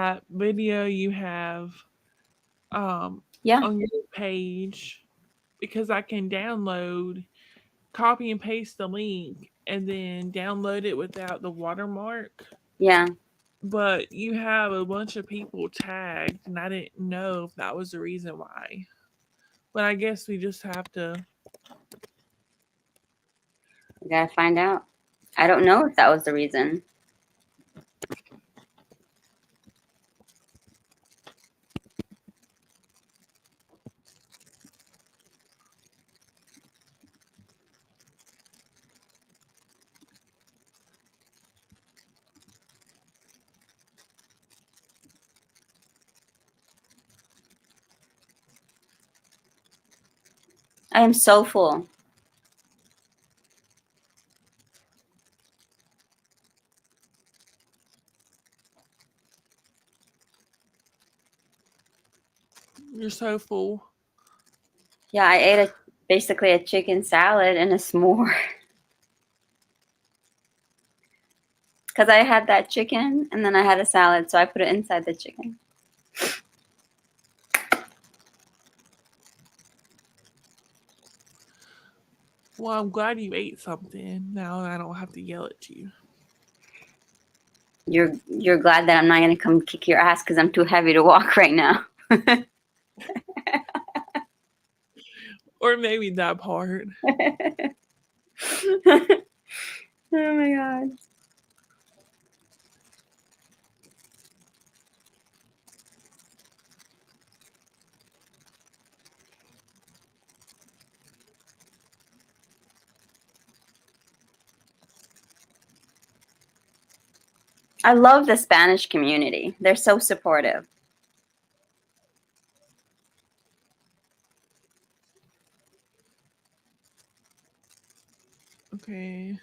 that video you have Yeah. on your page because I can download, copy and paste the link, and then download it without the watermark. Yeah. But you have a bunch of people tagged, and I didn't know if that was the reason why. But I guess we just have to. We gotta find out. I don't know if that was the reason. I am so full. You're so full. Yeah, I ate basically a chicken salad and a s'more because I had that chicken and then I had a salad, so I put it inside the chicken. Well, I'm glad you ate something. Now I don't have to yell at you. You're glad that I'm not gonna come kick your ass because I'm too heavy to walk right now. Or maybe that part. Oh my god. I love the Spanish community. They're so supportive. Okay.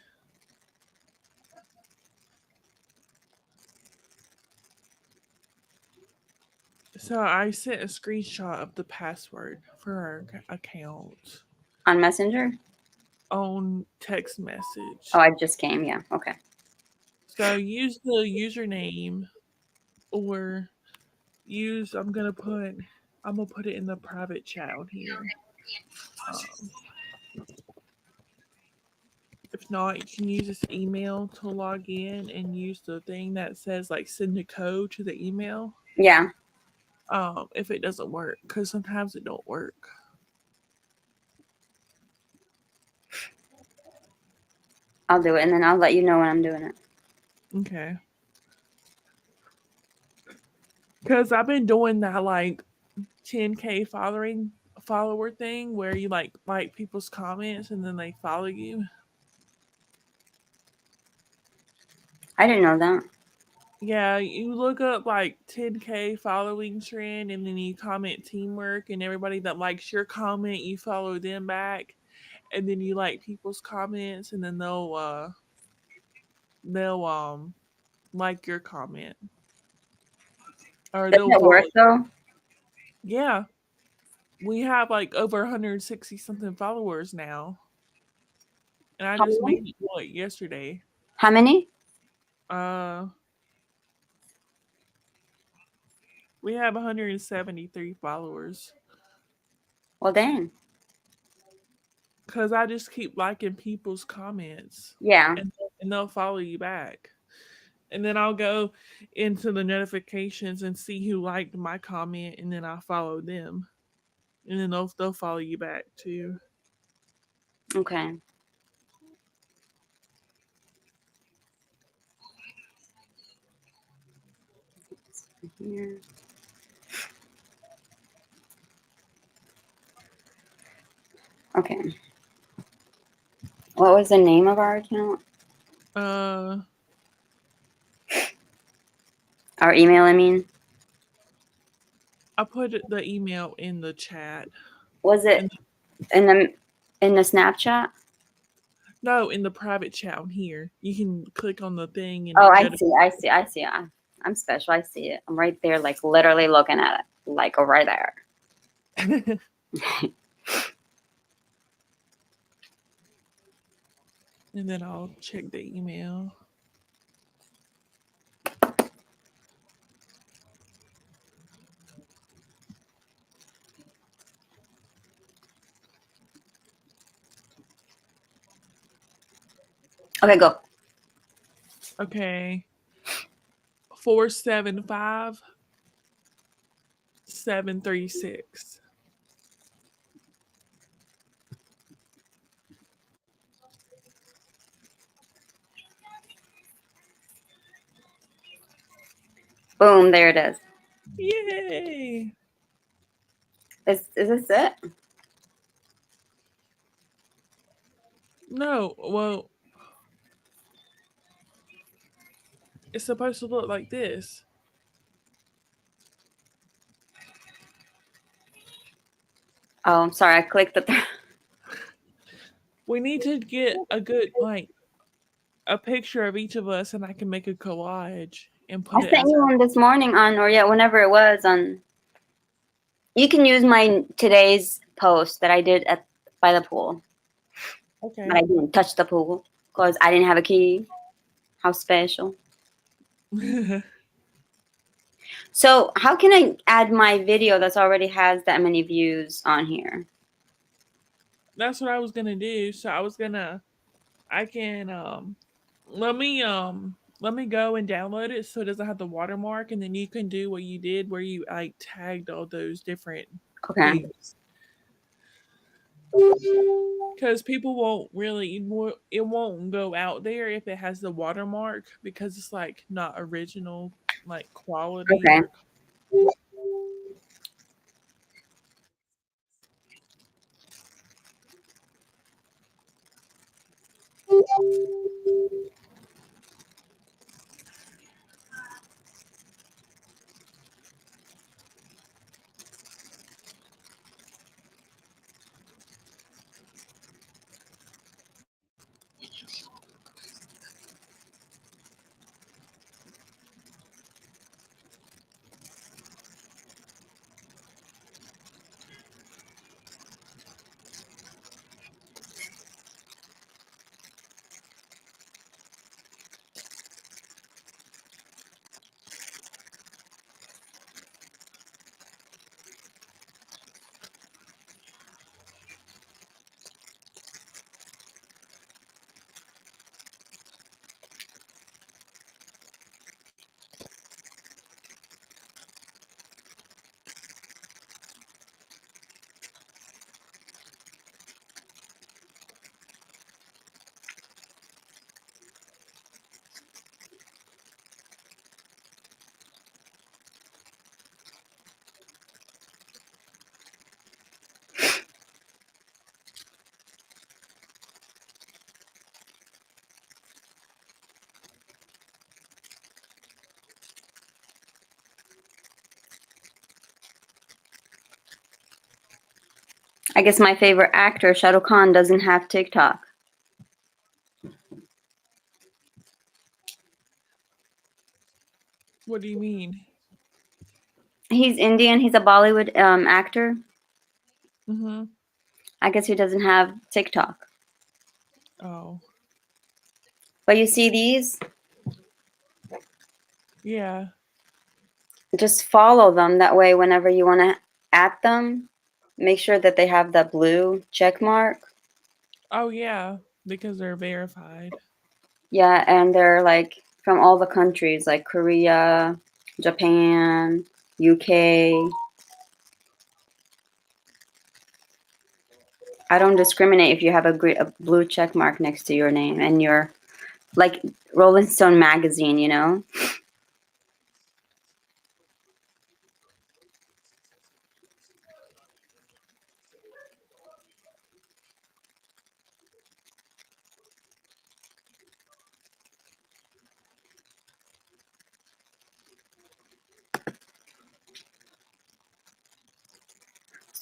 So I sent a screenshot of the password for our account On Messenger? on text Oh, message. I just came. Yeah. Okay. So use the username or use I'm gonna put it in the private chat on here. Um, if not, you can use this email to log in and use the thing that says like send a code to the email. Yeah, If it doesn't work, because sometimes it don't work. I'll do it and then I'll let you know when I'm doing it. Okay. Because I've been doing that like 10K follower thing where you like people's comments and then they follow you. I didn't know that. Yeah, you look up like 10K following trend and then you comment teamwork and everybody that likes your comment, you follow them back and then you like people's comments and then they'll like your comment or Doesn't they'll it work follow. though? Yeah, we have like over 160 something followers now. And I How just many? made it what yesterday. How many? Uh we have 173 followers. Well, dang. Cause I just keep liking people's comments, Yeah. and they'll follow you back. And then I'll go into the notifications and see who liked my comment, and then I'll follow them, and then they'll follow you back too. Okay. Here. Okay. What was the name of our account? Uh, Our email, I mean. I put the email in the chat, Was it and in the Snapchat? no, in the private chat on here. You can click on the thing and Oh, it I notifies. see. I see. I see. I'm special. I see it. I'm right there, like literally looking at it, like right there. And then I'll check the email. Okay, go. Okay. 475 736. Boom, there it is. Yay. Is this it? No, well, it's supposed to look like this. Oh, I'm sorry, I clicked the. We need to get a good, like, a picture of each of us, and I can make a collage and I put it sent as you one this morning on, or yeah, whenever it was on. You can use my today's post that I did at by the pool, but I okay. didn't touch the pool because I didn't have a key. How special! So how can I add my video that's already has that many views on here? That's what I was gonna do. So I can let me go and download it so it doesn't have the watermark, and then you can do what you did where you like tagged all those different Okay. things. Because people won't really, it won't go out there if it has the watermark because it's like not original, like quality Okay. or. I guess my favorite actor, Shah Rukh Khan, doesn't have TikTok. What do you mean? He's Indian. He's a Bollywood actor. Mm-hmm. I guess he doesn't have TikTok. Oh, But you see these? yeah. Just follow them. That way, whenever you want to at them, make sure that they have the blue check mark. Oh, yeah. Because they're verified. Yeah, and they're like from all the countries, like Korea, Japan, UK. I don't discriminate if you have a blue check mark next to your name and you're like Rolling Stone magazine, you know?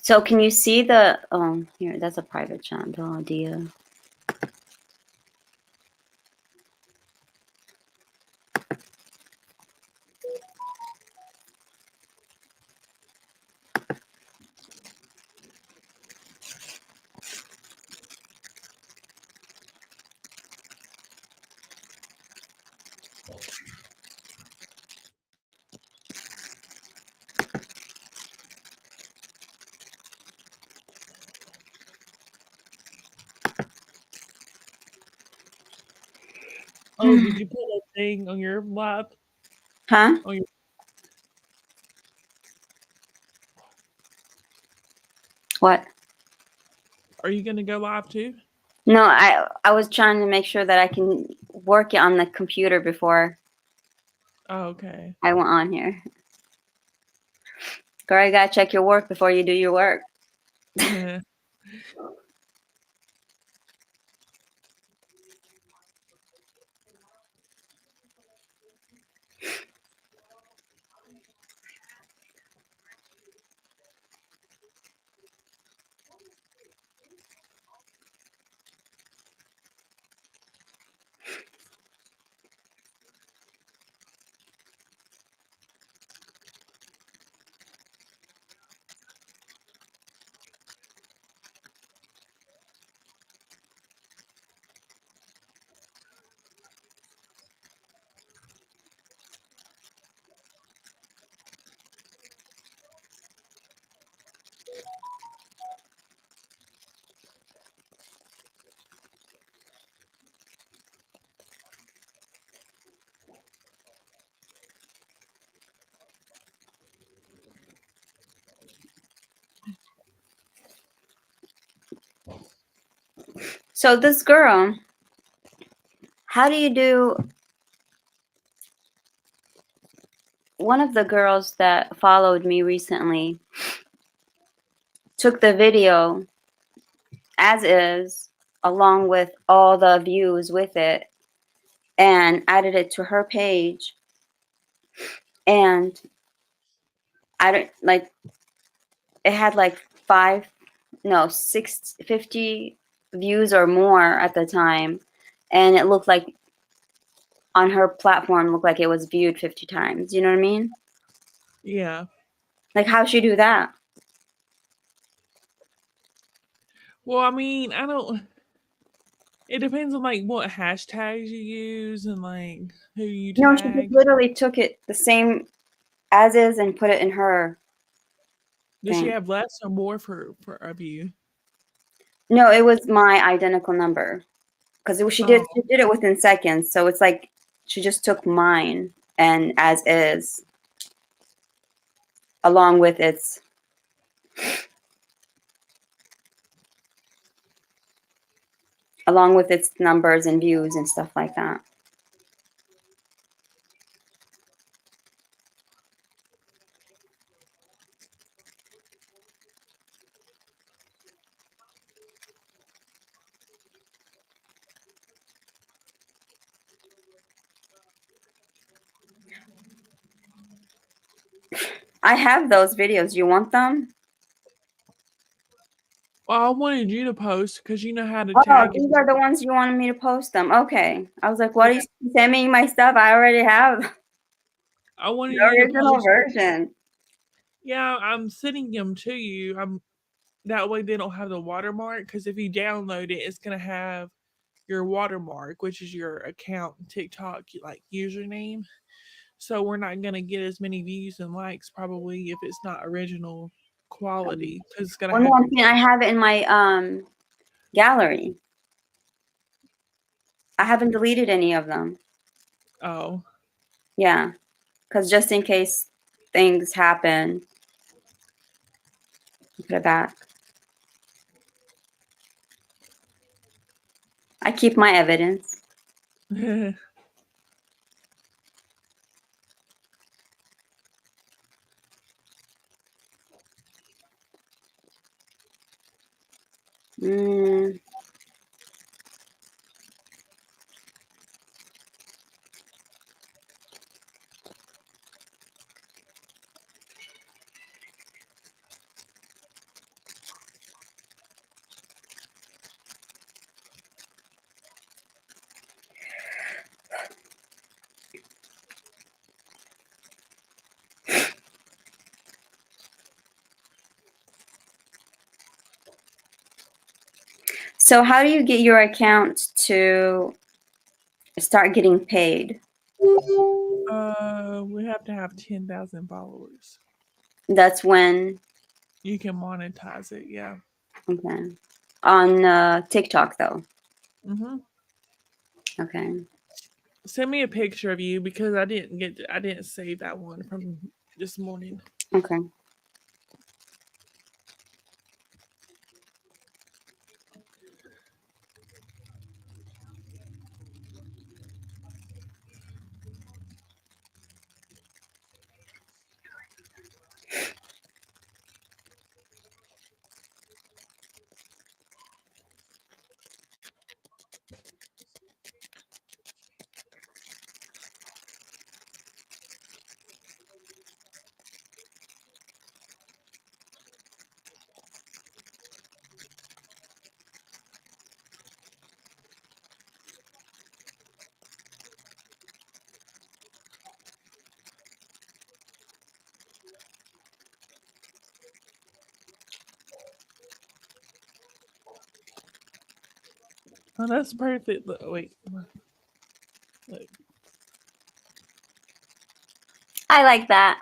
So can you see the here, that's a private channel, Dia. Oh, did you put a thing on your lap? Huh? On your What? Are you gonna go live too? No, I was trying to make sure that I can work it on the computer before Oh, okay. I went on here. Girl, you gotta check your work before you do your work. So this girl, how do you do? One of the girls that followed me recently took the video as is, along with all the views with it, and added it to her page. And I don't like it had like 50 views or more at the time. And it looked like on her platform looked like it was viewed 50 times. You know what I mean? Yeah. Like how'd she do that? Well, I mean, I don't. It depends on like what hashtags you use and like who you No, she just tag. literally took it the same as is and put it in her Does she thing. have less or more for a view? No, it was my identical number. Because she did Oh, it within seconds. So it's like she just took mine and as is, along with its numbers and views and stuff like that. I have those videos. You want them? well, I wanted you to post because you know how to Oh, tag it. these are the ones you wanted me to post them. Okay. I was like, what Yeah, are you sending me my stuff? I already have I wanted the you to original post. version. Yeah, I'm sending them to you. I'm that way they don't have the watermark because if you download it, it's gonna have your watermark, which is your account TikTok like username. So we're not gonna get as many views and likes probably if it's not original quality because it's gonna Well, no, have I'm your saying I have it in my gallery. I haven't deleted any of them. oh. Yeah. Because just in case things happen, put it back. I keep my evidence. Mm. So how do you get your account to start getting paid? We have to have 10,000 followers. That's when, You can monetize it, yeah. okay. On TikTok though. Mm-hmm. Okay. Send me a picture of you because I didn't save that one from this morning. Okay. Oh, that's perfect. Look, wait. Look. I like that.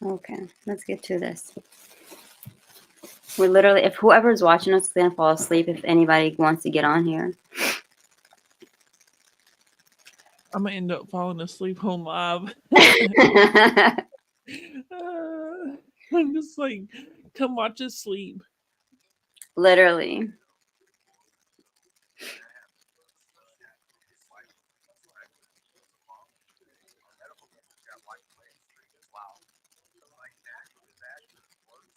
Okay, let's get to this. We're literally, if whoever's watching us is gonna fall asleep, if anybody wants to get on here. I'm gonna end up falling asleep on live. I'm just like, come watch us sleep. Literally.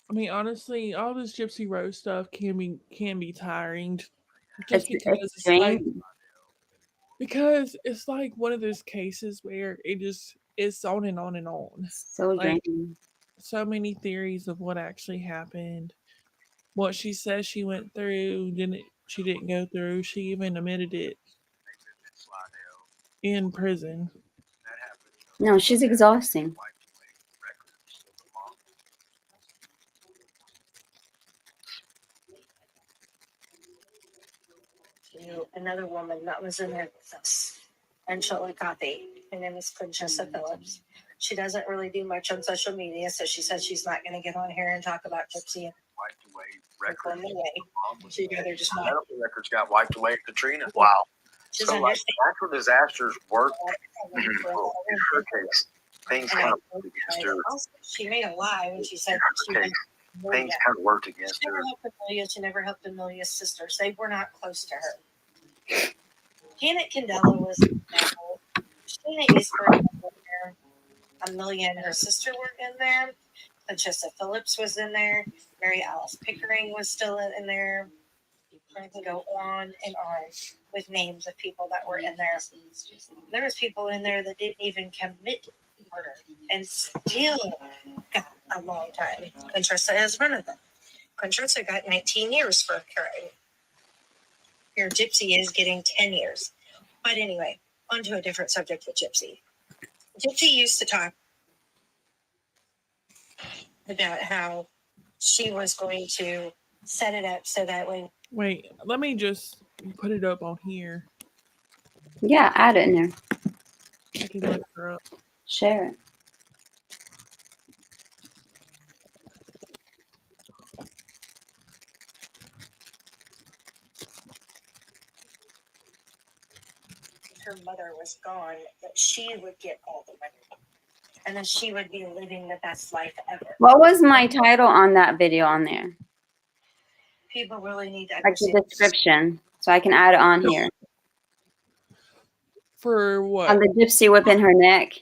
I mean, honestly, all this Gypsy Rose stuff can be tiring, just It's draining. because it's like one of those cases where it's on and on and on. So Like draining. so many theories of what actually happened, what she says she went through, she didn't go through. She even admitted it in prison. No, she's exhausting. Another woman that was in there with us and Chillicothe. Her name is Francesca Phillips. She doesn't really do much on social media, so she says she's not going to get on here and talk about Gypsy and Records. She'd rather just not. Medical records got wiped away at Katrina. Wow. She So doesn't like understand. natural disasters work. Well, in her case, things kind of worked against her. She made a lie when she said In she her case, things kind of worked against She never her. helped Amelia. She never helped Amelia's sisters. They were not close to her. Janet Candela was in there. Sheena Eastburn was in there. Amelia and her sister were in there. Patricia Phillips was in there. Mary Alice Pickering was still in there. I can go on and on with names of people that were in there. There was people in there that didn't even commit murder and still got a long time. Contressa is one of them. Contressa got 19 years for carrying. Here, Gypsy is getting 10 years. But anyway, on to a different subject with Gypsy. Gypsy used to talk about how she was going to set it up so that when Wait, let me just put it up on here. Yeah, add it in there. I can look her up. Share it. her mother was gone, that she would get all the money. And then she would be living the best life ever. What was my title on that video on there? People really need to Like the understand. description, so I can add it on here. For On what? the gypsy whipping her neck.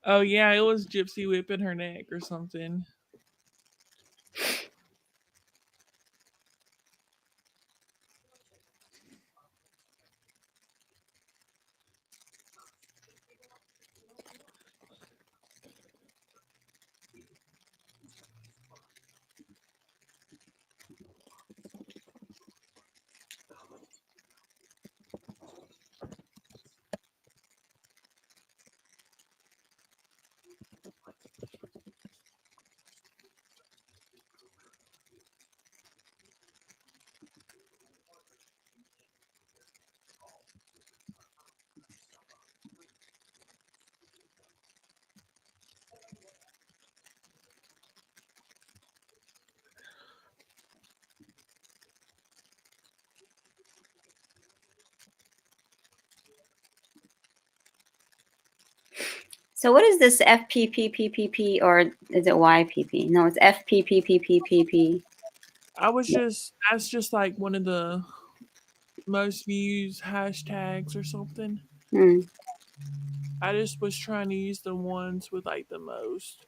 Oh yeah, it was Gypsy whipping her neck or something. So what is this FPPPPP or is it YPP? No, it's FPPPPPP. That's just like one of the most views hashtags or something. Hmm. I just was trying to use the ones with like the most.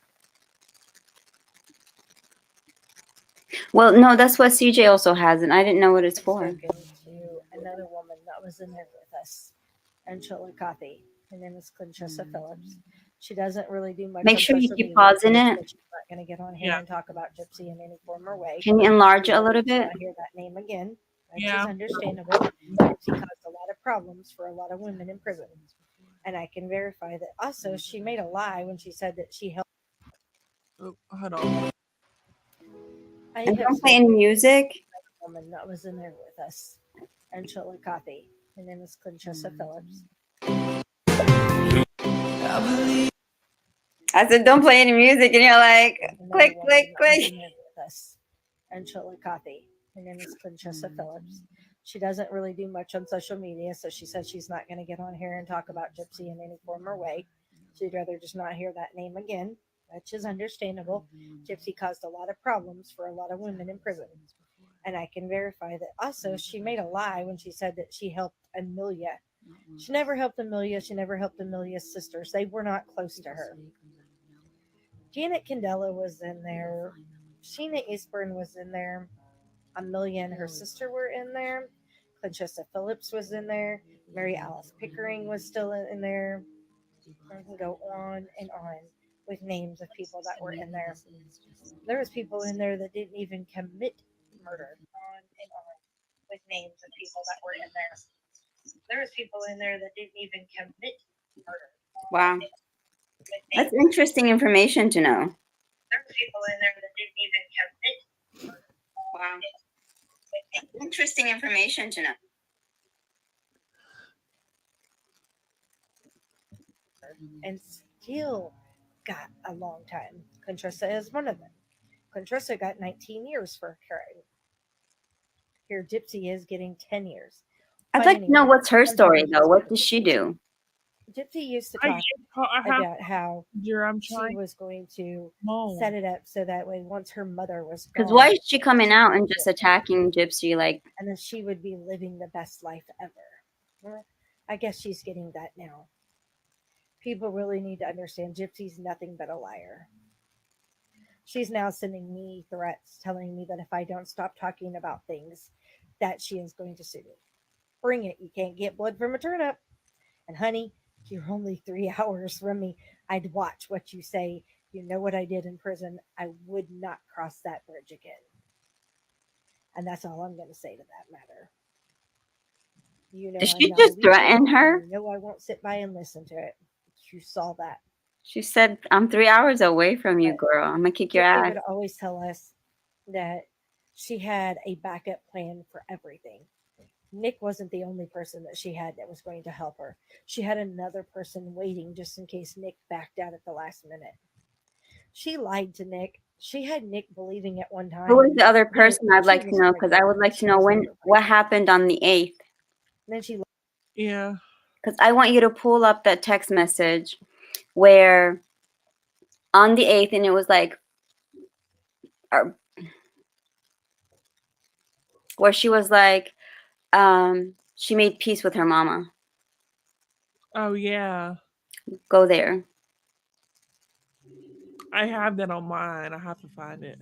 Well, no, that's what CJ also has, and I didn't know what it's for. Spoken to another woman that was in there with us, and Chillicothe. Her name is Conchessa Phillips. She doesn't really do much. Make on sure you social keep media, pausing so it. she's not going to get on here Yeah. and talk about Gypsy in any form or way. Can you enlarge it a little Let's bit? not hear that name again, which Yeah. is understandable. Gypsy caused a lot of problems for a lot of women in prison. And I can verify that also she made a lie when she said that she helped. Oh, hold on. I And have don't play any music. a woman that was in there with us, and Chillicothe. Her name is Conchessa Phillips. I said, don't play any music, and you're like, Another click, woman click, that was click. in there with us, and Chillicothe. Her name is Conchessa Phillips. She doesn't really do much on social media, so she said she's not going to get on here and talk about Gypsy in any form or way. She'd rather just not hear that name again, which is understandable. Gypsy caused a lot of problems for a lot of women in prison. And I can verify that also she made a lie when she said that she helped Amelia. She never helped Amelia. She never helped Amelia's sisters. They were not close to her. Janet Candela was in there. Sheena Eastburn was in there. Amelia and her sister were in there. Conchessa Phillips was in there. Mary Alice Pickering was still in there. I can go on and on with names of people that were in there. There was people in there that didn't even commit murder. On and on with names of people that were in there. There was people in there that didn't even commit murder. Wow. That's interesting information to know. There were people in there that didn't even commit murder. Wow. Interesting information to know. And still got a long time. Contressa is one of them. Contressa got 19 years for carrying. Here, Gypsy is getting 10 years. I'd But like to know anyway, what's her on to story, the though. What does she do? Gypsy used to I, talk I have about how I'm she trying was going to to set it up so that way once her mother was Because why gone, is she coming out and would just get attacking Gypsy? Like, and then she would be living the best life ever. Well, I guess she's getting that now. People really need to understand Gypsy's nothing but a liar. She's now sending me threats telling me that if I don't stop talking about things, that she is going to sue me. Bring it. You can't get blood from a turnip. And honey, you're only 3 hours from me. I'd watch what you say. You know what I did in prison. I would not cross that bridge again. And that's all I'm going to say to that matter. You know, did I'm she not a just leecher, threaten her? and you know I won't sit by and listen to it. You saw that. She said, I'm 3 hours away from you, But girl. I'm gonna kick your Gypsy ass. would always tell us that she had a backup plan for everything. Nick wasn't the only person that she had that was going to help her. She had another person waiting just in case Nick backed out at the last minute. She lied to Nick. She had Nick believing at one time. Who was the other that person? I'd she like to was know, because I pregnant would when like she to know was when never what pregnant. happened on the 8th. And then she Yeah. Because I want you to pull up that text message where on the 8th, and it was like, where she was like, she made peace with her mama. Oh yeah. Go there. I have that on mine. I have to find it.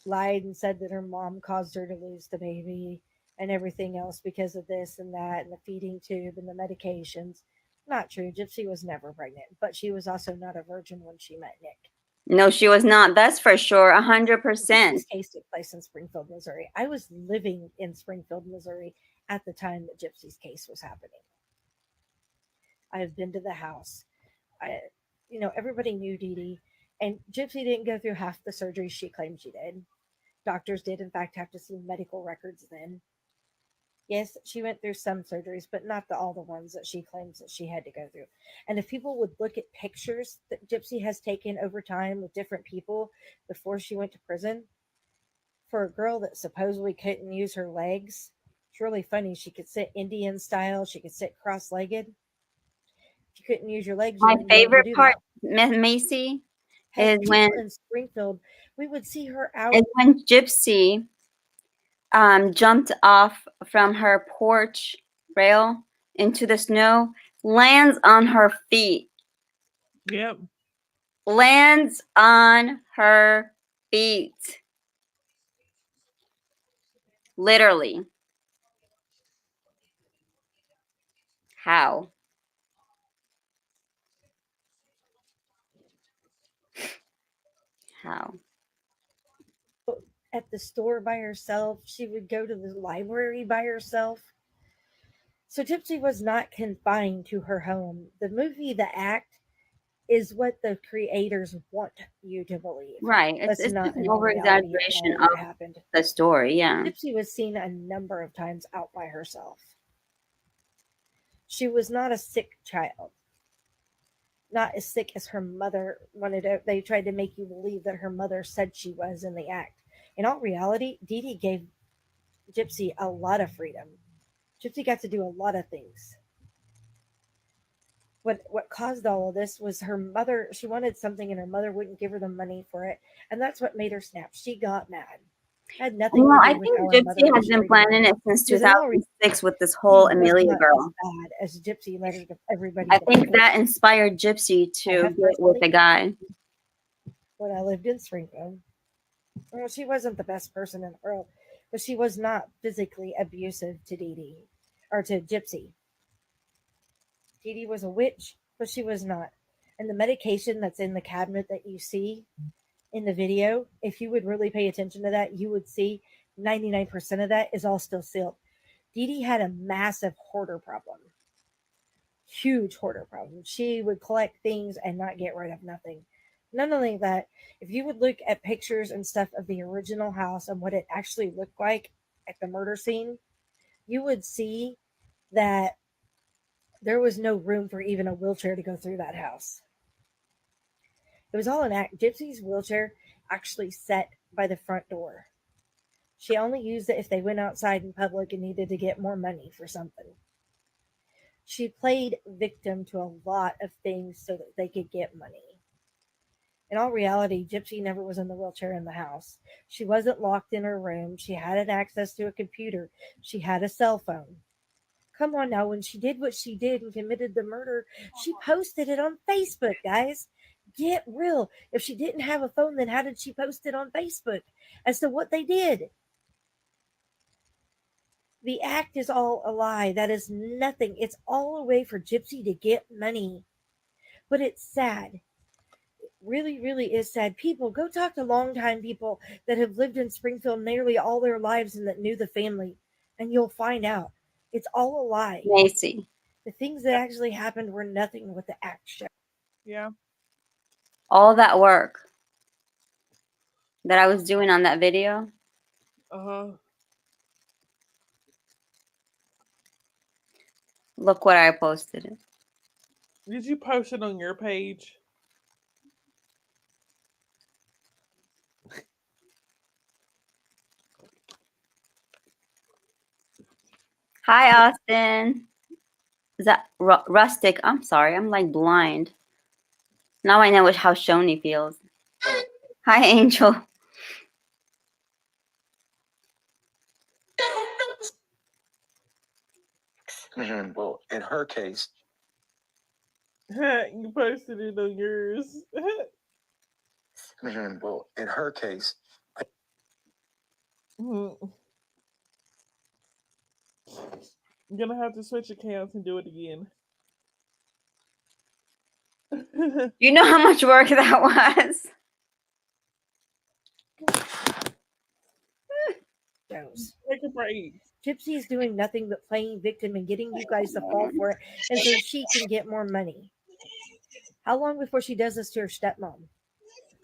lied and said that her mom caused her to lose the baby and everything else because of this and that and the feeding tube and the medications. Not true. Gypsy was never pregnant, but she was also not a virgin when she met Nick. No, she was not. That's for sure. 100%. Gypsy's case took place in Springfield, Missouri. I was living in Springfield, Missouri at the time that Gypsy's case was happening. I have been to the house. Everybody knew Dee Dee, and Gypsy didn't go through half the surgeries she claimed she did. Doctors did, in fact, have to see medical records then. Yes, she went through some surgeries, but not all the ones that she claims that she had to go through. And if people would look at pictures that Gypsy has taken over time with different people before she went to prison, for a girl that supposedly couldn't use her legs, it's really funny. She could sit Indian style, she could sit cross legged. If you couldn't use your legs, you My wouldn't be able to favorite do part, that. Macy, Heck, is people in Springfield, we would see her out. when Gypsy jumped off from her porch rail into the snow, lands on her feet. Yep. Lands on her feet. Literally. How? How? At the store by herself. She would go to the library by herself. So Gypsy was not confined to her home. The movie, The Act, is what the creators want you to believe. Right. That's It's not just an in all over reality at exaggeration all what of happened. the story. Yeah. Gypsy was seen a number of times out by herself. She was not a sick child. Not as sick as her mother wanted to. They tried to make you believe that her mother said she was in the act. In all reality, Dee Dee gave Gypsy a lot of freedom. Gypsy got to do a lot of things. What caused all of this was her mother. She wanted something, and her mother wouldn't give her the money for it, and that's what made her snap. She got mad. Had nothing Well, to I do with think how her Gypsy mother has was been treating planning her. it since Because in all 2006 with this whole reality, Amelia was girl. not as bad as Gypsy let her to everybody. I to think believe. that inspired Gypsy to have get with a guy. When I lived in Springfield, well, she wasn't the best person in the world, but she was not physically abusive to Dee Dee or to Gypsy. Dee Dee was a witch, but she was not. And the medication that's in the cabinet that you see in the video, if you would really pay attention to that, you would see 99% of that is all still sealed. Dee Dee had a massive hoarder problem. Huge hoarder problem. She would collect things and not get rid of nothing. Not only that, if you would look at pictures and stuff of the original house and what it actually looked like at the murder scene, you would see that there was no room for even a wheelchair to go through that house. It was all an act. Gypsy's wheelchair actually sat by the front door. She only used it if they went outside in public and needed to get more money for something. She played victim to a lot of things so that they could get money. In all reality, Gypsy never was in the wheelchair in the house. She wasn't locked in her room. She had access to a computer. She had a cell phone. Come on now, when she did what she did and committed the murder, she posted it on Facebook, guys. Get real. If she didn't have a phone, then how did she post it on Facebook as to what they did? The act is all a lie. That is nothing. It's all a way for Gypsy to get money. But it's sad. It really, really is sad. People, go talk to longtime people that have lived in Springfield nearly all their lives and that knew the family, and you'll find out. It's all a lie. Macy. The things that actually happened were nothing with the act show. Yeah. All that work that I was doing on that video, look what I posted. Did you post it on your page? Hi, Austin. Is that Rustic? I'm sorry, I'm like blind. Now I know how Shoni feels. Hi, Angel. Well, in her case, You posted it on yours. well, in her case, Mhm. I'm gonna have to switch accounts and do it again. You know how much work that was? Shows. Take a break. Gypsy is doing nothing but playing victim and getting you guys to fall for it, and so she can get more money. How long before she does this to her stepmom?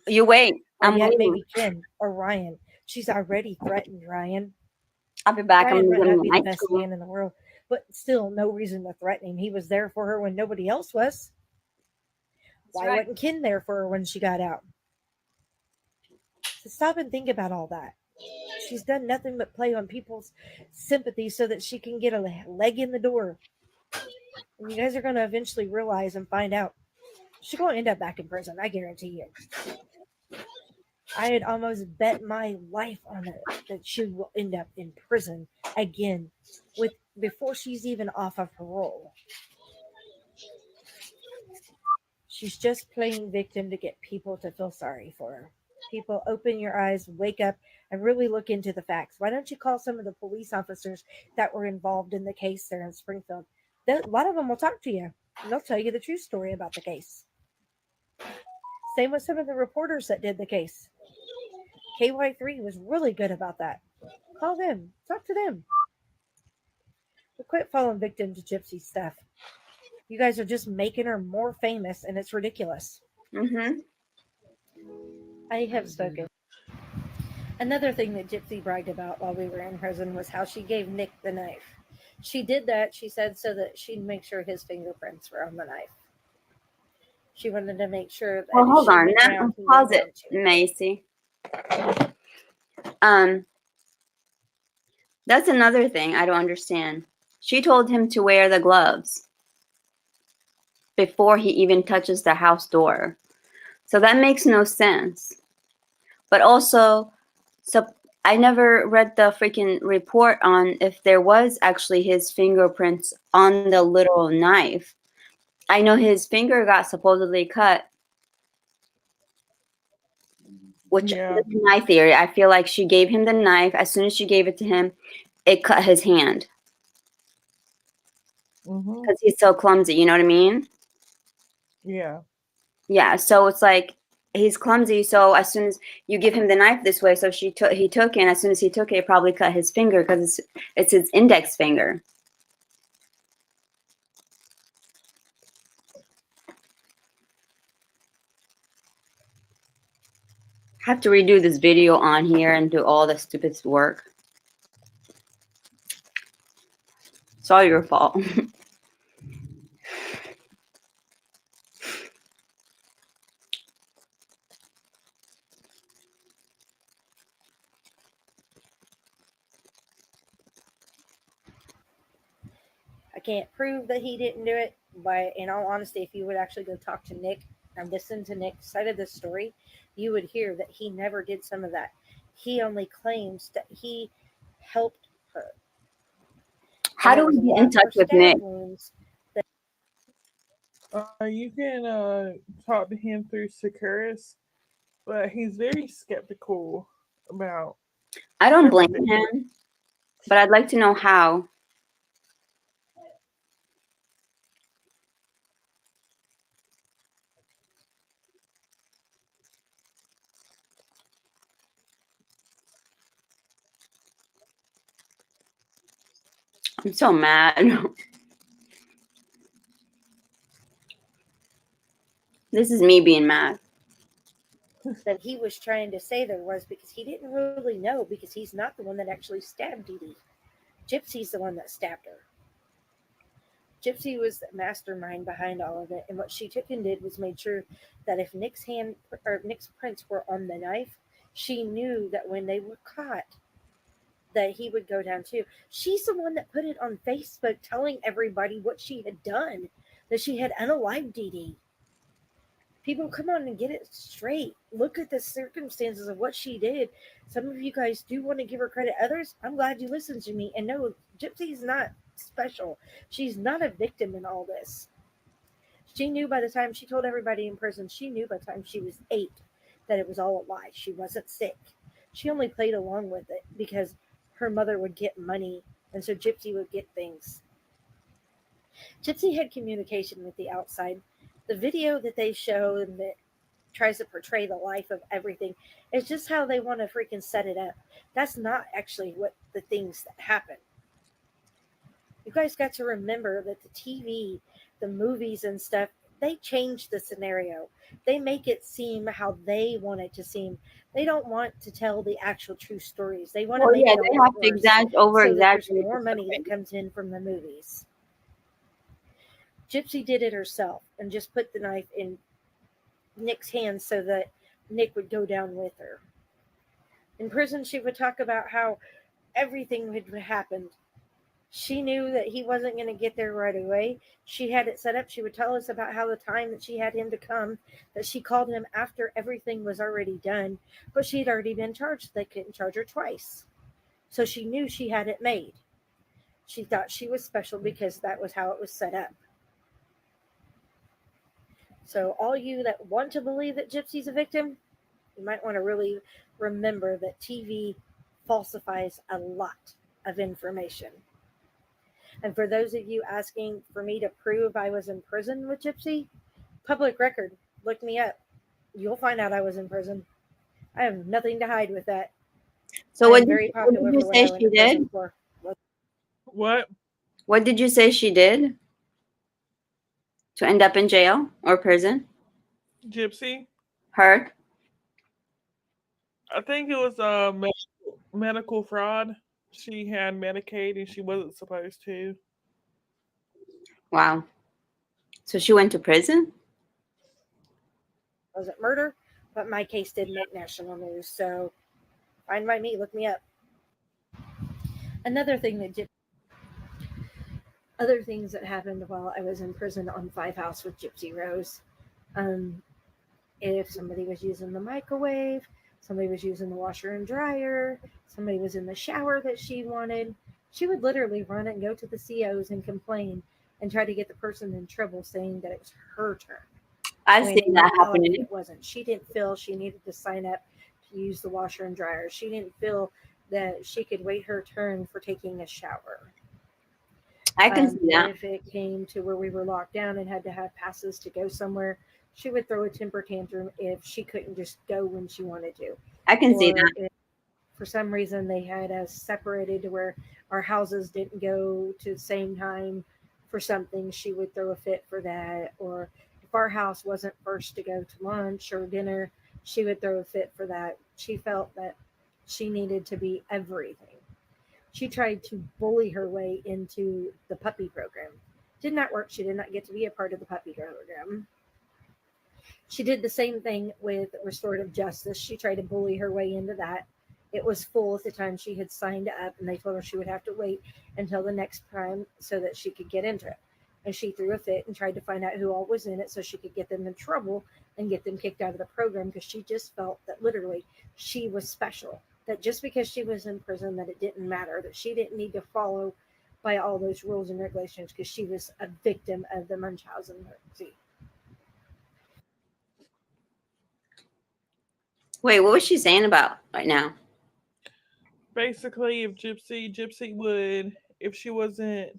You wait. Or I'm yet waiting. maybe Ken or Ryan. She's already threatened Ryan. I'll be back. Ryan I'm might gonna not be the ice best cream. man in the world, but still no reason to threaten him. He was there for her when nobody else was. Why right. wasn't Ken there for her when she got out? So stop and think about all that. She's done nothing but play on people's sympathy so that she can get a leg in the door. And you guys are going to eventually realize and find out she's going to end up back in prison. I guarantee you. I had almost bet my life on it that she will end up in prison again with before she's even off of parole. She's just playing victim to get people to feel sorry for her. People, open your eyes, wake up, and really look into the facts. Why don't you call some of the police officers that were involved in the case there in Springfield? A lot of them will talk to you. And they'll tell you the true story about the case. Same with some of the reporters that did the case. KY3 was really good about that. Call them. Talk to them. But quit falling victim to Gypsy stuff. You guys are just making her more famous, and it's ridiculous. Mm-hmm. I have spoken. Another thing that Gypsy bragged about while we were in prison was how she gave Nick the knife. She did that, she said, so that she'd make sure his fingerprints were on the knife. She wanted to make sure that Well, hold she on. went Now, down, he pause went down it, too. Macy. That's another thing I don't understand. She told him to wear the gloves before he even touches the house door. So that makes no sense. But also, so I never read the freaking report on if there was actually his fingerprints on the little knife. I know his finger got supposedly cut, which Yeah. is my theory. I feel like she gave him the knife. As soon as she gave it to him, it cut his hand Mm-hmm. because he's so clumsy. You know what I mean? Yeah. Yeah. So it's like he's clumsy. So as soon as you give him the knife this way, so he took it. And as soon as he took it, it probably cut his finger because it's his index finger. I have to redo this video on here and do all the stupid work. It's all your fault. can't prove that he didn't do it, but in all honesty, if you would actually go talk to Nick and listen to Nick's side of the story, you would hear that he never did some of that. He only claims that he helped her. How And do there we was a get lot in touch more with stab Nick? wounds. You can talk to him through Securus, but he's very skeptical about I don't blame everything. him, but I'd like to know how. I'm so mad. This is me being mad. That he was trying to say there was, because he didn't really know, because he's not the one that actually stabbed Dee Dee. Gypsy's the one that stabbed her. Gypsy was the mastermind behind all of it, and what she took and did was made sure that if Nick's hand or Nick's prints were on the knife, she knew that when they were caught, that he would go down too. She's the one that put it on Facebook telling everybody what she had done, that she had unalived Dee Dee. People, come on and get it straight. Look at the circumstances of what she did. Some of you guys do want to give her credit. Others, I'm glad you listened to me. And no, Gypsy's not special. She's not a victim in all this. She knew by the time she told everybody in prison, she knew by the time she was 8 that it was all a lie. She wasn't sick. She only played along with it because her mother would get money, and so Gypsy would get things. Gypsy had communication with the outside. The video that they show and that tries to portray the life of everything is just how they want to freaking set it up. That's not actually what the things that happen. You guys got to remember that the TV, the movies and stuff, they change the scenario. They make it seem how they want it to seem. They don't want to tell the actual true stories. They want to make Yeah, it a they lot have to worse over so that there's exaggerate. more money that comes in from the movies. Gypsy did it herself and just put the knife in Nick's hands so that Nick would go down with her. In prison, she would talk about how everything had happened. She knew that he wasn't going to get there right away. She had it set up. She would tell us about how the time that she had him to come, that she called him after everything was already done, but she had already been charged. They couldn't charge her twice. So she knew she had it made. She thought she was special because that was how it was set up. So all you that want to believe that Gypsy's a victim, you might want to really remember that TV falsifies a lot of information. And for those of you asking for me to prove I was in prison with Gypsy, public record, look me up. You'll find out I was in prison. I have nothing to hide with that. So I what am very did popular you for what say I went she to prison did? for. What? What did you say she did to end up in jail or prison? Gypsy? Her? I think it was medical fraud. She had Medicaid and she wasn't supposed to. Wow. So she went to prison? Was it murder? But my case did make national news. So fine by me. Look me up. Another thing that other things that happened while I was in prison on Five House with Gypsy Rose. If somebody was using the microwave, somebody was using the washer and dryer, somebody was in the shower that she wanted, she would literally run and go to the COs and complain and try to get the person in trouble, saying that it was her turn. I've When seen in that reality, happening. it wasn't. She didn't feel she needed to sign up to use the washer and dryer. She didn't feel that she could wait her turn for taking a shower. I can see that. If it came to where we were locked down and had to have passes to go somewhere, she would throw a temper tantrum if she couldn't just go when she wanted to. I can see Or that. if for some reason they had us separated to where our houses didn't go to the same time for something, she would throw a fit for that. Or if our house wasn't first to go to lunch or dinner, she would throw a fit for that. She felt that she needed to be everything. She tried to bully her way into the puppy program. Did not work. She did not get to be a part of the puppy program. She did the same thing with restorative justice. She tried to bully her way into that. It was full at the time she had signed up, and they told her she would have to wait until the next prime so that she could get into it. And she threw a fit and tried to find out who all was in it so she could get them in trouble and get them kicked out of the program, because she just felt that literally she was special. That just because she was in prison, that it didn't matter, that she didn't need to follow by all those rules and regulations because she was a victim of the Munchausen disease. Wait, what was she saying about right now? Basically, if Gypsy would, if she wasn't,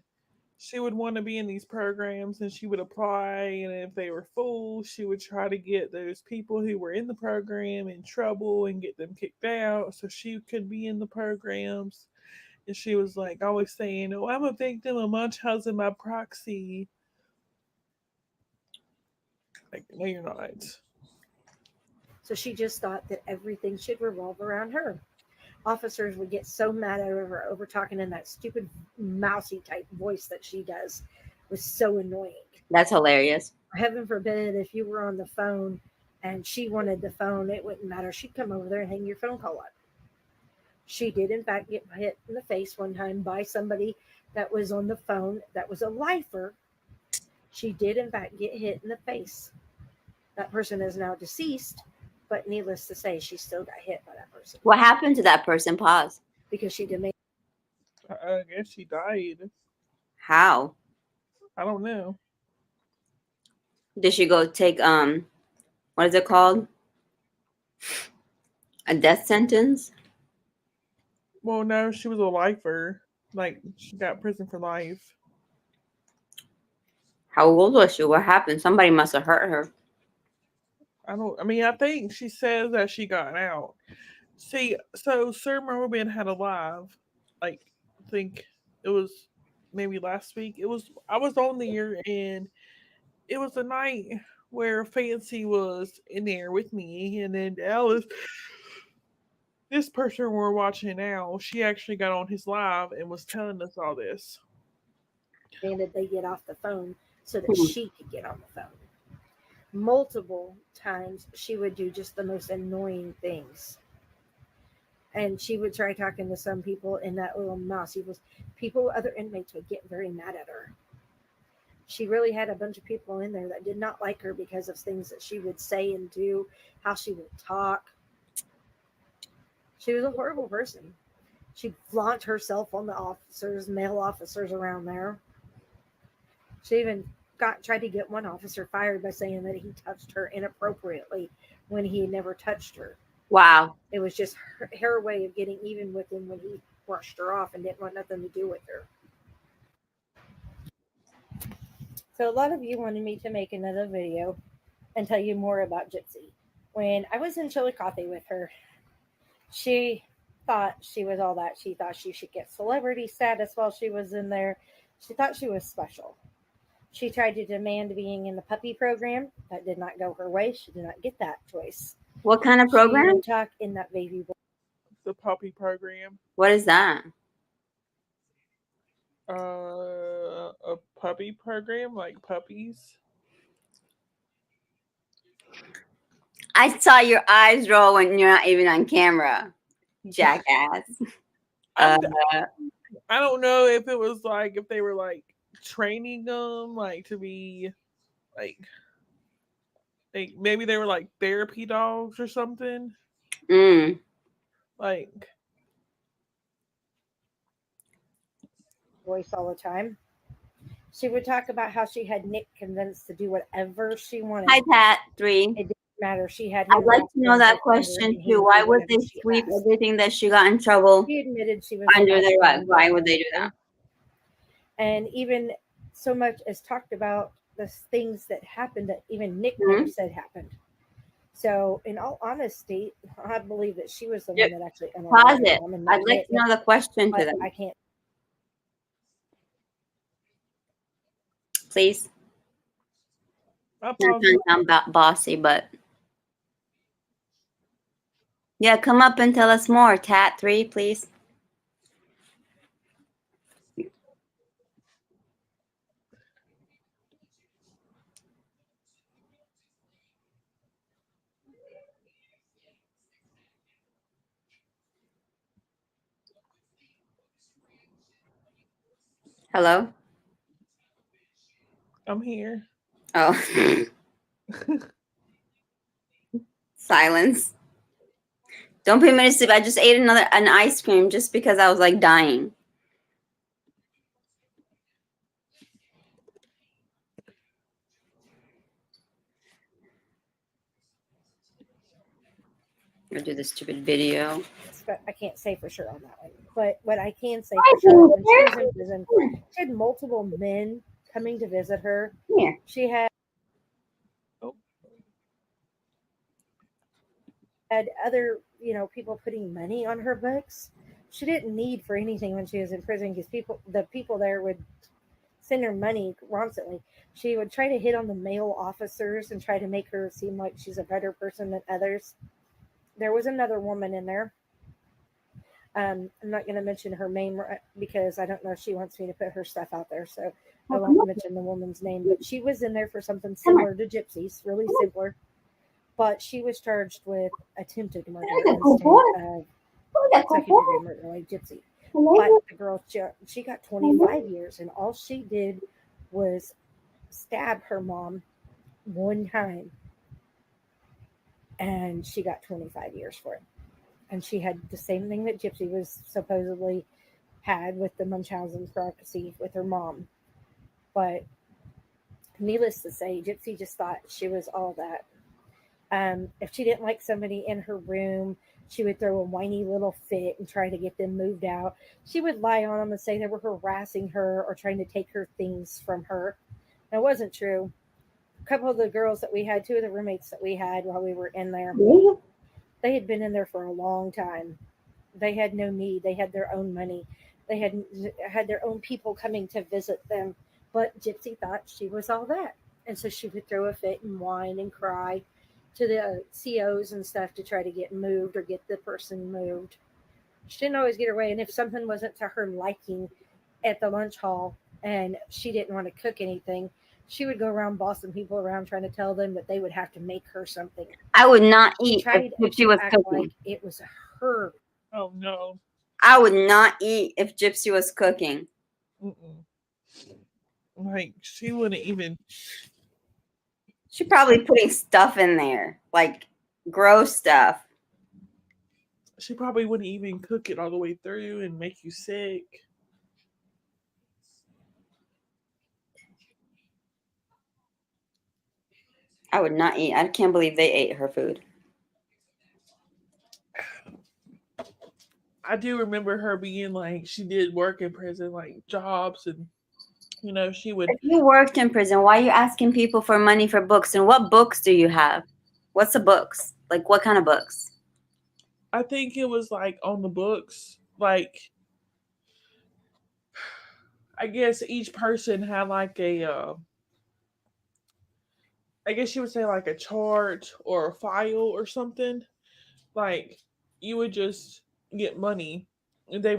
she would want to be in these programs and she would apply. And if they were full, she would try to get those people who were in the program in trouble and get them kicked out so she could be in the programs. And she was like always saying, "Oh, I'm a victim of Munchausen by proxy." Like, no, you're not. So she just thought that everything should revolve around her. Officers would get so mad at her over talking in that stupid mousy type voice that she does. It was so annoying. That's hilarious. Heaven forbid if you were on the phone and she wanted the phone, it wouldn't matter. She'd come over there and hang your phone call up. She did, in fact, get hit in the face one time by somebody that was on the phone that was a lifer. She did, in fact, get hit in the face. That person is now deceased, but needless to say, she still got hit by that person. What happened to that person? Pause. Because she demanded. I guess she died. How? I don't know. Did she go take what is it called? A death sentence? Well, no, she was a lifer. Like, she got prison for life. How old was she? What happened? Somebody must have hurt her. I think she says that she got out. See, so Sir Merwin had a live, like, I think it was maybe last week. I was on there, and it was a night where Fancy was in there with me, and then Alice, this person we're watching now, she actually got on his live and was telling us all this. They get off the phone so that she could get on the phone. Multiple times she would do just the most annoying things. And she would try talking to some people in that little mousy voice. Other inmates would get very mad at her. She really had a bunch of people in there that did not like her because of things that she would say and do, how she would talk. She was a horrible person. She'd flaunt herself on the officers, male officers around there. She even tried to get one officer fired by saying that he touched her inappropriately when he had never touched her. Wow. It was just her way of getting even with him when he brushed her off and didn't want nothing to do with her. So a lot of you wanted me to make another video and tell you more about Gypsy. When I was in Chillicothe with her, she thought she was all that. She thought she should get celebrity status while she was in there. She thought she was special. She tried to demand being in the puppy program. That did not go her way. She did not get that choice. What kind of program? She would talk in that baby voice. The puppy program. What is that? A puppy program, like puppies. I saw your eyes roll when you're not even on camera, jackass. I don't know if it was like, if they were like training them like to be like maybe they were like therapy dogs or something. Like, voice all the time. She would talk about how she had Nick convinced to do whatever she wanted. Hi, Pat. 3. It didn't matter. She had. I'd like to know that question too. Why would they sweep everything that she got in trouble She admitted she was under their rug? Why would they do that? And even so much as talked about the things that happened that even Nick never said happened. So, in all honesty, I believe that she was the one that actually. Pause it. I'd like to know the question to them. I can't. Please. I'm bossy, but yeah, come up and tell us more. Tat 3, please. Hello? I'm here. Oh, silence. Don't put me to sleep. I just ate an ice cream just because I was like dying. I'll do the stupid video. But I can't say for sure on that one. But what I can say for sure, when she was in prison, she had multiple men coming to visit her. Here. She had Oh. other, people putting money on her books. She didn't need for anything when she was in prison because the people there would send her money constantly. She would try to hit on the male officers and try to make her seem like she's a better person than others. There was another woman in there. I'm not going to mention her name because I don't know if she wants me to put her stuff out there. So I won't mention the woman's name. But she was in there for something similar to Gypsy's, really simpler. But she was charged with attempted murder instead of second-degree murder like Gypsy. But the girl, she got 25 years, and all she did was stab her mom one time. And she got 25 years for it. And she had the same thing that Gypsy was supposedly had with the Munchausen prophecy with her mom. But needless to say, Gypsy just thought she was all that. If she didn't like somebody in her room, she would throw a whiny little fit and try to get them moved out. She would lie on them and say they were harassing her or trying to take her things from her. And it wasn't true. A couple of the girls that we had, two of the roommates that we had while we were in there, they had been in there for a long time. They had no need. They had their own money. They had their own people coming to visit them. But Gypsy thought she was all that. And so she would throw a fit and whine and cry to the COs and stuff to try to get moved or get the person moved. She didn't always get her way. And if something wasn't to her liking at the lunch hall and she didn't want to cook anything, she would go around bossing people around trying to tell them that they would have to make her something. I would not eat Tried if Gypsy was to act cooking. like it was her. Oh no. I would not eat if Gypsy was cooking. Mm-mm. Like she wouldn't even. She probably putting stuff in there, like gross stuff. She probably wouldn't even cook it all the way through and make you sick. I would not eat. I can't believe they ate her food. I do remember her being like, she did work in prison, like jobs, and she would. If you worked in prison, why are you asking people for money for books? And what books do you have? What's the books? Like what kind of books? I think it was like on the books, like I guess each person had like I guess you would say like a chart or a file or something. Like you would just get money, and they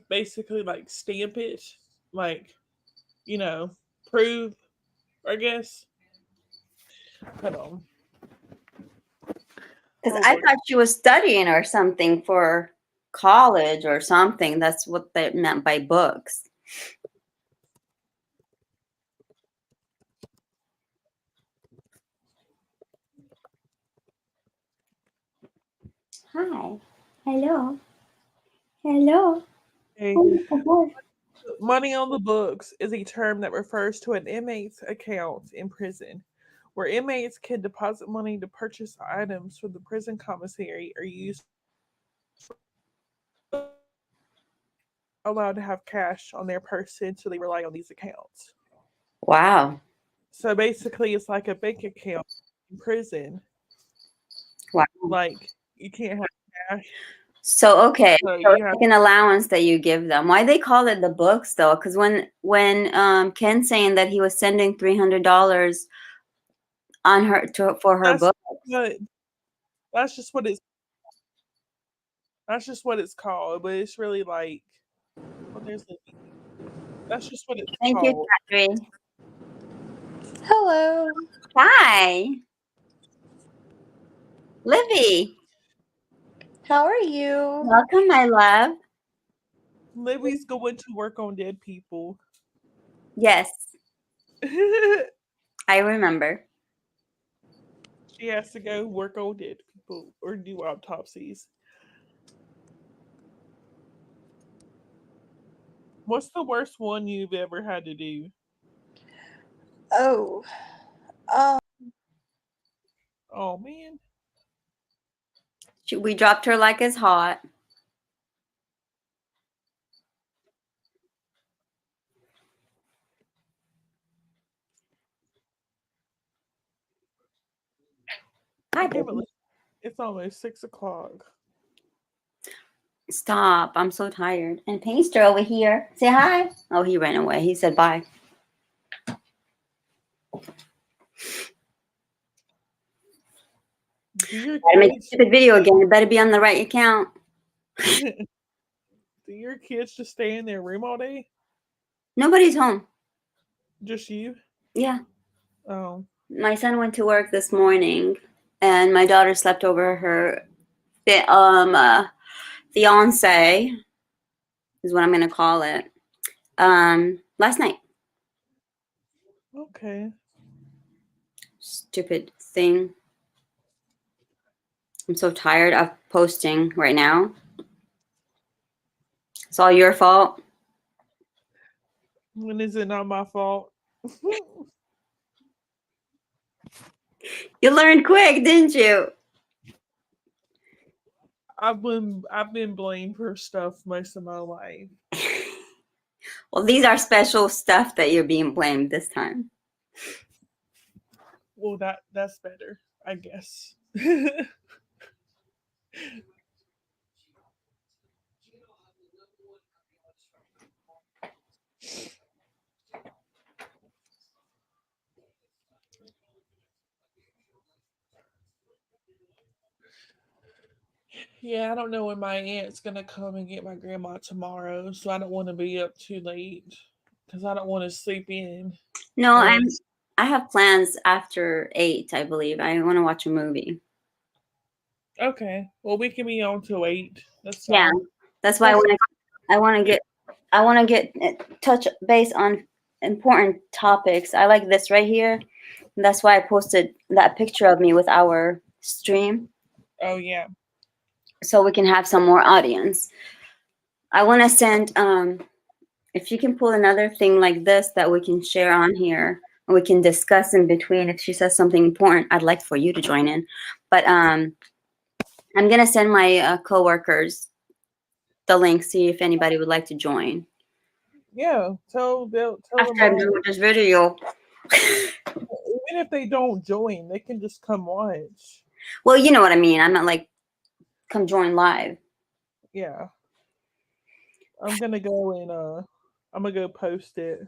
basically like stamp it, like prove. I guess. Hold on. Because I thought she was studying or something for college or something. That's what they meant by books. Hi. Hello. Hello. Hey, money on the books is a term that refers to an inmate's account in prison, where inmates can deposit money to purchase items from the prison commissary or use allowed to have cash on their person, so they rely on these accounts. Wow. So basically, it's like a bank account in prison. Wow. Like you can't have cash. So okay, So so you it's have like an allowance that you give them. Why they call it the books though? Because when Ken's saying that he was sending $300 on her for her that's book. what that's just what it's that's just what it's called, but it's really like that's just what it's Thank you, called. Kadri. Hello. Hi, Livy. How are you? Welcome, my love. Libby's going to work on dead people. Yes, She I remember. has to go work on dead people or do autopsies. What's the worst one you've ever had to do? Oh, Oh man. We dropped her like it's hot. Hi, I can't baby. believe it's almost 6 o'clock. Stop. I'm so tired. And Painster over here. Say hi. Oh, he ran away. He said bye. Do your Gotta make a kids stupid video again. It better be on the right account. do your kids just stay in their room all day? Nobody's home. Just you? Yeah. Oh. My son went to work this morning, and my daughter slept over her fiance, is what I'm gonna call it. Last night. Okay. Stupid thing. I'm so tired of posting right now. It's all your fault. When is it not my fault? You learned quick, didn't you? I've been blamed for stuff most of my life. Well, these are special stuff that you're being blamed this time. Well, that's better, I guess. Yeah, I don't know when my aunt's gonna come and get my grandma tomorrow, so I don't want to be up too late because I don't want to sleep in. No, Unless- I have plans after 8, I believe. I want to watch a movie. Okay, well we can be on till 8. That's Yeah, fine. that's why I want to get touch base on important topics. I like this right here. And that's why I posted that picture of me with our stream Oh yeah. so we can have some more audience. I want to send if you can pull another thing like this that we can share on here and we can discuss in between. If she says something important, I'd like for you to join in. But I'm gonna send my coworkers the link, see if anybody would like to join Yeah, tell them after I'm all. done with this video. Even if they don't join, they can just come watch. Well, you know what I mean. I'm not like come join live. Yeah. I'm gonna go and I'm gonna go post it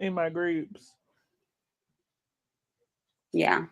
in my groups. Yeah.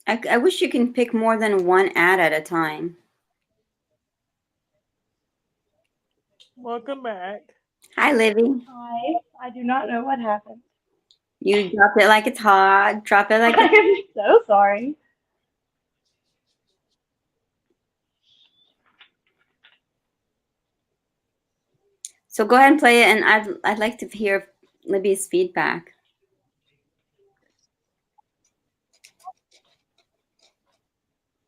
I wish you can pick more than one ad at a time. Welcome back. Hi, Livy. Hi, I do not know what happened. You drop it like it's hot. Drop it like I it's... am so sorry. So go ahead and play it, and I'd like to hear Libby's feedback.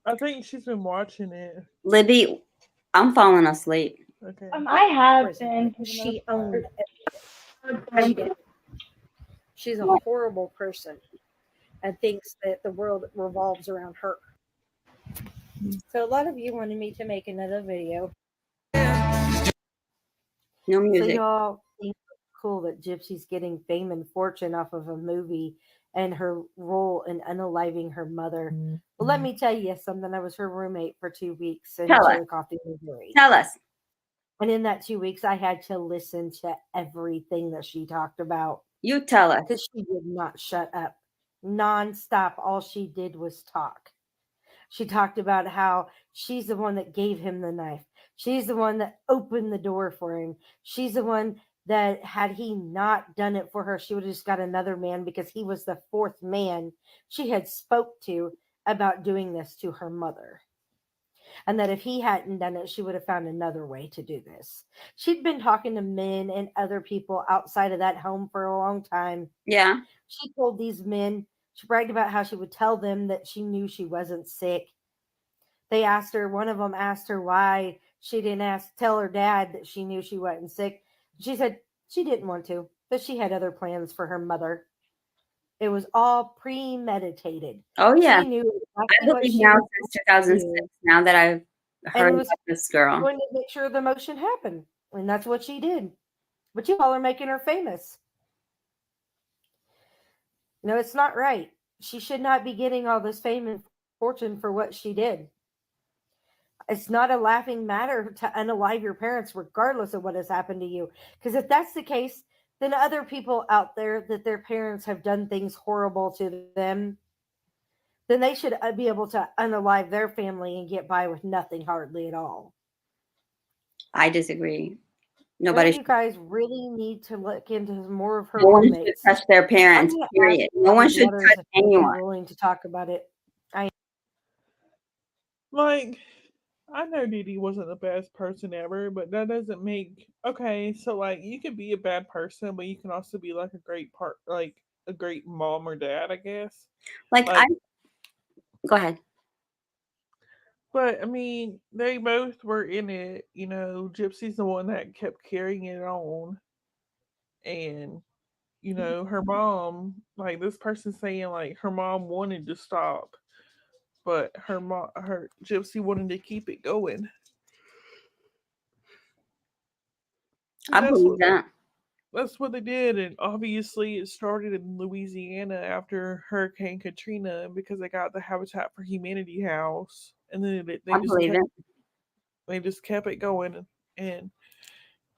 I think she's been watching it. Libby, I'm falling asleep. Okay. I have Prison. been. For the She most owned part. it. She did. She's a horrible person and thinks that the world revolves around her. So a lot of you wanted me to make another video. No So music. y'all think it's cool that Gypsy's getting fame and fortune off of a movie and her role in unaliving her mother. Well, let me tell you something. I was her roommate for 2 weeks in Tell us. Chillicothe, Missouri. Tell us. And in that 2 weeks, I had to listen to everything that she talked about You tell us. because she would not shut up. Nonstop, all she did was talk. She talked about how she's the one that gave him the knife. She's the one that opened the door for him. She's the one that, had he not done it for her, she would have just got another man because he was the fourth man she had spoke to about doing this to her mother. And that if he hadn't done it, she would have found another way to do this. She'd been talking to men and other people outside of that home for a long time. Yeah. She told these men, she bragged about how she would tell them that she knew she wasn't sick. They asked her, one of them asked her why she didn't tell her dad that she knew she wasn't sick. She said she didn't want to, but she had other plans for her mother. It was all premeditated. Oh, yeah. She knew I exactly what believe she now was since 2006, now that I've heard was about this girl. going to make sure the motion happened. And that's what she did. But you all are making her famous. No, it's not right. She should not be getting all this fame and fortune for what she did. It's not a laughing matter to unalive your parents, regardless of what has happened to you. Because if that's the case, then other people out there that their parents have done things horrible to them, then they should be able to unalive their family and get by with nothing hardly at all. I disagree. So Nobody you guys really need to look into more of her No one should roommates. touch their parents, I'm gonna period. ask No one these should letters touch if they'd be anyone. willing to talk about it. Like, I know Didi wasn't the best person ever, but that doesn't make okay. So like, you can be a bad person, but you can also be like a great like a great mom or dad, I guess. Like, Like, go ahead. but I mean, they both were in it. You know, Gypsy's the one that kept carrying it on, and you know, her mom, like this person saying like her mom wanted to stop, but her Gypsy wanted to keep it going. I That's believe what that. that's what they did, and obviously it started in Louisiana after Hurricane Katrina because they got the Habitat for Humanity house, and then they I just believe kept it. they just kept it going, and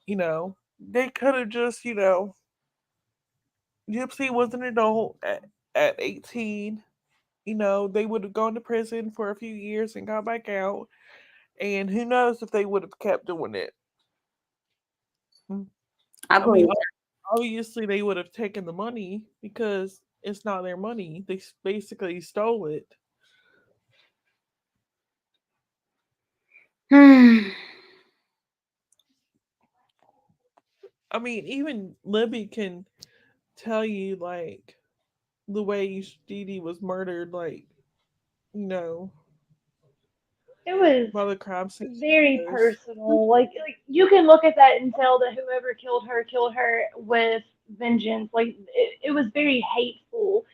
you know they could have just Gypsy was an adult at 18. You know, they would have gone to prison for a few years and got back out, and who knows if they would have kept doing it. I I mean, believe obviously they would have taken the money because it's not their money. They basically stole it. that. I mean, even Libby can tell you like the way Dee was murdered, like you know, It was by the crime scene. very personal. Like you can look at that and tell that whoever killed her with vengeance. Like it was very hateful.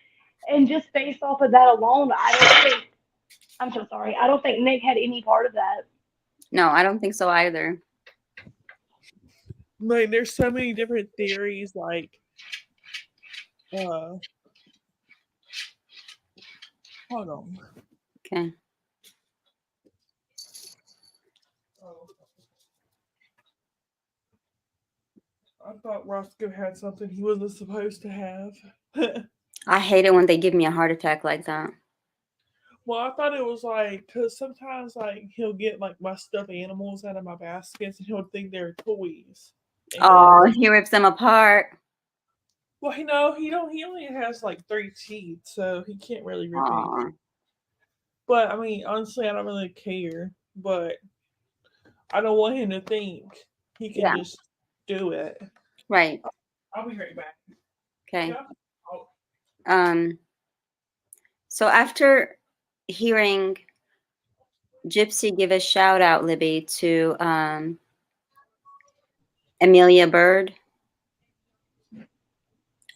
And just based off of that alone, I'm so sorry. I don't think Nick had any part of that. No, I don't think so either. Like, there's so many different theories. Like, hold on. Okay. I thought Roscoe had something he wasn't supposed to have. I hate it when they give me a heart attack like that. Well, I thought it was like, because sometimes like he'll get like my stuffed animals out of my baskets and he'll think they're toys. And, Oh, he rips them apart. well, you know, he only has like 3 teeth, so he can't really rip Aw. anything. But I mean, honestly, I don't really care. But I don't want him to think he can just do it. Right. I'll be right back. Okay. Yeah. So after hearing Gypsy give a shout out, Libby, to Amelia Bird.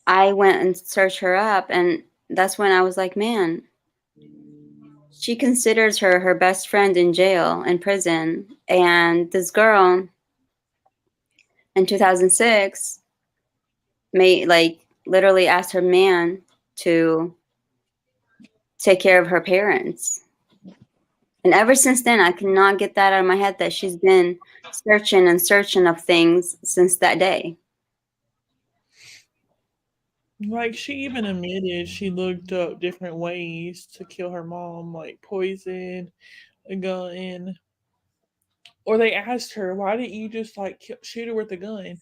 I went and searched her up, and that's when I was like, man, she considers her best friend in jail, in prison. And this girl in 2006 literally asked her man to take care of her parents. And ever since then, I cannot get that out of my head that she's been searching and searching of things since that day. Like, she even admitted she looked up different ways to kill her mom, like poison, a gun. Or they asked her, why didn't you just like shoot her with a gun?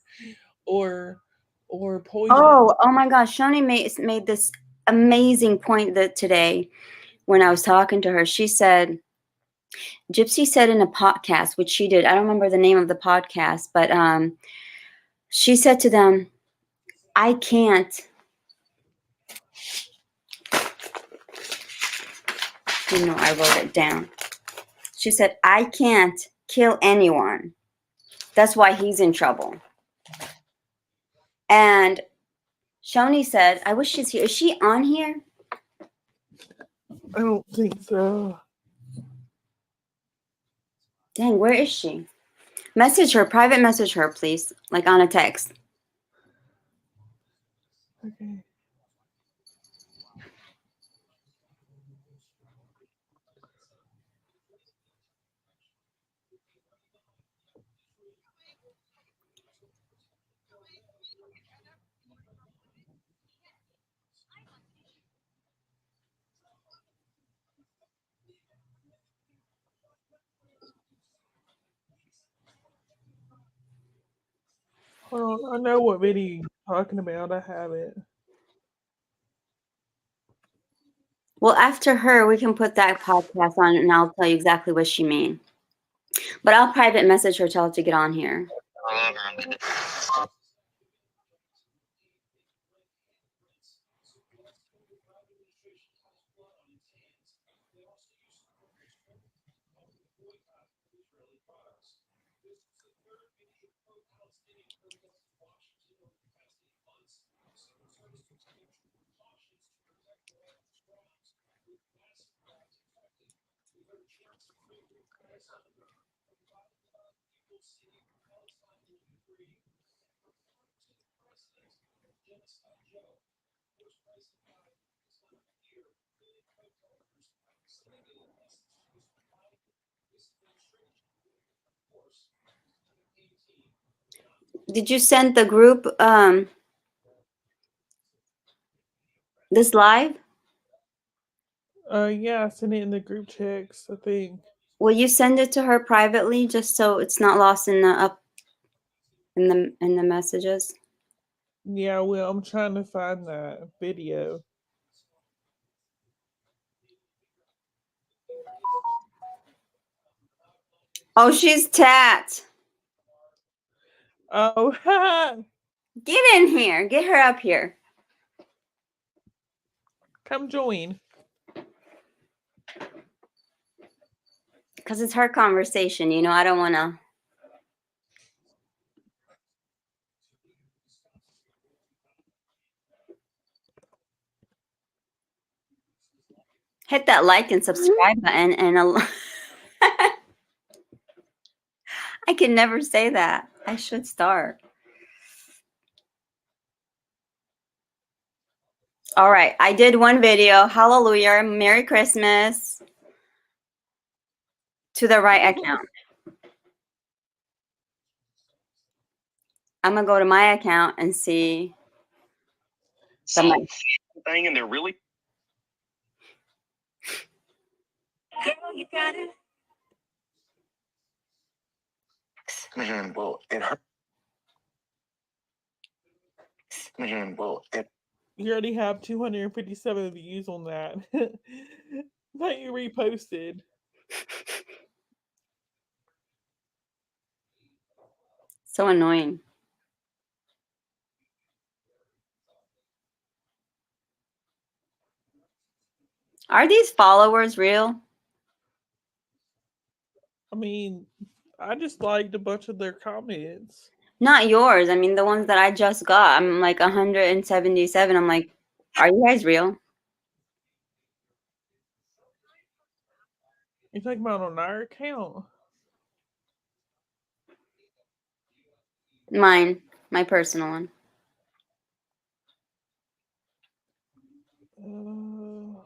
Or poison. Oh my gosh. Shoni made this amazing point that today when I was talking to her. She said, Gypsy said in a podcast, which she did, I don't remember the name of the podcast, but she said to them, I can't, I wrote it down. She said, I can't kill anyone. That's why he's in trouble. And Shoni said, I wish she's here. Is she on here? I don't think so. Dang, where is she? Message her, private message her, please, like on a text. Okay. Hold on, I know what video you're talking about. I have it. Well, after her, we can put that podcast on and I'll tell you exactly what she mean. But I'll private message her, tell her to get on here. Did you send the group this live? Yeah, I sent it in the group checks, I think. Will you send it to her privately just so it's not lost in the messages? Yeah, well, I'm trying to find that video. Oh, she's Tat. Oh, Get in here. Get her up here. come join. Because it's her conversation, I don't want to. Hit that like and subscribe button and I can never say that. I should start. All right. I did one video. Hallelujah. Merry Christmas. To the right account. I'm going to go to my account and see. Thing, and they're really. Girl, you got it. Man, well, it hurt. Man, well, it. You already have 257 views on that. That you reposted. So annoying. Are these followers real? mean, I just liked a bunch of their comments. Not yours. I mean, the ones that I just got. I'm like 177. I'm like, are you guys real? You talking about on our account? Mine, my personal one. Uh,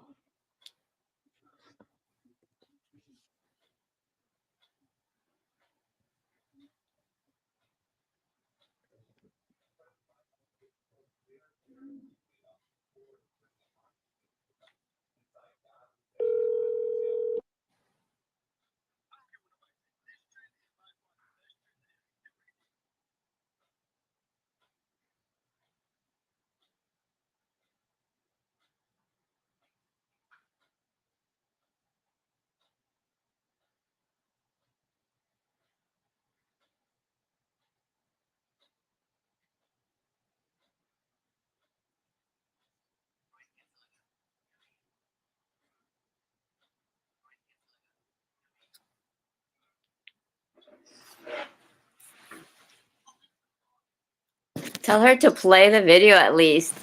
Tell her to play the video at least.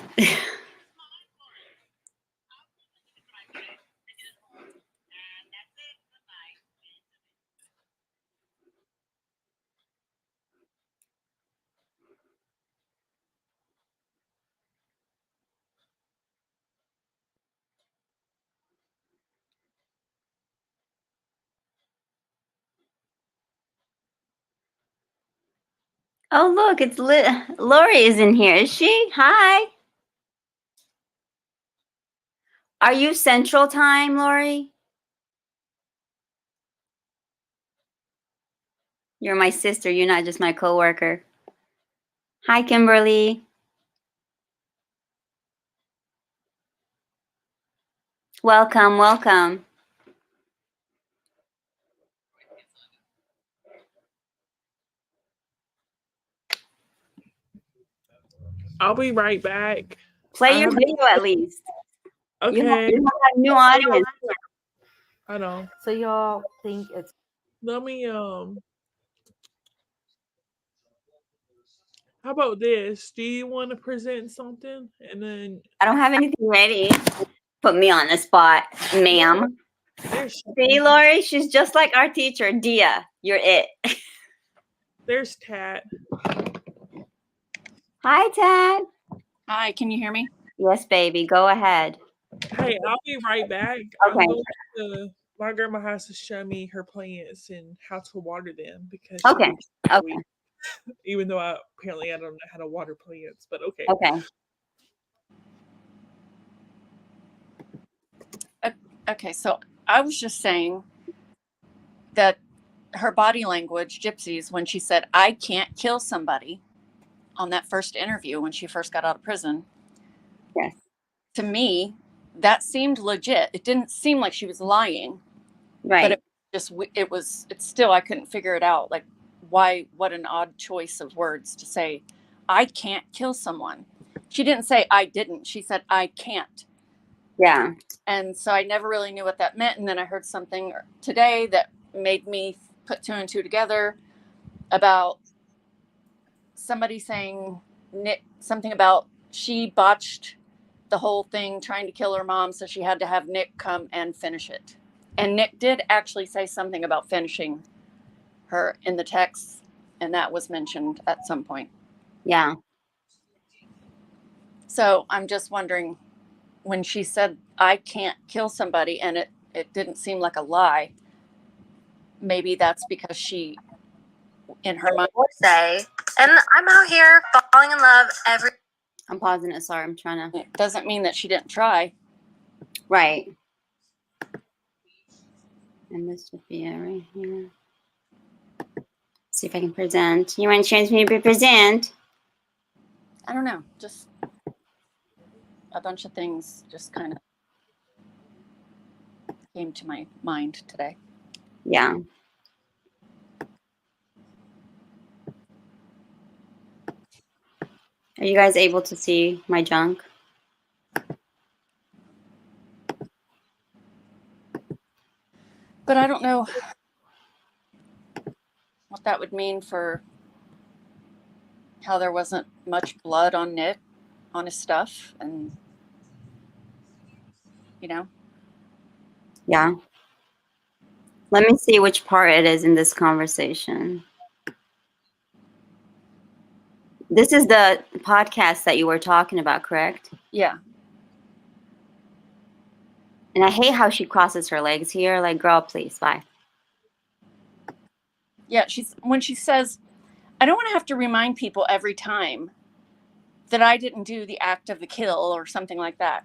Oh, look, it's Lori is in here. Is she? Hi. Are you Central Time, Lori? You're my sister. You're not just my coworker. Hi, Kimberly. Welcome, welcome. I'll be right back. Play your video at least. Okay. You have a new audience. I know. So y'all think it's Let me how about this? Do you want to present something? And then I don't have anything ready. Put me on the spot, ma'am. there's See, Lori, she's just like our teacher, Dia. You're it. there's Tat. Hi, Tad. Hi, can you hear me? Yes, baby. Go ahead. Hey, I'll be right back. I'm Okay. going to my grandma has to show me her plants and how to water them because Okay. she gets Okay. weak, even though apparently I don't know how to water plants, but okay. Okay. Okay, so I was just saying that her body language, Gypsy's, when she said, I can't kill somebody on that first interview when she first got out of prison. Yes. To me, that seemed legit. It didn't seem like she was lying, Right. but it's still, I couldn't figure it out. Like, why, what an odd choice of words to say, I can't kill someone. She didn't say, I didn't. She said, I can't. Yeah. And so I never really knew what that meant. And then I heard something today that made me put two and two together about somebody saying something about she botched the whole thing trying to kill her mom. So she had to have Nick come and finish it. And Nick did actually say something about finishing her in the text. And that was mentioned at some point. Yeah. So I'm just wondering, when she said, I can't kill somebody, and it didn't seem like a lie, maybe that's because she, in her mind, would say, and I'm out here falling in love every. I'm pausing it. Sorry. I'm trying to. it doesn't mean that she didn't try. Right. And this would be it right here. See if I can present. You want to change me to present? I don't know, just a bunch of things just kind of came to my mind today. Yeah. Are you guys able to see my junk? But I don't know. what that would mean for how there wasn't much blood on Nick, on his stuff, and you know. Yeah. Let me see which part it is in this conversation. This is the podcast that you were talking about, correct? Yeah. And I hate how she crosses her legs here. Like, girl, please, bye. Yeah, when she says, I don't want to have to remind people every time that I didn't do the act of the kill or something like that.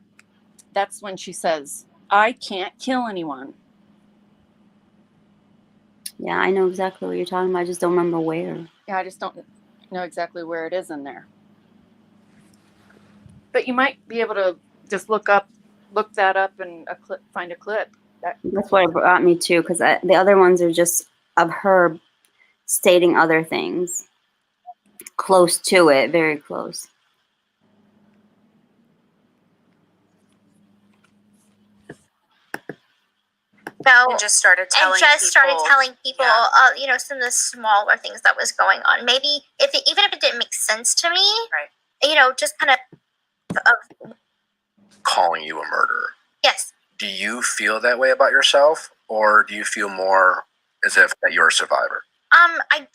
That's when she says, I can't kill anyone. Yeah, I know exactly what you're talking about. I just don't remember where. Yeah, I just don't know exactly where it is in there. But you might be able to just look that up and find a clip. That's what it brought me to, because the other ones are just of her stating other things. Close to it, very close. No, And just started telling people, you know, some of the smaller things that was going on. Maybe even if it didn't make sense to me, Right. you know, just kind of calling you a murderer. yes. Do you feel that way about yourself, or do you feel more as if that you're a survivor? I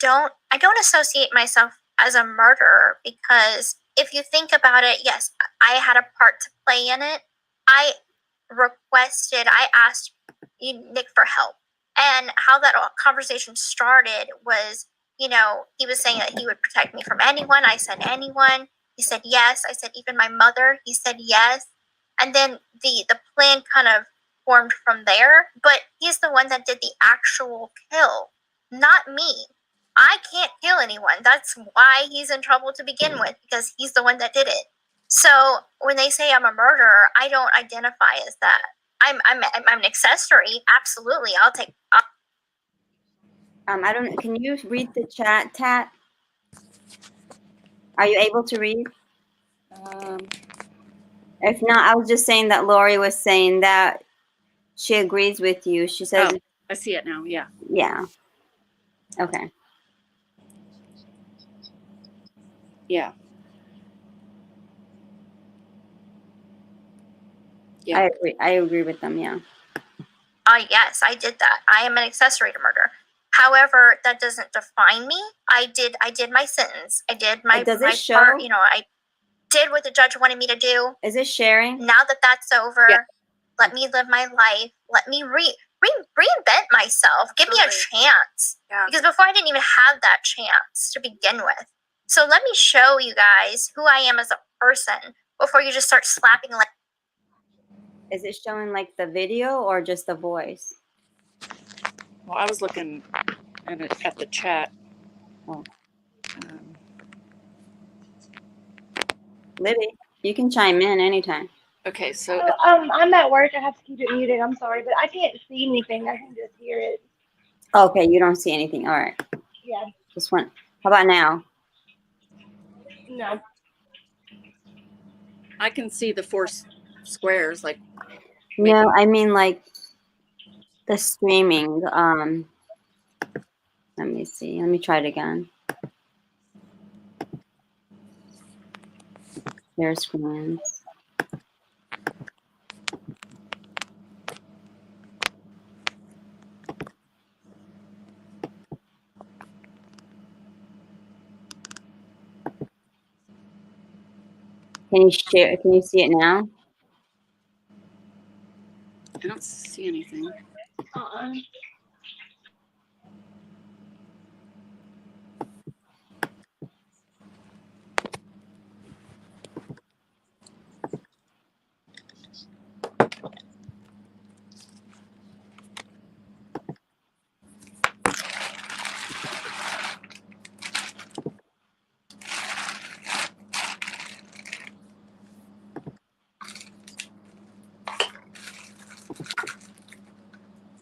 don't associate myself as a murderer, because if you think about it, yes, I had a part to play in it. I asked Nick for help. And how that conversation started was, you know, he was saying that he would protect me from anyone. I said anyone. He said yes. I said even my mother. He said yes. And then the plan kind of formed from there. But he's the one that did the actual kill, not me. I can't kill anyone. That's why he's in trouble to begin with, because he's the one that did it. So when they say I'm a murderer, I don't identify as that. I'm an accessory. Absolutely, I'll take. I don't. Can you read the chat, Tat? Are you able to read? If not, I was just saying that Lori was saying that she agrees with you. She says, I see it now. Yeah. Yeah. Okay. Yeah. Yeah. I agree with them. Yeah. Yes, I did that. I am an accessory to murder. However, that doesn't define me. I did my sentence. I did my Does it my show? part. You know, I did what the judge wanted me to do. Is it sharing? Now that that's over, Yeah. let me live my life. Let me reinvent myself. Give me a chance. Yeah. Because before I didn't even have that chance to begin with. So let me show you guys who I am as a person before you just start slapping like. Is it showing like the video or just the voice? Well, I was looking at the chat. Oh. Libby, you can chime in anytime. Okay, so I'm at work. I have to keep it muted. I'm sorry, but I can't see anything. I can just hear it. Okay, you don't see anything. All right. Yeah. Just one. How about now? No. I can see the 4 squares. Like, No, I mean like the streaming. Let me see. Let me try it again. Share screens. Can you share? Can you see it now? I don't see anything.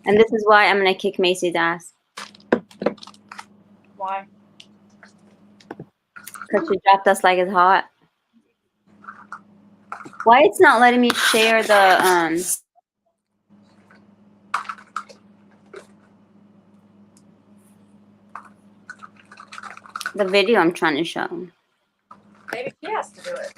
And this is why I'm gonna kick Macy's ass. Why? Because she dropped us like it's hot. Why it's not letting me share the The video I'm trying to show. Maybe he has to do it.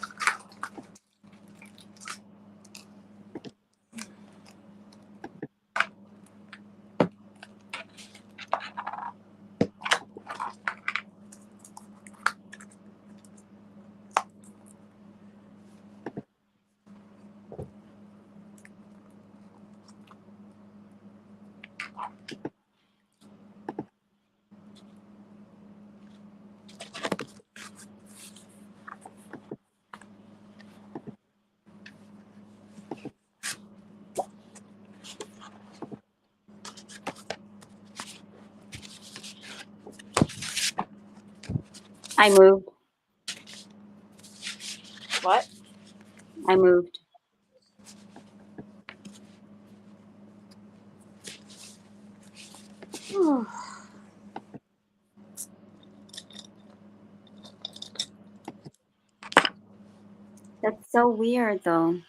I moved. What? I moved. That's so weird, though.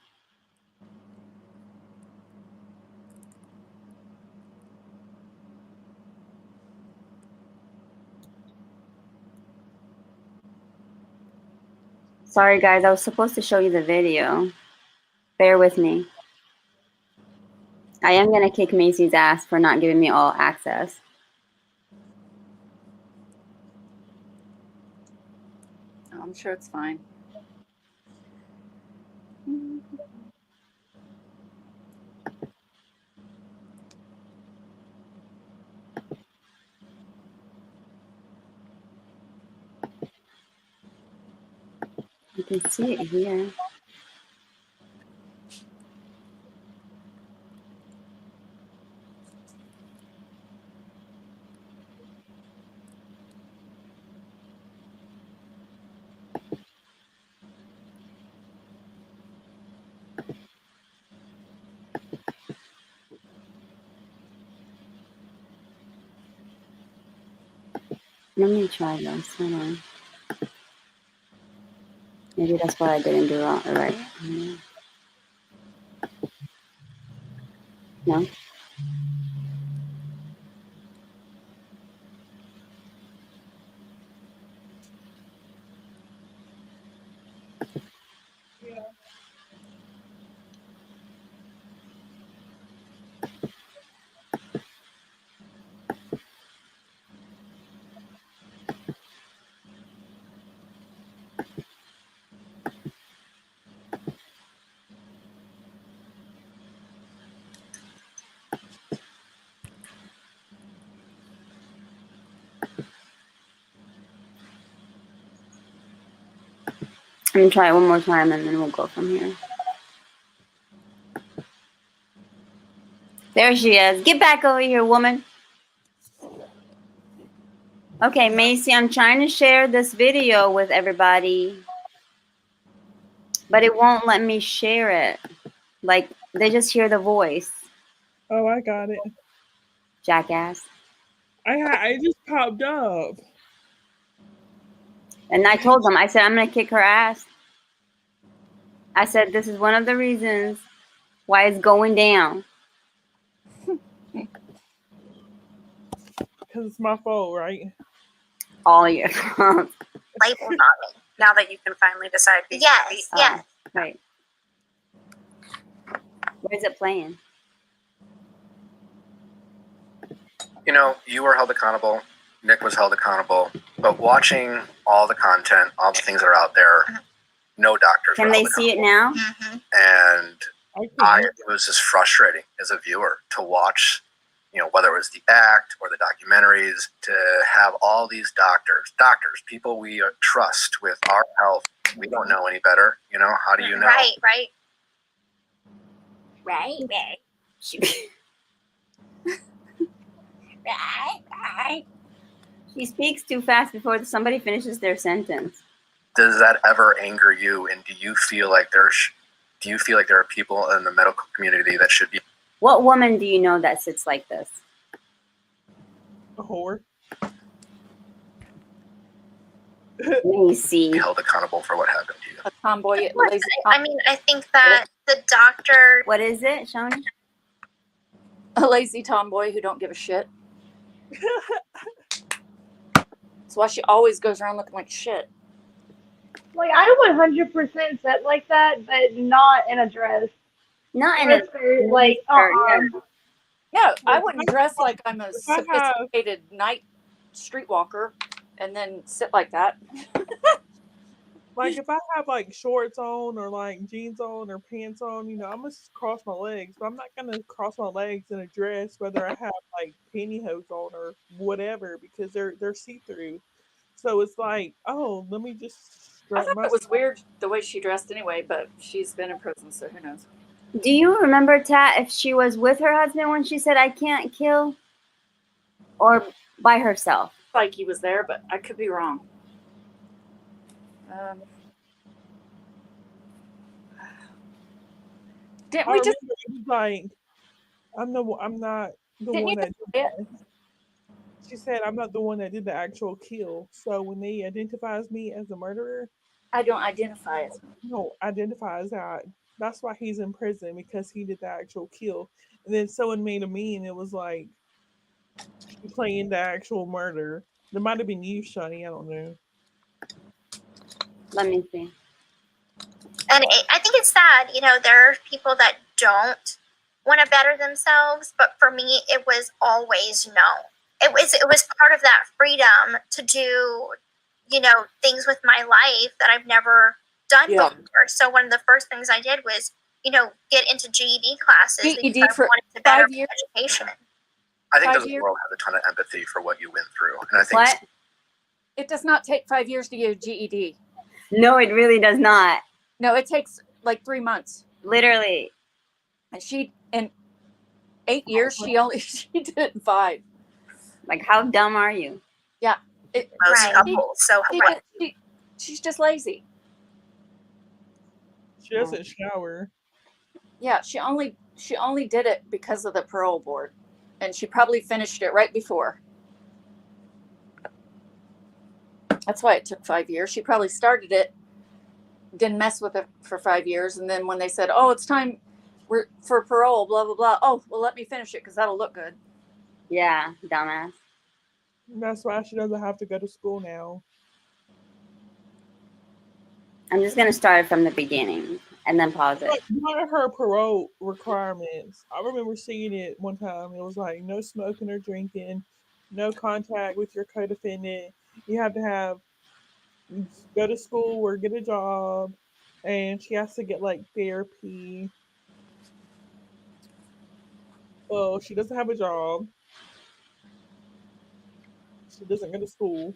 Sorry, guys. I was supposed to show you the video. Bear with me. I am going to kick Macy's ass for not giving me all access. Oh, I'm sure it's fine. You can see it here. Let me try this. Hold on. Maybe that's why I didn't do it right. No? Let me try it one more time and then we'll go from here. There she is. Get back over here, woman. Okay, Macy, I'm trying to share this video with everybody, but it won't let me share it. Like, they just hear the voice. Oh, I got it. Jackass. I just popped up. And I told them, I said, I'm going to kick her ass. I said, this is one of the reasons why it's going down. Because it's my fault, right? All your fault. Labeled on me. Now that you can finally decide who's Yes, yes. Right. Where's it playing? You know, you were held accountable. Nick was held accountable. But watching all the content, all the things that are out there, no doctors Can were they held see it accountable. now? And it was just frustrating as a viewer to watch, you know, whether it was the act or the documentaries, to have all these doctors, people we trust with our health. We don't know any better. You know, how do you know? Right. Right. She speaks too fast before somebody finishes their sentence. Does that ever anger you? And do you feel like there are people in the medical community that should be? What woman do you know that sits like this? A whore. Let me see. Held accountable for what happened to you. A tomboy. I mean, I think that the doctor. What is it, Shoni? A lazy tomboy who don't give a shit. That's why she always goes around looking like shit. Like I 100% set like that, but not in a dress. Not in Or a a skirt. mini Like skirt, yeah. No, I Like, wouldn't dress like I'm a if I have sophisticated night streetwalker and then sit like that. like if I have like shorts on or like jeans on or pants on, you know, I'm gonna cross my legs, but I'm not gonna cross my legs in a dress whether I have like pantyhose on or whatever because they're see through. So it's like, oh, let me just I strut thought my it was weird the way she dressed anyway, but she's been in prison, so who knows? Do you remember, Tat, if she was with her husband when she said, I can't kill? Or by herself? Like he was there, but I could be wrong. Didn't I we remember just it was like I'm not the didn't one you that just did say it? that. She said I'm not the one that did the actual kill. So when they identifies me as a murderer, I don't identify as no, identifies that. That's why he's in prison because he did the actual kill. And then someone made a meme. It was like she playing the actual murder. It might have been you, Shani. I don't know. Let me see. And I think it's sad, you know, there are people that don't want to better themselves, but for me, it was always no. It was part of that freedom to do, you know, things with my life that I've never done before. So one of the first things I did was, you know, get into GED classes because GED I for wanted to better 5 my years. education. I think 5 the years. world has a ton of empathy for what you went through, and I think What? It does not take 5 years to get a GED. No, it really does not. No, it takes like 3 months. Literally. And she in 8 years she did it in 5. Like, how dumb are you? Yeah. It, Most Right. couples. So she's just lazy. She doesn't shower. Yeah, she only did it because of the parole board, and she probably finished it right before. That's why it took 5 years. She probably started it, didn't mess with it for 5 years, and then when they said, "Oh, it's time for parole," blah blah blah. Oh, well, let me finish it because that'll look good. Yeah, dumbass. That's why she doesn't have to go to school now. I'm just gonna start it from the beginning and then pause it. Like, one of her parole requirements, I remember seeing it one time. It was like no smoking or drinking, no contact with your co-defendant. You have to go to school or get a job, and she has to get like therapy. Well, she doesn't have a job. She doesn't go to school.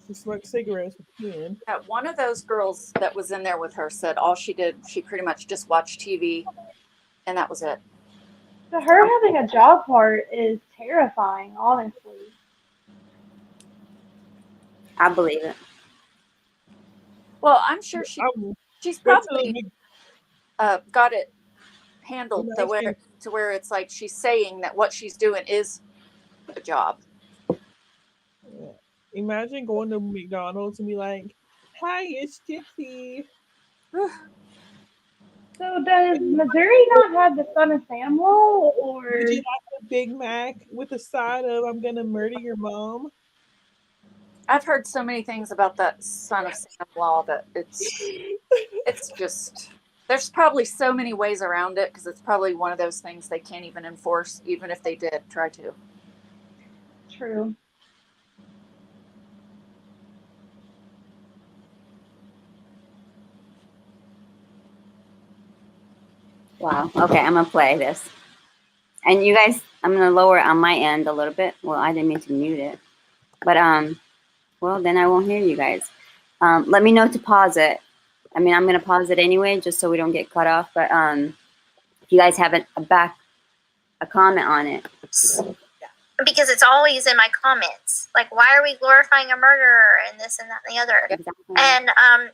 She smokes cigarettes with Ken. One of those girls that was in there with her said all she did, she pretty much just watched TV, and that was it. So her having a job part is terrifying, honestly. I believe it. Well, I'm sure she's probably got it handled to where it's like she's saying that what she's doing is a job. Yeah. Imagine going to McDonald's and be like, "Hi, it's Gypsy." So does Missouri not have the Son of Sam law, or Would you like a Big Mac with a side of "I'm gonna murder your mom"? I've heard so many things about that Son of Sam law that it's just, there's probably so many ways around it because it's probably one of those things they can't even enforce, even if they did try to. True. Wow. Okay, I'm gonna play this. And you guys, I'm gonna lower it on my end a little bit. Well, I didn't mean to mute it. But well, then I won't hear you guys. Let me know to pause it. I mean, I'm gonna pause it anyway, just so we don't get cut off. But if you guys have a comment on it. Because it's always in my comments. Like, why are we glorifying a murderer and this and that and the other? Exactly. And,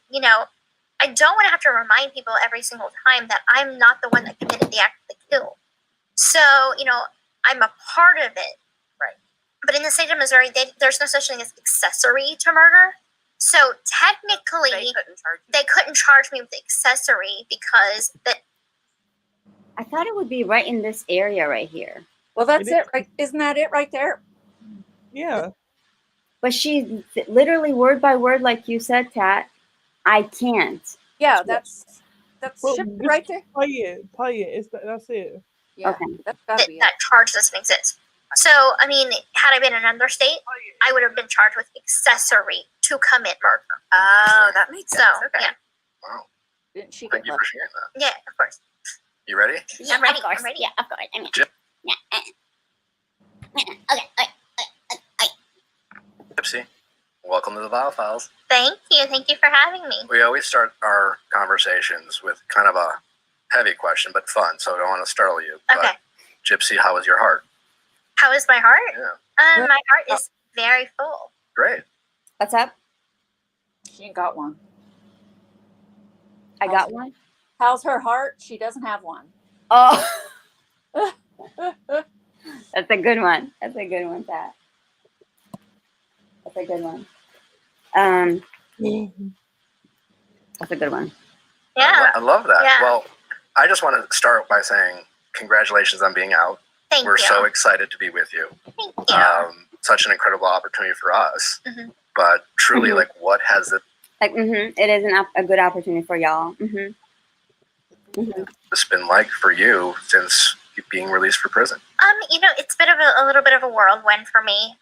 you know, I don't want to have to remind people every single time that I'm not the one that committed the act of the kill. So, you know, I'm a part of it. Right. But in the state of Missouri, there's no such thing as accessory to murder. So technically, they couldn't charge me with accessory because I thought it would be right in this area right here. Well, that's it, right? Isn't that it right there? Yeah. But she literally word by word, like you said, Tat, I can't. Yeah, that's Well, should be just right there. play it. Play it. That's it. Yeah, Okay. that's gotta be it. That charge doesn't exist. So, I mean, had I been in another state, I would have been charged with accessory to commit murder. Oh, that makes So, sense. Okay. yeah, Wow. Didn't she Thank get you lucky? for sharing that. yeah, of course. You ready? I'm ready. Of course. I'm ready. Yeah, of course. I mean, Gyp- okay. Gypsy, welcome to the Vile Files. Thank you. Thank you for having me. We always start our conversations with kind of a heavy question, but fun, so I don't want to startle you. Okay. But Gypsy, how is your heart? How is my heart? Yeah. My heart is very full. Great. What's up? She ain't got one. I got one. How's her heart? She doesn't have one. Oh, that's a good one. That's a good one, Tat. That's a good one. That's a good one. Yeah. I love that. Yeah. Well, I just want to start by saying congratulations on being out. Thank We're you. so excited to be with you. Thank you. Such an incredible opportunity for us. Mhm. But truly, Mhm. like, what has it Like, it is a good opportunity for y'all. this been like for you since being released from prison? It's been a little bit of a whirlwind for me.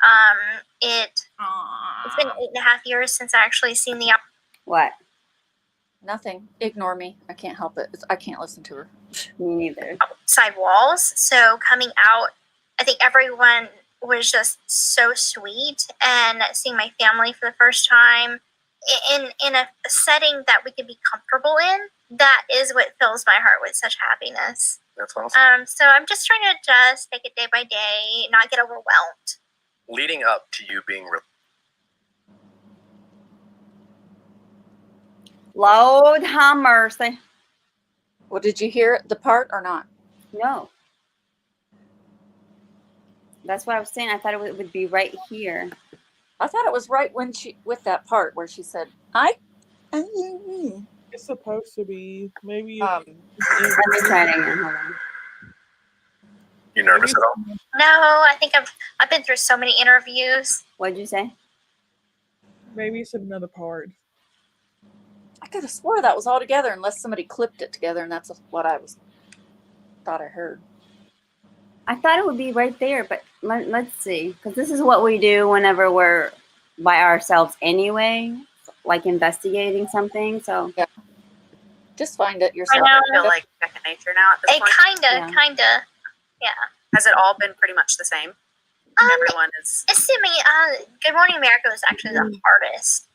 It's been 8.5 years since I actually seen the What? Nothing. Ignore me. I can't help it. I can't listen to her. Me neither. outside walls. So coming out, I think everyone was just so sweet, and seeing my family for the first time in a setting that we could be comfortable in. That is what fills my heart with such happiness. That's awesome. So I'm just trying to just take it day by day, not get overwhelmed. Leading up to you being Lord have mercy. Well, did you hear the part or not? No. That's what I was saying. I thought it would be right here. I thought it was right when with that part where she said, It's supposed to be. Maybe. Let me try it again. Hold on. You nervous at all? No, I think I've been through so many interviews. What'd you say? Maybe it's another part. I could have swore that was all together unless somebody clipped it together, and that's what I thought I heard. I thought it would be right there, but let's see. Because this is what we do whenever we're by ourselves anyway, like investigating something. So Yeah. Just find it yourself. I I know. feel like second nature now at this It point. kinda. Has it all been pretty much the same? Everyone is. Assuming Good Morning America was actually the hardest.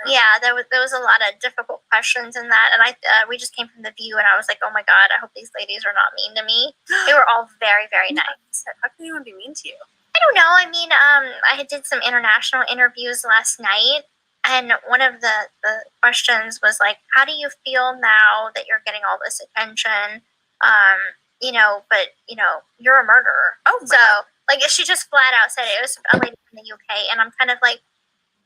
Yeah, there was a lot of difficult questions in that, and we just came from The View, and I was like, oh my god, I hope these ladies are not mean to me. They were all very, very nice. How can anyone be mean to you? I don't know. I mean, I did some international interviews last night, and one of the questions was like, how do you feel now that you're getting all this attention? But you're a murderer. Oh, my So, God. like, she just flat out said it. It was a lady from the UK, and I'm kind of like,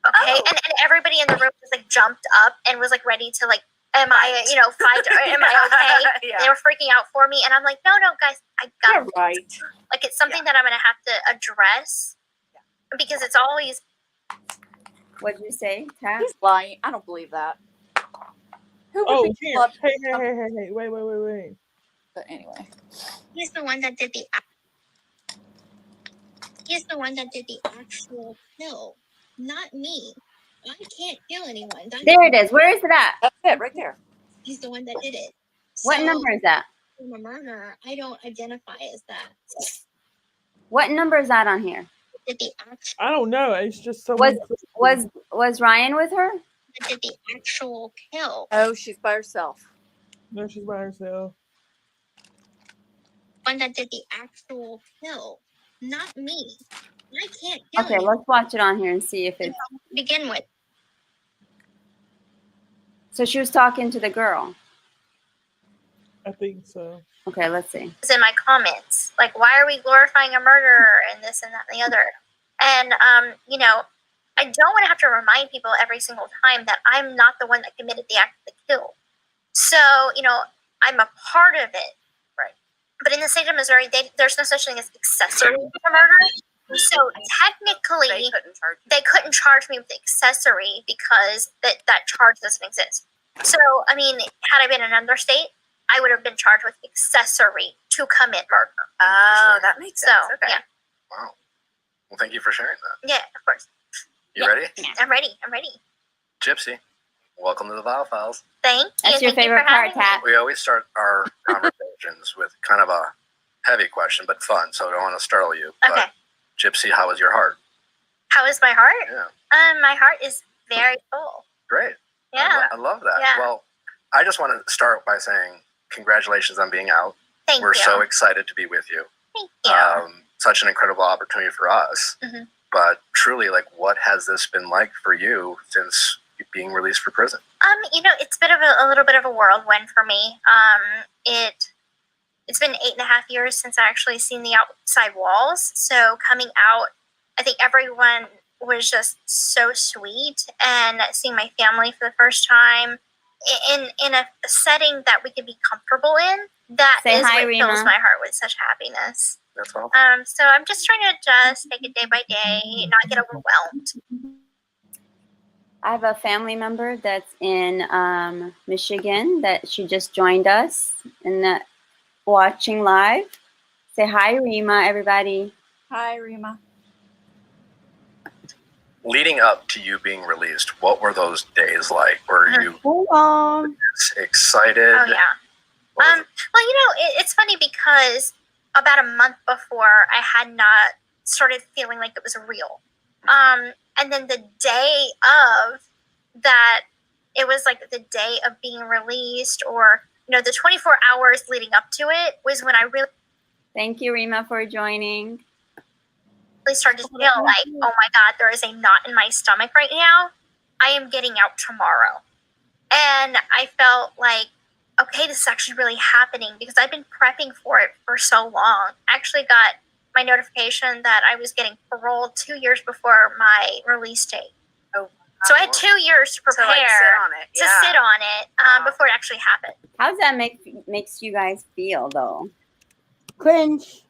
okay. Oh. And everybody in the room just like jumped up and was like ready to like, am I, fight? Or, am I okay? Yeah. They were freaking out for me, and I'm like, no, guys, I got You're it. right. Like, it's something that I'm gonna have to address because it's always. what'd you say, Tat? He's lying. I don't believe that. Who would Oh, think here. love- Hey. Wait. But anyway. He's the one that did the. He's the one that did the actual kill, not me. I can't kill anyone. There it is. Where is it at? That's it right there. He's the one that did it. What number is that? I'm a murderer. I don't identify as that. What number is that on here? Did the actual I don't know. It's just someone. Was Ryan with her? did the actual kill? Oh, she's by herself. No, she's by herself. One that did the actual kill, not me. I can't kill Okay, anyone let's watch it on here and see if it's. to begin with. So she was talking to the girl. I think so. Okay, let's see. It's in my comments, like, why are we glorifying a murderer and this and that and the other? And I don't want to have to remind people every single time that I'm not the one that committed the act of the kill. So I'm a part of it, right? But in the state of Missouri, there's no such thing as accessory to murder. So technically, They couldn't charge me with accessory because that charge doesn't exist. So, I mean, had I been in another state, I would have been charged with accessory to commit murder. Oh, that makes So, sense. Okay. yeah, Wow. Well, thank you for sharing that. yeah, of course. You Yeah. ready? I'm ready. I'm ready. Gypsy, welcome to the Vial Files. Thank you. That's your Thank you favorite for part, having me. Tat. We always start our conversations with kind of a heavy question, but fun, so I don't want to startle you. Okay. But Gypsy, how is your heart? How is my heart? Yeah. My heart is very full. Great. Yeah. I love that. Yeah. Well, I just want to start by saying congratulations on being out. Thank We're you. so excited to be with you. Thank you. Such an incredible opportunity for us. Mhm. But truly, like, what has this been like for you since being released from prison? It's been a little bit of a whirlwind for me. It's been 8.5 years since I actually seen the outside walls. So coming out, I think everyone was just so sweet, and seeing my family for the first time in a setting that we could be comfortable in. That Say is hi, what Rima. fills my heart with such happiness. That's awesome. So I'm just trying to just take it day by day, not get overwhelmed. I have a family member that's in Michigan that she just joined us and watching live. Say hi, Rima, everybody. Hi, Rima. Leading up to you being released, what were those days like? Were you excited? Oh yeah. What was it? Well, it's funny because about a month before, I had not started feeling like it was real. And then the day of that, it was like the day of being released, or the 24 hours leading up to it was when I really Thank you, Rima, for joining. started to feel like, oh my God, there is a knot in my stomach right now. I am getting out tomorrow. And I felt like, okay, this is actually really happening, because I've been prepping for it for so long. I actually got my notification that I was getting parole 2 years before my release date. Oh, So I had 2 years to prepare sit on it before it actually happened. How does that makes you guys feel, though? Cringe.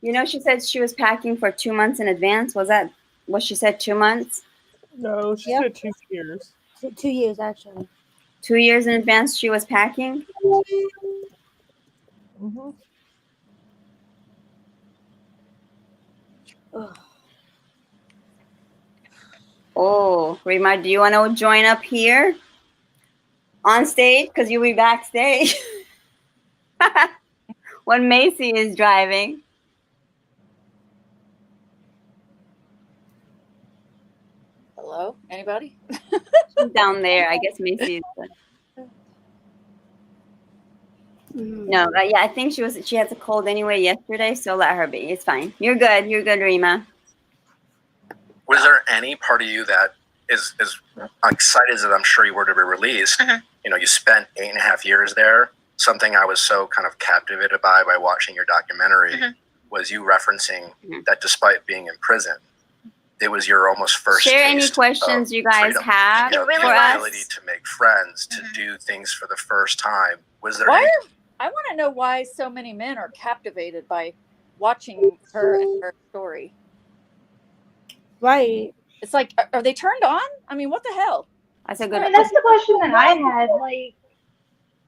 She said she was packing for 2 months in advance. Was that what she said, 2 months? No, she Yep. said 2 years. 2 years, actually. 2 years in advance she was packing? Mm-hmm. Ugh. Oh, Rima, do you want to join up here on stage? Because you'll be backstage when Macy is driving. Hello? Anybody? She's down there. I guess Macy is. No, yeah, I think she has a cold anyway yesterday, so let her be. It's fine. You're good. You're good, Rima. Was there any part of you that is excited as I'm sure you were to be released? Mhm. You spent 8.5 years there. Something I was so kind of captivated by watching your documentary Mhm. was you referencing Mhm. that despite being in prison, it was your almost first Share any taste questions of you guys freedom. have It really for the us. ability to make friends, to Mhm. do things for the first time. Was there Why any? I want to know why so many men are captivated by watching her and her story. Right. It's like, are they turned on? I mean, what the hell? That's a I good mean, that's the question that I had. Like,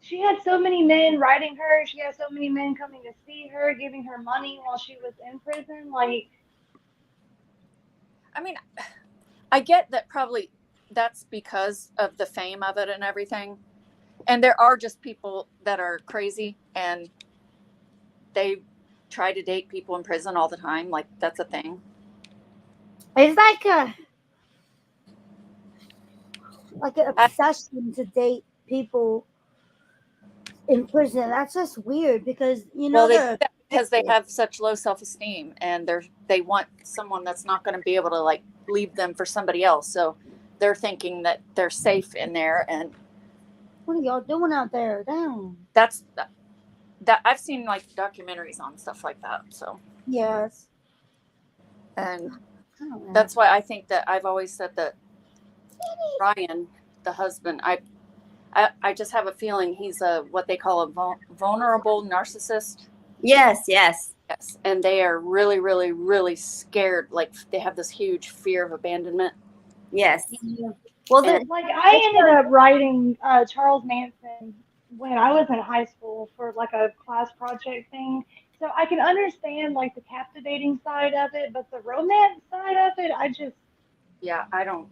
she had so many men writing her. She had so many men coming to see her, giving her money while she was in prison. Like, I mean, I get that probably that's because of the fame of it and everything. And there are just people that are crazy and they try to date people in prison all the time. Like, that's a thing. It's like an obsession to date people in prison. That's just weird because Well, they do they're that because they have such low self-esteem and they want someone that's not going to be able to like leave them for somebody else. So they're thinking that they're safe in there, and what are y'all doing out there? Damn. that's that I've seen like documentaries on stuff like that. So, Yes. and I don't know. that's why I think that I've always said that Ryan, the husband, I just have a feeling he's a what they call a vulnerable narcissist. Yes, yes. Yes, and they are really, really, really scared. Like they have this huge fear of abandonment. Yes. Well, And Like I ended up writing Charles Manson when I was in high school for like a class project thing. So I can understand like the captivating side of it, but the romance side of it, I just yeah, I don't.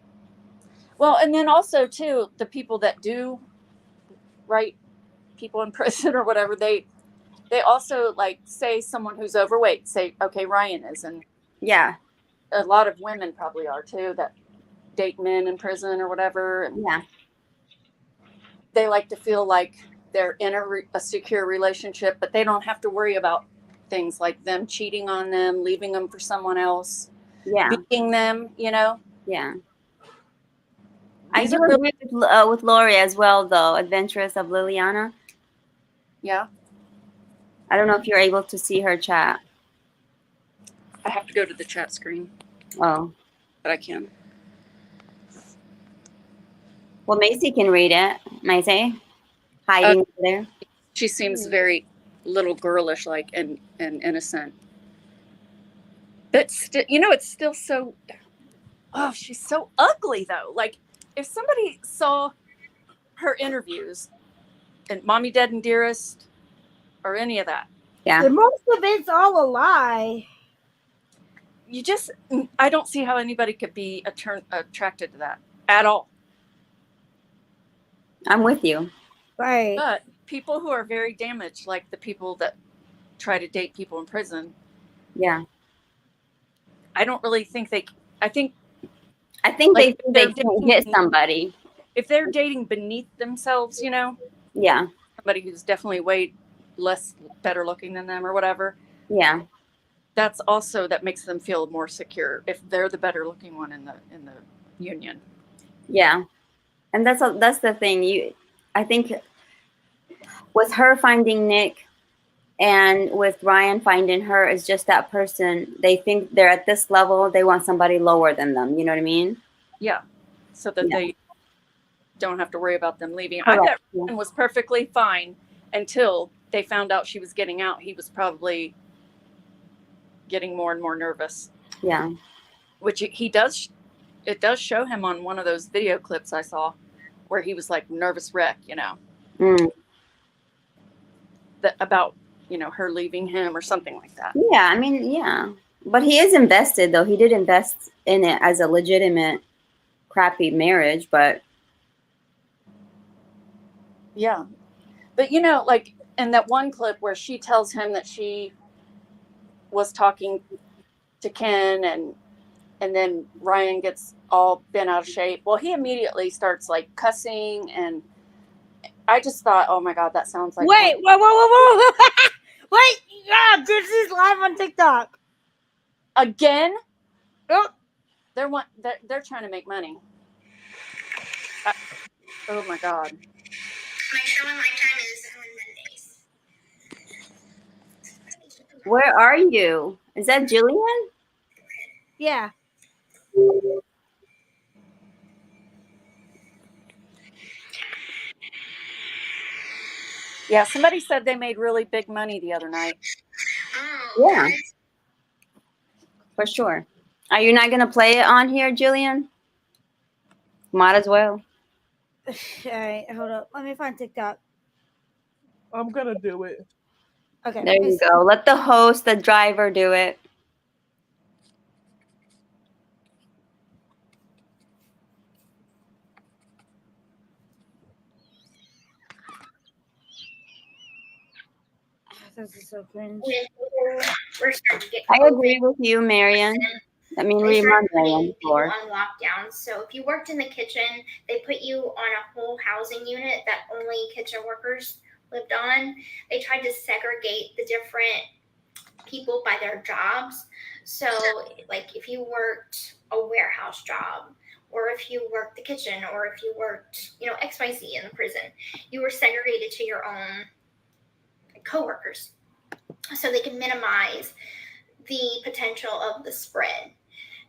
Well, and then also too, the people that do write people in prison or whatever, they also like say someone who's overweight, say, okay, Ryan is, and yeah, a lot of women probably are too that date men in prison or whatever. And yeah, they like to feel like they're in a secure relationship, but they don't have to worry about things like them cheating on them, leaving them for someone else, yeah, beating them, you know? yeah. I These do are really, agree with Lori as well, though. Adventurous of Liliana. yeah. I don't know if you're able to see her chat. I have to go to the chat screen, Oh, but I can. well, Macy can read it. Macy, hiding there. She seems very little girlish, like, and innocent. But still, you know, it's still so, oh, she's so ugly though. Like, if somebody saw her interviews and Mommy, Dead, and Dearest or any of that, Yeah. And most of it's all a lie. you just, I don't see how anybody could be attracted to that at all. I'm with you. Right. But people who are very damaged, like the people that try to date people in prison, Yeah. I don't really think I think they like, they're can hit somebody. if they're dating beneath themselves, you know, Yeah. somebody who's definitely way less better looking than them or whatever, Yeah. that's also, that makes them feel more secure if they're the better looking one in the union. Yeah. And that's the thing. I think with her finding Nick and with Ryan finding her, is just that person. They think they're at this level. They want somebody lower than them. You know what I mean? Yeah. So that Yeah. they don't have to worry about them leaving. Correct. I thought Yeah. Ryan was perfectly fine until they found out she was getting out. He was probably getting more and more nervous. Yeah. Which he does. It does show him on one of those video clips I saw where he was like nervous wreck, you know, about, you know, her leaving him or something like that. Yeah. I mean, yeah. But he is invested, though. He did invest in it as a legitimate crappy marriage, but Yeah. But, you know, like in that one clip where she tells him that she was talking to Ken and then Ryan gets all bent out of shape. Well, he immediately starts like cussing, and I just thought, oh my God, that sounds like. Wait, whoa. Wait, yeah, this is live on TikTok. Again? Oh. They're trying to make money. Oh my God. My show on Lifetime is on Mondays. where are you? Is that Jillian? Yeah. Yeah, somebody said they made really big money the other night. Oh, Yeah. For sure. Are you not going to play it on here, Jillian? Might as well. All right, hold up. Let me find TikTok. I'm gonna do it. Okay. There you go. Let the host, the driver do it. This is so cringe. We're starting to get I COVID. agree with you, Marion. I mean, They remember started Marion putting people before. on lockdown. So if you worked in the kitchen, they put you on a whole housing unit that only kitchen workers lived on. They tried to segregate the different people by their jobs. So like if you worked a warehouse job, or if you worked the kitchen, or if you worked, you know, XYZ in the prison, you were segregated to your own coworkers so they can minimize the potential of the spread.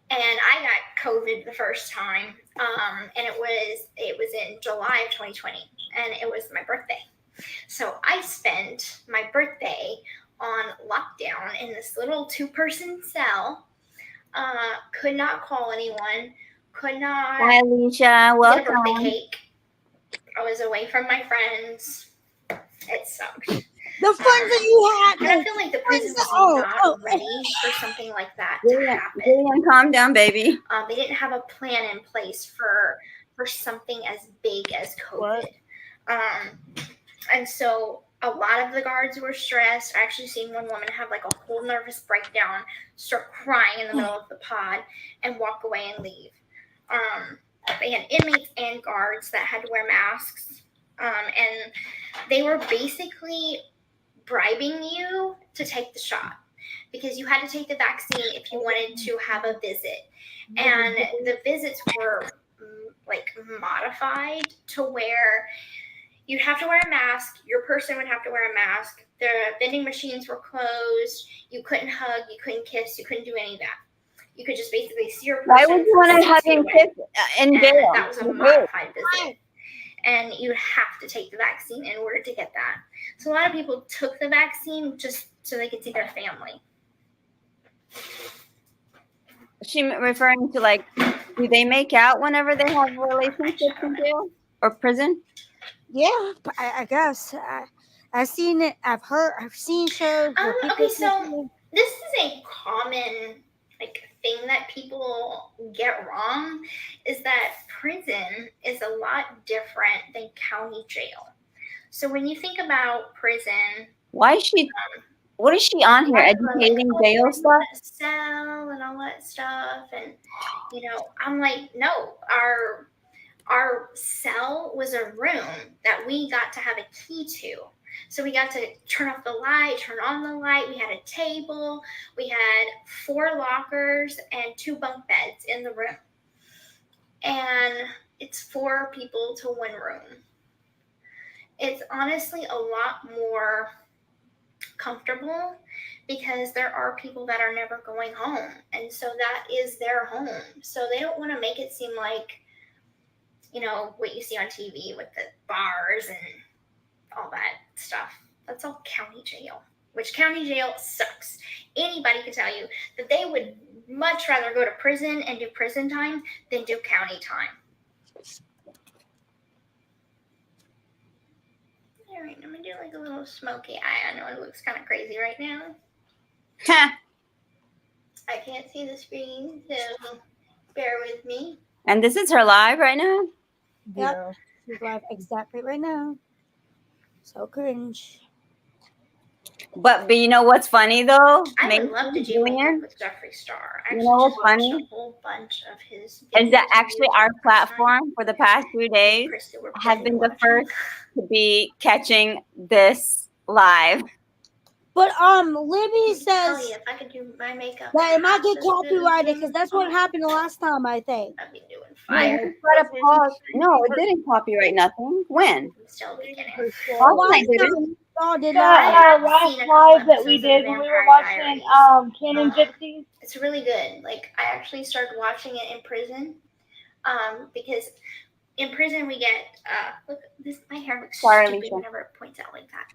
And I got COVID the first time, and it was in July of 2020, and it was my birthday. So I spent my birthday on lockdown in this little 2-person cell. Could not call anyone. Could not Hi, Alicia. get a birthday Welcome. cake. I was away from my friends. It sucked. The friends that you had. And I feel like the prison was not ready for something like that to happen. Julian, calm down, baby. They didn't have a plan in place for something as big as COVID. And so a lot of the guards were stressed. I actually seen one woman have like a whole nervous breakdown, start crying in the middle of the pod, and walk away and leave. They had inmates and guards that had to wear masks, and they were basically bribing you to take the shot because you had to take the vaccine if you wanted to have a visit. And the visits were like modified to where you'd have to wear a mask. Your person would have to wear a mask. The vending machines were closed. You couldn't hug. You couldn't kiss. You couldn't do any of that. You could just basically see your person. Why would you want to have him kiss in jail? That was a modified visit. And you have to take the vaccine in order to get that. So a lot of people took the vaccine just so they could see their family. She referring to like, do they make out whenever they have relationships in jail or prison? Yeah, I guess. I've seen it. I've seen shows. Where people Okay, so this is a common thing that people get wrong, is that prison is a lot different than county jail. So when you think about prison, why is she? What is she on here? Educating jail stuff? Cell and all that stuff, and I'm like, no, our cell was a room that we got to have a key to. So we got to turn off the light, turn on the light. We had a table. We had 4 lockers and 2 bunk beds in the room. And it's 4 people to 1 room. It's honestly a lot more comfortable because there are people that are never going home. And so that is their home. So they don't want to make it seem like, what you see on TV with the bars and all that stuff. That's all county jail, which county jail sucks. Anybody can tell you that they would much rather go to prison and do prison time than do county time. All right, I'm gonna do like a little smoky eye. I know it looks kind of crazy right now. I can't see the screen, so bear with me. And this is her live right now? Yep, she's live exactly right now. So cringe. But you know what's funny though? I would love to do one with Jeffree Star. You know what's funny? A whole bunch of his is that actually our platform for the past 2 days has been the first to be catching this live. But Libby says if I could do my makeup that it might get copyrighted because that's what happened the last time, I think. I've been doing Yeah, fine. try to pause. No, it didn't copyright nothing. When? I'm still beginning. Oh, did last live that we did when we were watching Canon Gypsies. It's really good. Like, I actually started watching it in prison, because in prison we get look, this my hair looks stupid whenever it points out like that.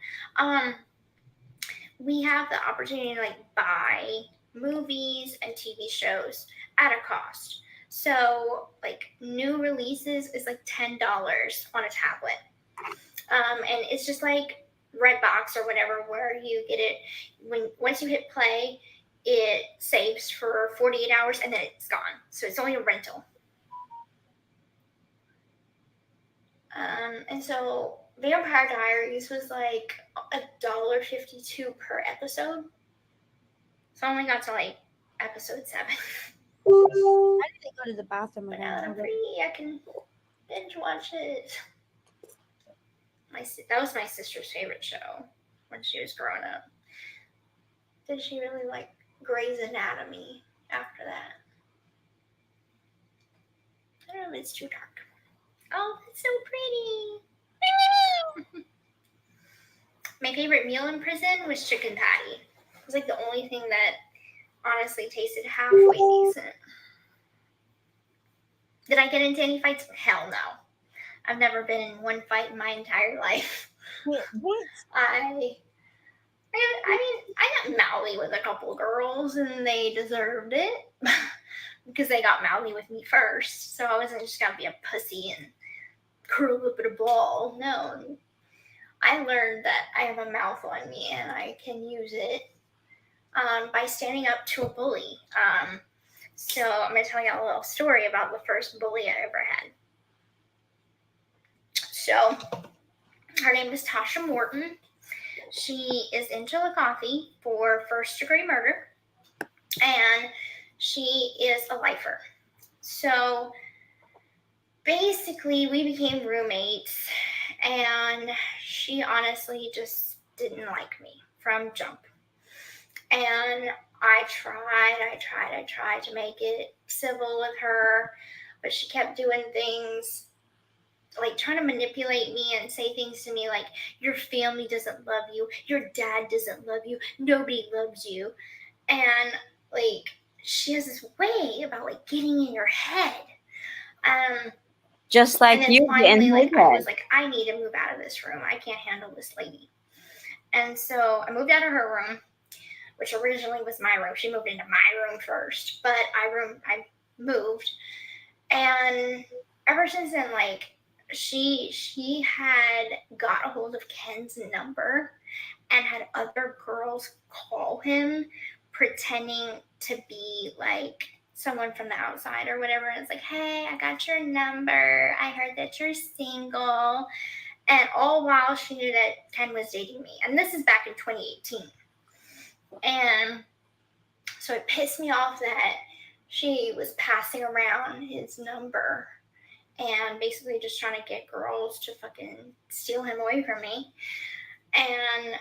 We have the opportunity to buy movies and TV shows at a cost. So new releases is $10 on a tablet, and it's just like Redbox or whatever, where you get it once you hit play, it saves for 48 hours and then it's gone. So it's only a rental. And so Vampire Diaries was $1.52 per episode. So I only got to episode 7. I need to go to the bathroom But again. now I'm free. I can binge watch it. That was my sister's favorite show when she was growing up. Did she really like Grey's Anatomy after that? I don't know if it's too dark. Oh, it's so pretty. My favorite meal in prison was chicken patty. It was the only thing that honestly tasted halfway decent. Did I get into any fights? Hell no. I've never been in one fight in my entire life. What? I I got mouthy with a couple girls, and they deserved it because they got mouthy with me first. So I wasn't just gonna be a pussy and curl up in a ball. No, I learned that I have a mouth on me and I can use it by standing up to a bully. So I'm gonna tell you a little story about the first bully I ever had. So her name is Tasha Morton. She is in Chillicothe for first-degree murder, and she is a lifer. So basically, we became roommates, and she honestly just didn't like me from jump. And I tried to make it civil with her, but she kept doing things like trying to manipulate me and say things to me like, your family doesn't love you, your dad doesn't love you, nobody loves you. And like, she has this way about like getting in your head. Just like and then you finally, in like, his I head. was like, I need to move out of this room. I can't handle this lady. And so I moved out of her room, which originally was my room. She moved into my room first, but I moved. And ever since then, like, she had got a hold of Ken's number and had other girls call him pretending to be like someone from the outside or whatever. And it's like, hey, I got your number. I heard that you're single. And all while she knew that Ken was dating me. And this is back in 2018. And so it pissed me off that she was passing around his number and basically just trying to get girls to fucking steal him away from me. And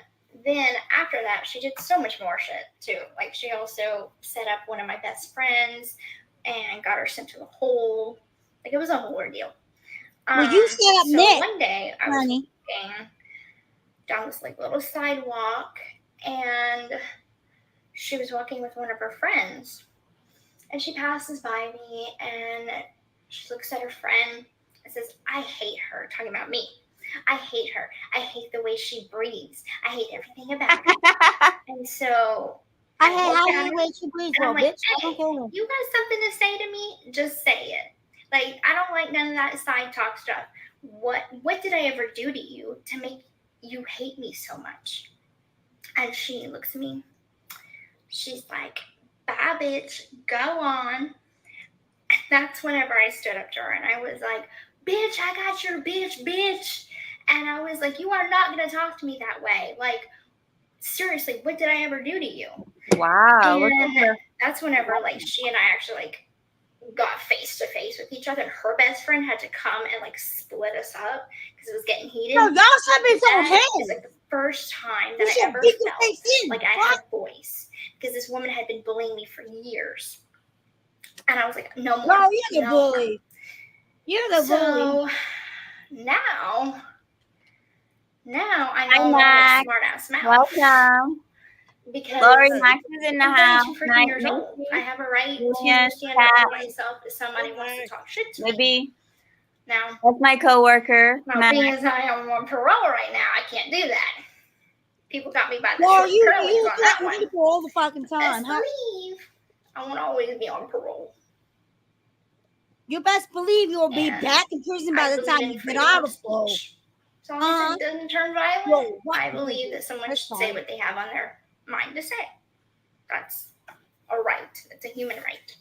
then after that, she did so much more shit too. Like, she also set up one of my best friends and got her sent to the hole. Like, it was a whole ordeal. Well, you set up so Nick, one day I was honey. walking down this like little sidewalk, and she was walking with one of her friends, and she passes by me and she looks at her friend and says, I hate her, talking about me. I hate her. I hate the way she breathes. I hate everything about her. And so I hate looked how at the her, way she breathes, and I'm little like, bitch. I hey, don't care. you got something to say to me? Just say it. Like, I don't like none of that side talk stuff. What did I ever do to you to make you hate me so much? And she looks at me. She's like, bye, bitch, go on. And that's whenever I stood up to her and I was like, bitch, I got your bitch. And I was like, you are not going to talk to me that way. Like, seriously, what did I ever do to you? Wow. Look at And her. that's whenever, like, she and I actually, like, got face to face with each other. And her best friend had to come and, like, split us up because it was getting heated. No, y'all should be so That hell. is, like, the first time You that I should ever beat your felt face in. like I had a voice, because this woman had been bullying me for years. And I was like, no more. No, you're the no bully. more. You're the bully. So now I Hi, know I'm a Max. smart ass mouth. Welcome. Because Lori, Max is in the I'm house. 32 freaking Night, years old. I have a right Julian, to stand up Kat, for myself if somebody wants to talk shit to me. Libby. Now, That's my coworker. now Max. being as I am on parole right now, I can't do that. People got me by the Well, short you curlies on that threaten one. people all the fucking time, Best huh? believe I won't always be on parole. You best believe you'll be And back in prison by I the believe time in you get freedom out of of parole. speech. As long as it doesn't turn violent, Whoa, what? I believe that someone That's should say fine. what they have on their mind to say. That's a right. It's a human right.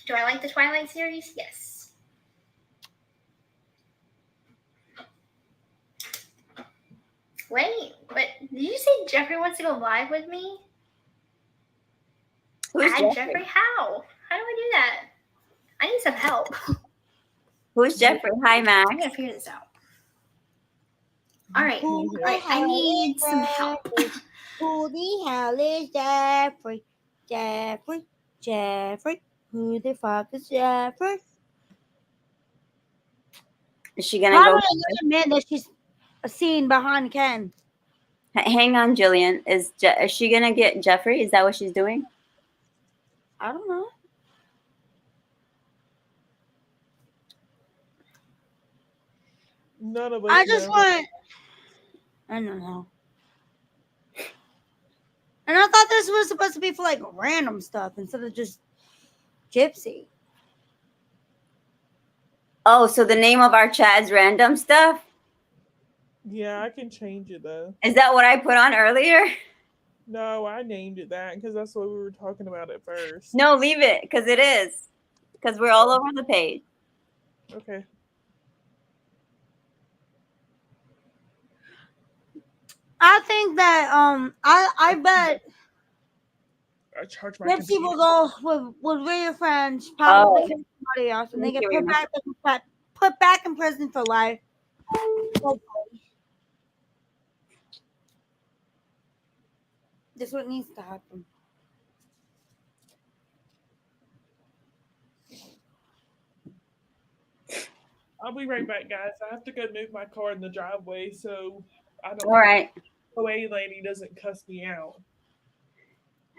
Do I like the Twilight series? Yes. Wait, but did you say Jeffrey wants to go live with me? Who's Add Jeffrey? Jeffrey? How? How do I do that? I need some help. Who's Jeffrey? Hi, Max. I'm gonna figure this out. All right, Who the I hell need is some help. Jeffrey? Who the hell is Jeffrey? Jeffrey. Who the fuck is Jeffrey? Is she gonna Probably go? another man that she's seen behind Ken. Hang on, Jillian. Is she gonna get Jeffrey? Is that what she's doing? I don't know. None of us I just know. want I don't know. And I thought this was supposed to be for like random stuff instead of just Gypsy. Oh, so the name of our chat is random stuff? Yeah, I can change it though. Is that what I put on earlier? No, I named it that because that's what we were talking about at first. No, leave it, because it is. Because we're all over the page. Okay. I think that I bet I charge my Gypsy computer. will go with real friends, probably Oh. kill somebody else, and they Thank get you, put back in prison for life. Hopefully. That's what needs to happen. I'll be right back, guys. I have to go move my car in the driveway so I don't. All right. The OA lady doesn't cuss me out.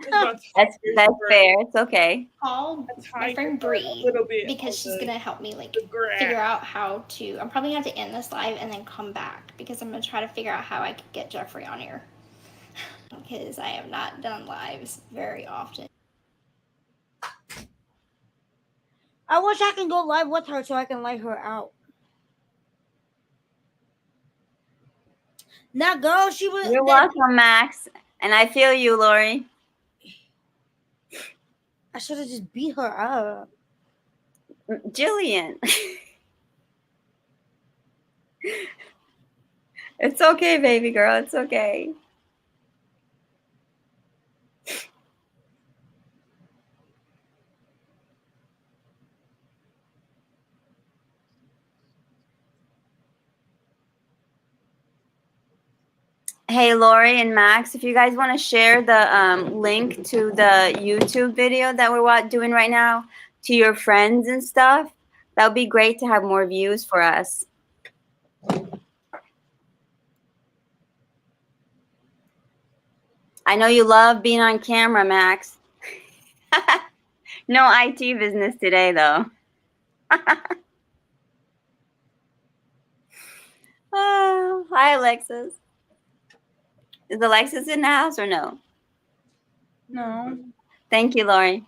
That's fair. It's okay. Call my friend Bree because she's gonna help me like figure out how to. I'm probably gonna have to end this live and then come back because I'm gonna try to figure out how I could get Jeffrey on here because I have not done lives very often. I wish I can go live with her so I can let her out. That girl, she was. You're welcome, Max. And I feel you, Lori. I should have just beat her up. Jillian. It's okay, baby girl. It's okay. Hey, Lori and Max, if you guys want to share the link to the YouTube video that we're doing right now to your friends and stuff, that would be great to have more views for us. I know you love being on camera, Max. No IT business today, though. Oh, hi, Alexis. Is Alexis in the house or no? No. Thank you, Lori.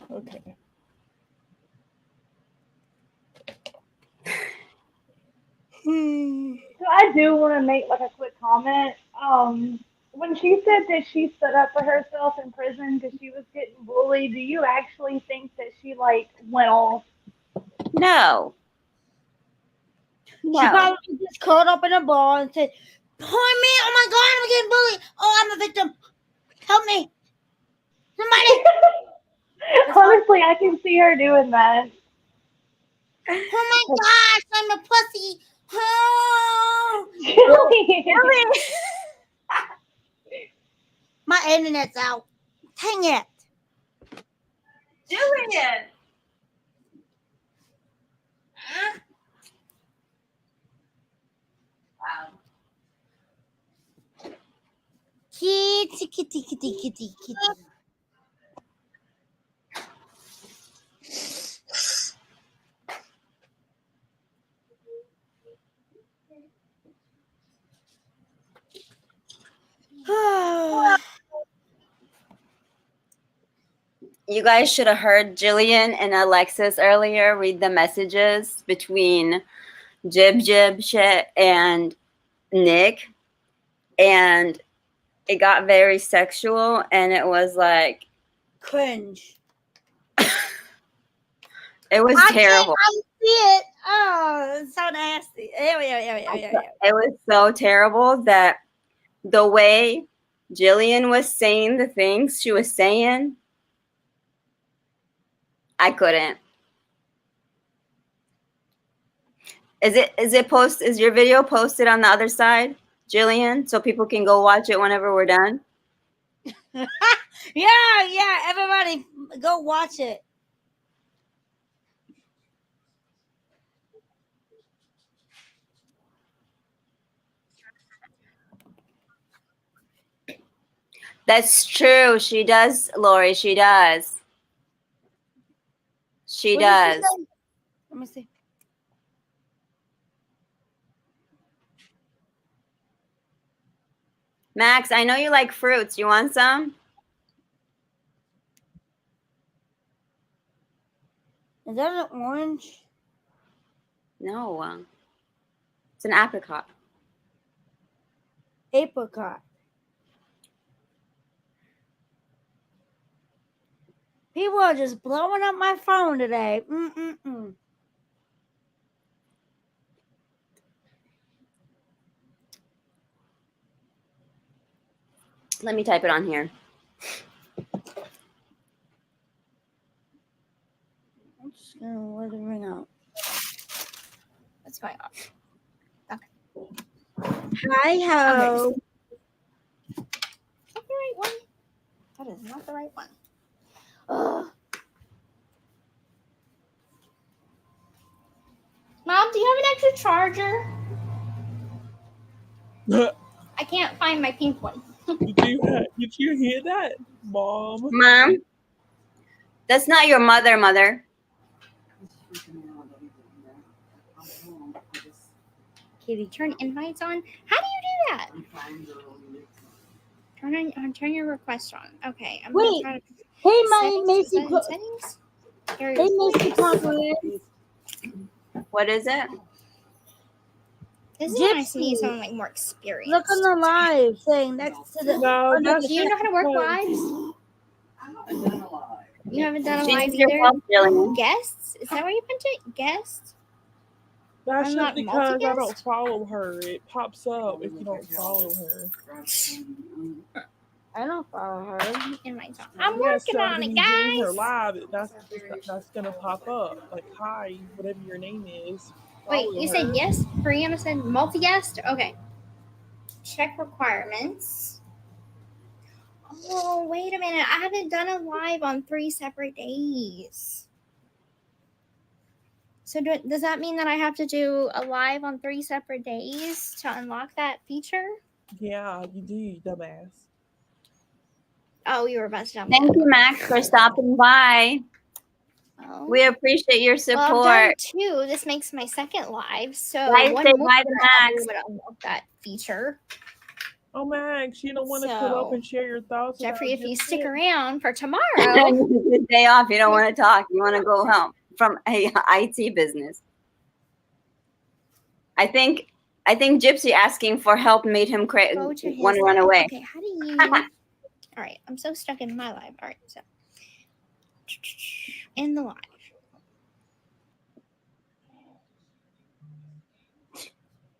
Okay. So I do want to make like a quick comment. When she said that she stood up for herself in prison because she was getting bullied, do you actually think that she like went off? No. She probably just curled up in a ball and said, "Poor me! Oh my God, I'm getting bullied! Oh, I'm a victim! Help me! Somebody!" Honestly, I can see her doing that. Oh my gosh, I'm a pussy! Oh. My internet's out. Dang it! Julian. Wow. Kitty, kitty, kitty, kitty, kitty. You guys should have heard Jillian and Alexis earlier read the messages between Jib shit and Nick. And it got very sexual and it was like cringe. It was terrible. I see it. Oh, it's so nasty. Yeah. It was so terrible that the way Jillian was saying the things she was saying, I couldn't. Is your video posted on the other side, Jillian, so people can go watch it whenever we're done? Yeah. Everybody go watch it. That's true. She does, Lori. She does. She What did she does. say? Let me see. Max, I know you like fruits. You want some? Is that an orange? No. It's an apricot. Apricot. People are just blowing up my phone today. Let me type it on here. I'm just gonna let it ring out. What's going on? Hi ho. Is that the right one? That is not the right one. Ugh. Mom, do you have an extra charger? I can't find my pink one. Did you hear that, Mom? Mom, that's not your mother. Katie, turn invites on. How do you do that? Turn your request on. Okay, I'm gonna Wait. try to Hey, my settings, Macy. settings. Hey, Macy Conklin. What is it? This is when I Gypsy. need someone like more experienced. Look on the live thing next to the. No, that's Do you know how to work lives? You haven't done a live She's yourself, either? Jillian. Guests? Is that where you put it? Guests? That's I'm just not because I multi-guest? don't follow her. It pops up if you don't follow her. I don't follow her. Invites on. I'm Yeah, working so on when it, you join her guys. live, that's gonna pop up. Like, hi, whatever your name is. Wait, Follow you her. said yes? Brianna said multi-guest? Okay. Check requirements. Oh, wait a minute. I haven't done a live on 3 separate days. So does that mean that I have to do a live on 3 separate days to unlock that feature? Yeah, you do, you dumbass. Oh, you were about to tell me. Thank you, Max, for stopping by. Oh. We appreciate your Well, I've done support. 2. This makes my second live. So Guys, one say more bye to I'll be Max. able to unlock that feature. Oh, Max, you don't want to come So, up and share your thoughts Jeffrey, about if you Gypsy? stick around for tomorrow. It's a day off. You don't want to talk. You want to go home from a IT business. I think Gypsy asking for help made him Go to his want to run live. away. Okay, how do you? All right, I'm so stuck in my live. All right, so in the live.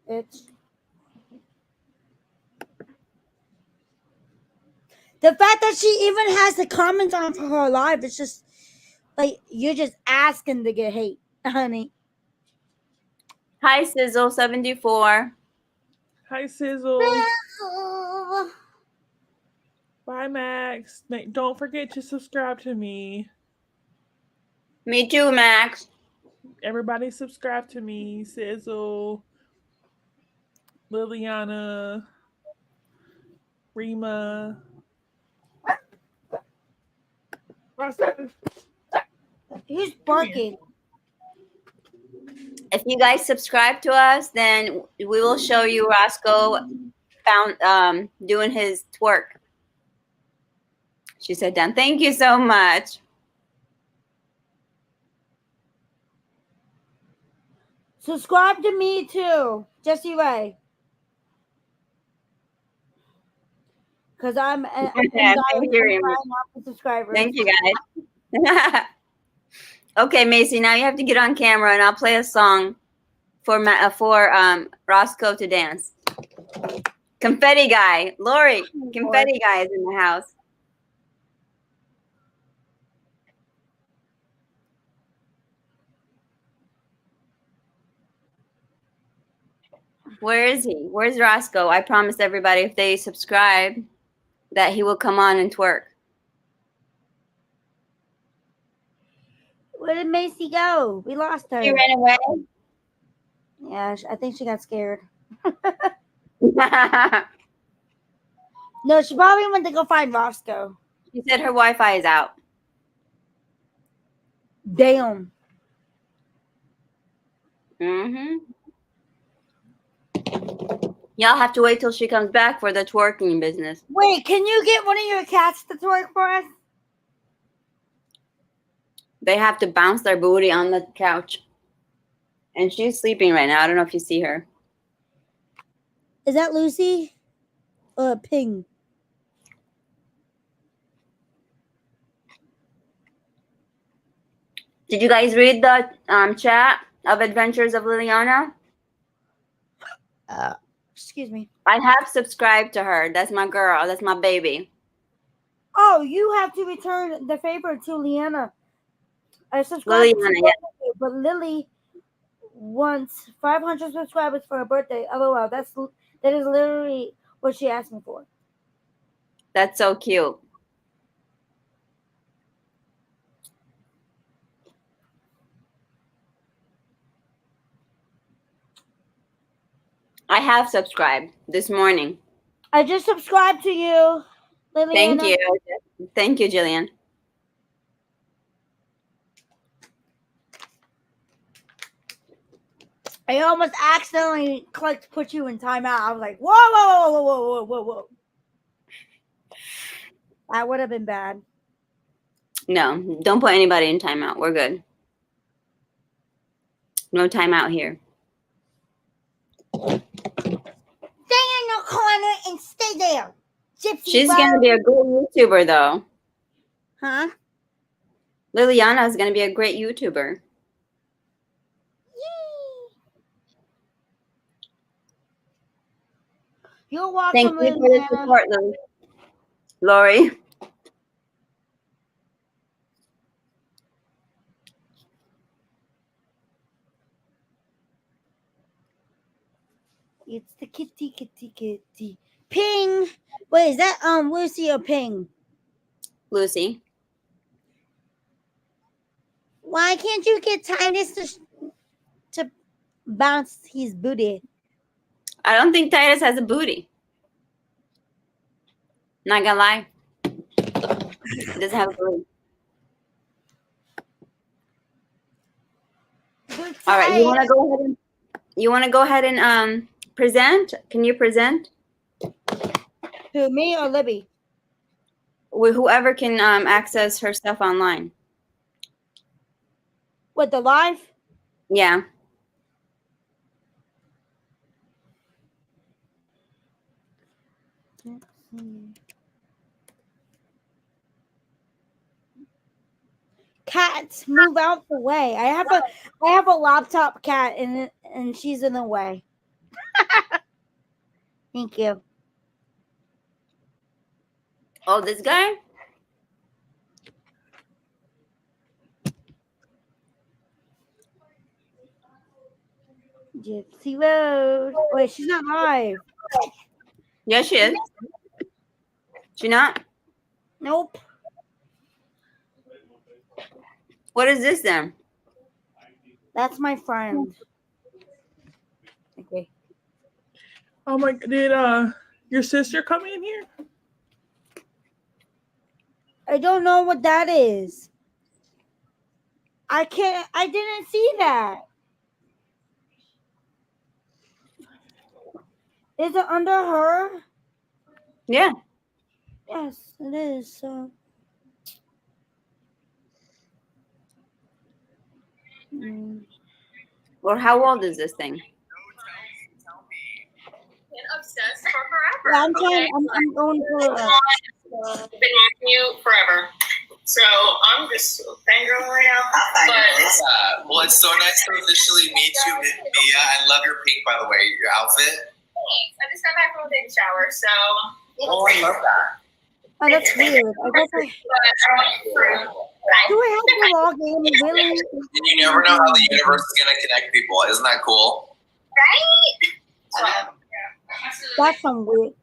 It's the fact that she even has the comments on for her live. It's just like you're just asking to get hate, honey. Hi, Sizzle74. Hi, Sizzle. Bye, Max. Don't forget to subscribe to me. Me too, Max. Everybody subscribe to me. Sizzle, Liliana, Rima. Who's barking? If you guys subscribe to us, then we will show you Roscoe doing his twerk. She said, "Dan, thank you so much." Subscribe to me too, Jessie Ray. Because I'm Thank you, Rima. subscribers. Thank you, guys. Okay, Macy, now you have to get on camera, and I'll play a song for Roscoe to dance. Confetti guy, Lori. Confetti guy is in the house. Where is he? Where's Roscoe? I promised everybody if they subscribe that he will come on and twerk. Where did Macy go? We lost her. She ran away. Yeah, I think she got scared. No, she probably went to go find Roscoe. She said her Wi-Fi is out. Damn. Mm-hmm. Y'all have to wait till she comes back for the twerking business. Wait, can you get one of your cats to twerk for us? They have to bounce their booty on the couch. And she's sleeping right now. I don't know if you see her. Is that Lucy? Or Ping? Did you guys read the chat of Adventures of Liliana? Excuse me. I have subscribed to her. That's my girl. That's my baby. Oh, you have to return the favor to Liana. I subscribed Liliana, to yeah. her, but Lily wants 500 subscribers for her birthday. LOL. That is literally what she asked me for. That's so cute. I have subscribed this morning. I just subscribed to you, Liliana. Thank you. Thank you, Jillian. I almost accidentally clicked put you in timeout. I was like, whoa, whoa, whoa, whoa, whoa, whoa, whoa. That would have been bad. No, don't put anybody in timeout. We're good. No timeout here. Stay in your corner and stay there. Gypsy She's Rose. going to be a great YouTuber, though. Huh? Liliana is going to be a great YouTuber. You're welcome, Thank you for the Liliana. support, Lori. It's the kitty. Ping. Wait, is that Lucy or Ping? Lucy. Why can't you get Titus to bounce his booty? I don't think Titus has a booty. Not gonna lie. He doesn't have a booty. All right, you want to go ahead and present? Can you present? Who, me or Libby? Whoever can access her stuff online. What, the live? Yeah. Let's see. Cats, move out the way. I have a laptop cat and she's in the way. Thank you. Oh, this guy? Gypsy Rose. Wait, she's not live. Yeah, she is. She not? Nope. What is this then? That's my friend. Okay. Oh my! Did your sister come in here? I don't know what that is. I didn't see that. Is it under her? Yeah. Yes, it is. So. Well, how old is this thing? Obsessed for forever. Yeah, I'm trying. I'm going for. Been watching you forever. So I'm just fangirling right now. But well, it's so nice to officially meet you, Mia. I love your pink, by the way. Your outfit. thanks. I just got back from a baby shower, so. Oh, I love that. Oh, that's weird. I guess do I have to log in? Really? And you never know how the universe is going to connect people. Isn't that cool? Right? That's some weird.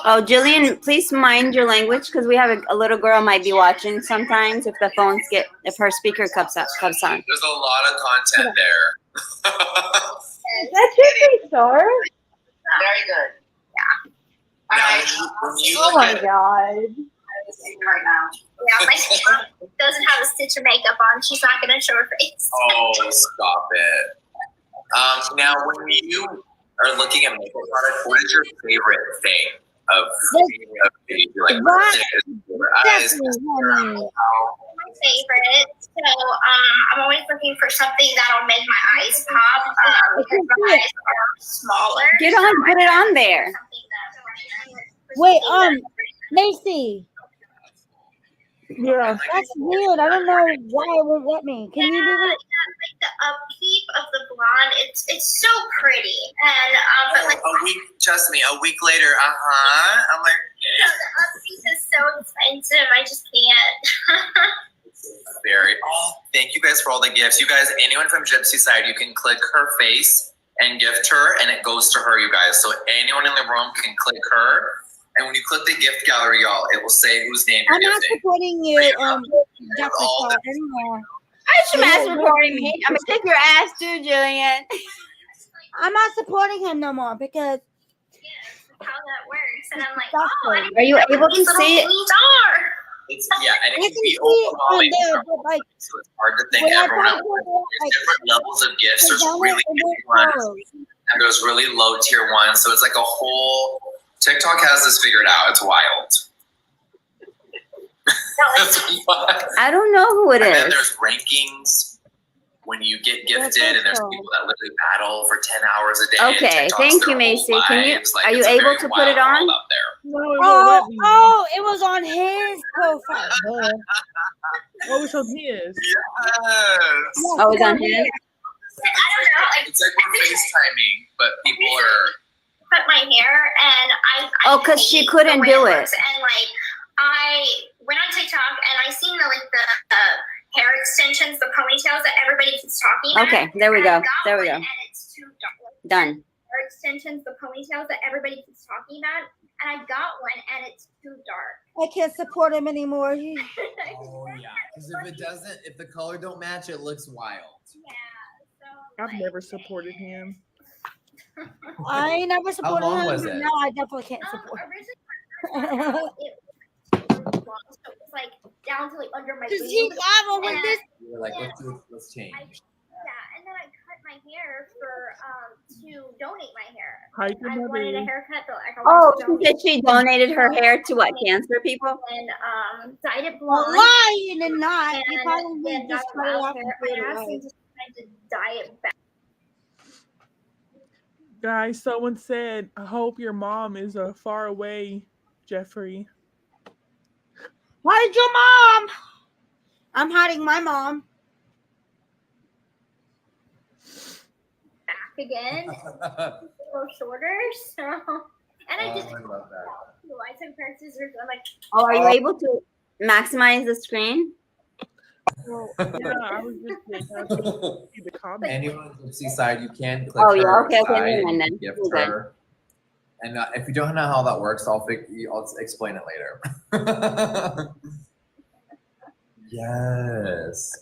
Oh, Jillian, please mind your language because we have a little girl might be watching sometimes if her speaker comes on. There's a lot of content there. That's your star. Very good. Yeah. Oh my god. Right now. Yeah, my mom doesn't have a stitch of makeup on. She's not gonna show her face. Oh, stop it. Now, when you are looking at makeup products, what is your favorite thing of you're like, eyes? My favorite. So I'm always looking for something that'll make my eyes pop. Because my eyes are smaller. Get on, put it on there. Wait, Macy. Yeah. That's weird. I don't know why it won't let me. Can you do it? Like the upkeep of the blonde, it's so pretty. And but like a week, trust me, a week later, I'm like, the upkeep is so expensive. I just can't. very. Oh, thank you guys for all the gifts. You guys, anyone from Gypsy Side, you can click her face and gift her, and it goes to her, you guys. So anyone in the room can click her. And when you click the gift gallery, y'all, it will say whose name you're I'm not gifting. supporting you, Jeffrey Scott anymore. I should not supporting me. I'm gonna kick your ass too, Jillian. I'm not supporting him no more because how that works. And I'm like, oh, I Are you able to see it? It's, yeah, and it I can can be see it on overwhelming. there, but like So it's hard to think when I everyone talk else. about There's different levels of gifts. There's really big ones, and there's really low tier ones. So it's like a whole. TikTok has this figured out. It's wild. I don't know who it And then is. there's rankings when you get gifted, and there's people that literally battle for 10 hours a day. and Okay, TikTok's thank their you, Macy. whole Can you? lives. Like, Are you it's a able very to put it wild on? world out there. No, it won't let me. oh, it was on his profile. Oh, it's on his. Yes. Oh, it's on his. I don't know. Like, It's like we're FaceTiming, but people are. cut my hair, and I Oh, 'cause she hate couldn't the way do it it. looks. And like I went on TikTok and I seen the hair extensions, the ponytails that everybody keeps talking about. Okay, there we And I go. got There we one, go. And it's too dark. Done. Hair extensions, the ponytails that everybody keeps talking about, and I got one, and it's too dark. I can't support him anymore. Oh yeah, because if the color don't match, it looks wild. I've never supported him. I ain't never supported long him. was but it? now I definitely can't support him. It was long, so it was like down to like under my Cause boobs. you got with And- this. You were like, let's change. Yeah, and then I cut my hair for to donate my hair. Hi, I wanted a haircut, but like I Oh, wanted to she said she donated her hair to what, cancer people? and dyed it Well, blonde. lying and not. You And probably then just got cut it wild off hair. and I threw it asked away. him to try to dye it back. Guys, someone said, I hope your mom is far away, Jeffrey. Where's your mom? I'm hiding my mom. Back again, a little shorter. So, and I just I love that. I took pair of scissors. I'm like, Oh, are you able to maximize the screen? Well, yeah, I was just see the comment. Anyone on the Gypsy Side, you can click Oh, yeah, her okay, side never mind and then. gift We're good. her. And if you don't know how that works, I'll explain it later. Yes.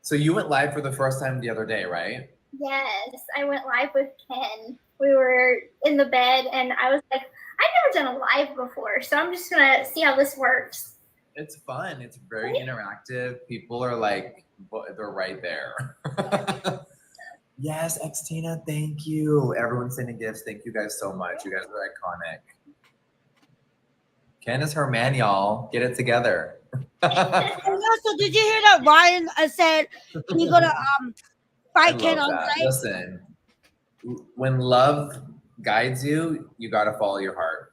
So you went live for the first time the other day, right? yes, I went live with Ken. We were in the bed, and I was like, I've never done a live before, so I'm just gonna see how this works. It's fun. It's very interactive. People are like, they're right there. Yes, Xtina, thank you. Everyone's sending gifts. Thank you guys so much. You guys are iconic. Ken is her man, y'all. Get it together. And also, did you hear that Ryan said he's gonna I fight Ken love on that. site? Listen, when love guides you, you got to follow your heart.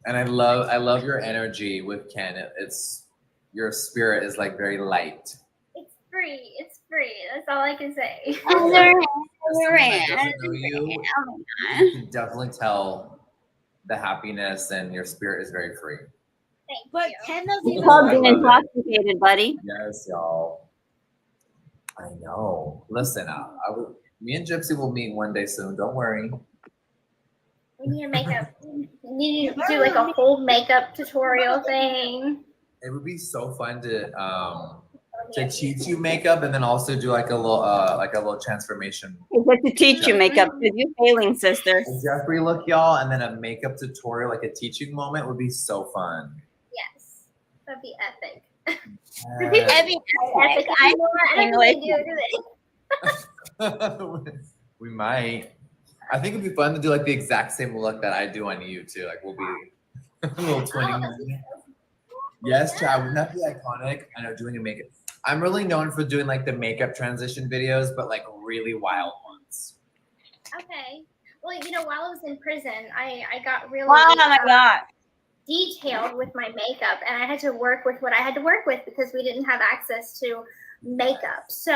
And I love your energy with Ken. It's your spirit is like very light. It's free. It's free. That's all I can say. As someone that doesn't know you, you can definitely tell the happiness and your spirit is very free. But Ken doesn't It's even called like being intoxicated, buddy. Yes, y'all. I know. Listen, me and Gypsy will meet one day soon. Don't worry. We need to make a. We need to do like a whole makeup tutorial thing. It would be so fun to to teach you makeup, and then also do like a little transformation. It's to teach you makeup because you're failing, sister. A Jeffrey look, y'all, and then a makeup tutorial, like a teaching moment, would be so fun. Yes, that'd be epic. Yes. Epic. I don't know what I do today. We might. I think it'd be fun to do like the exact same look that I do on you too. Like we'll be a little twinning. Yes, Chad, wouldn't that be iconic? I know, doing a makeup. I'm really known for doing like the makeup transition videos, but like really wild ones. Okay. Well, you know, while I was in prison, I got really Oh my God. detailed with my makeup, and I had to work with what I had to work with because we didn't have access to makeup. So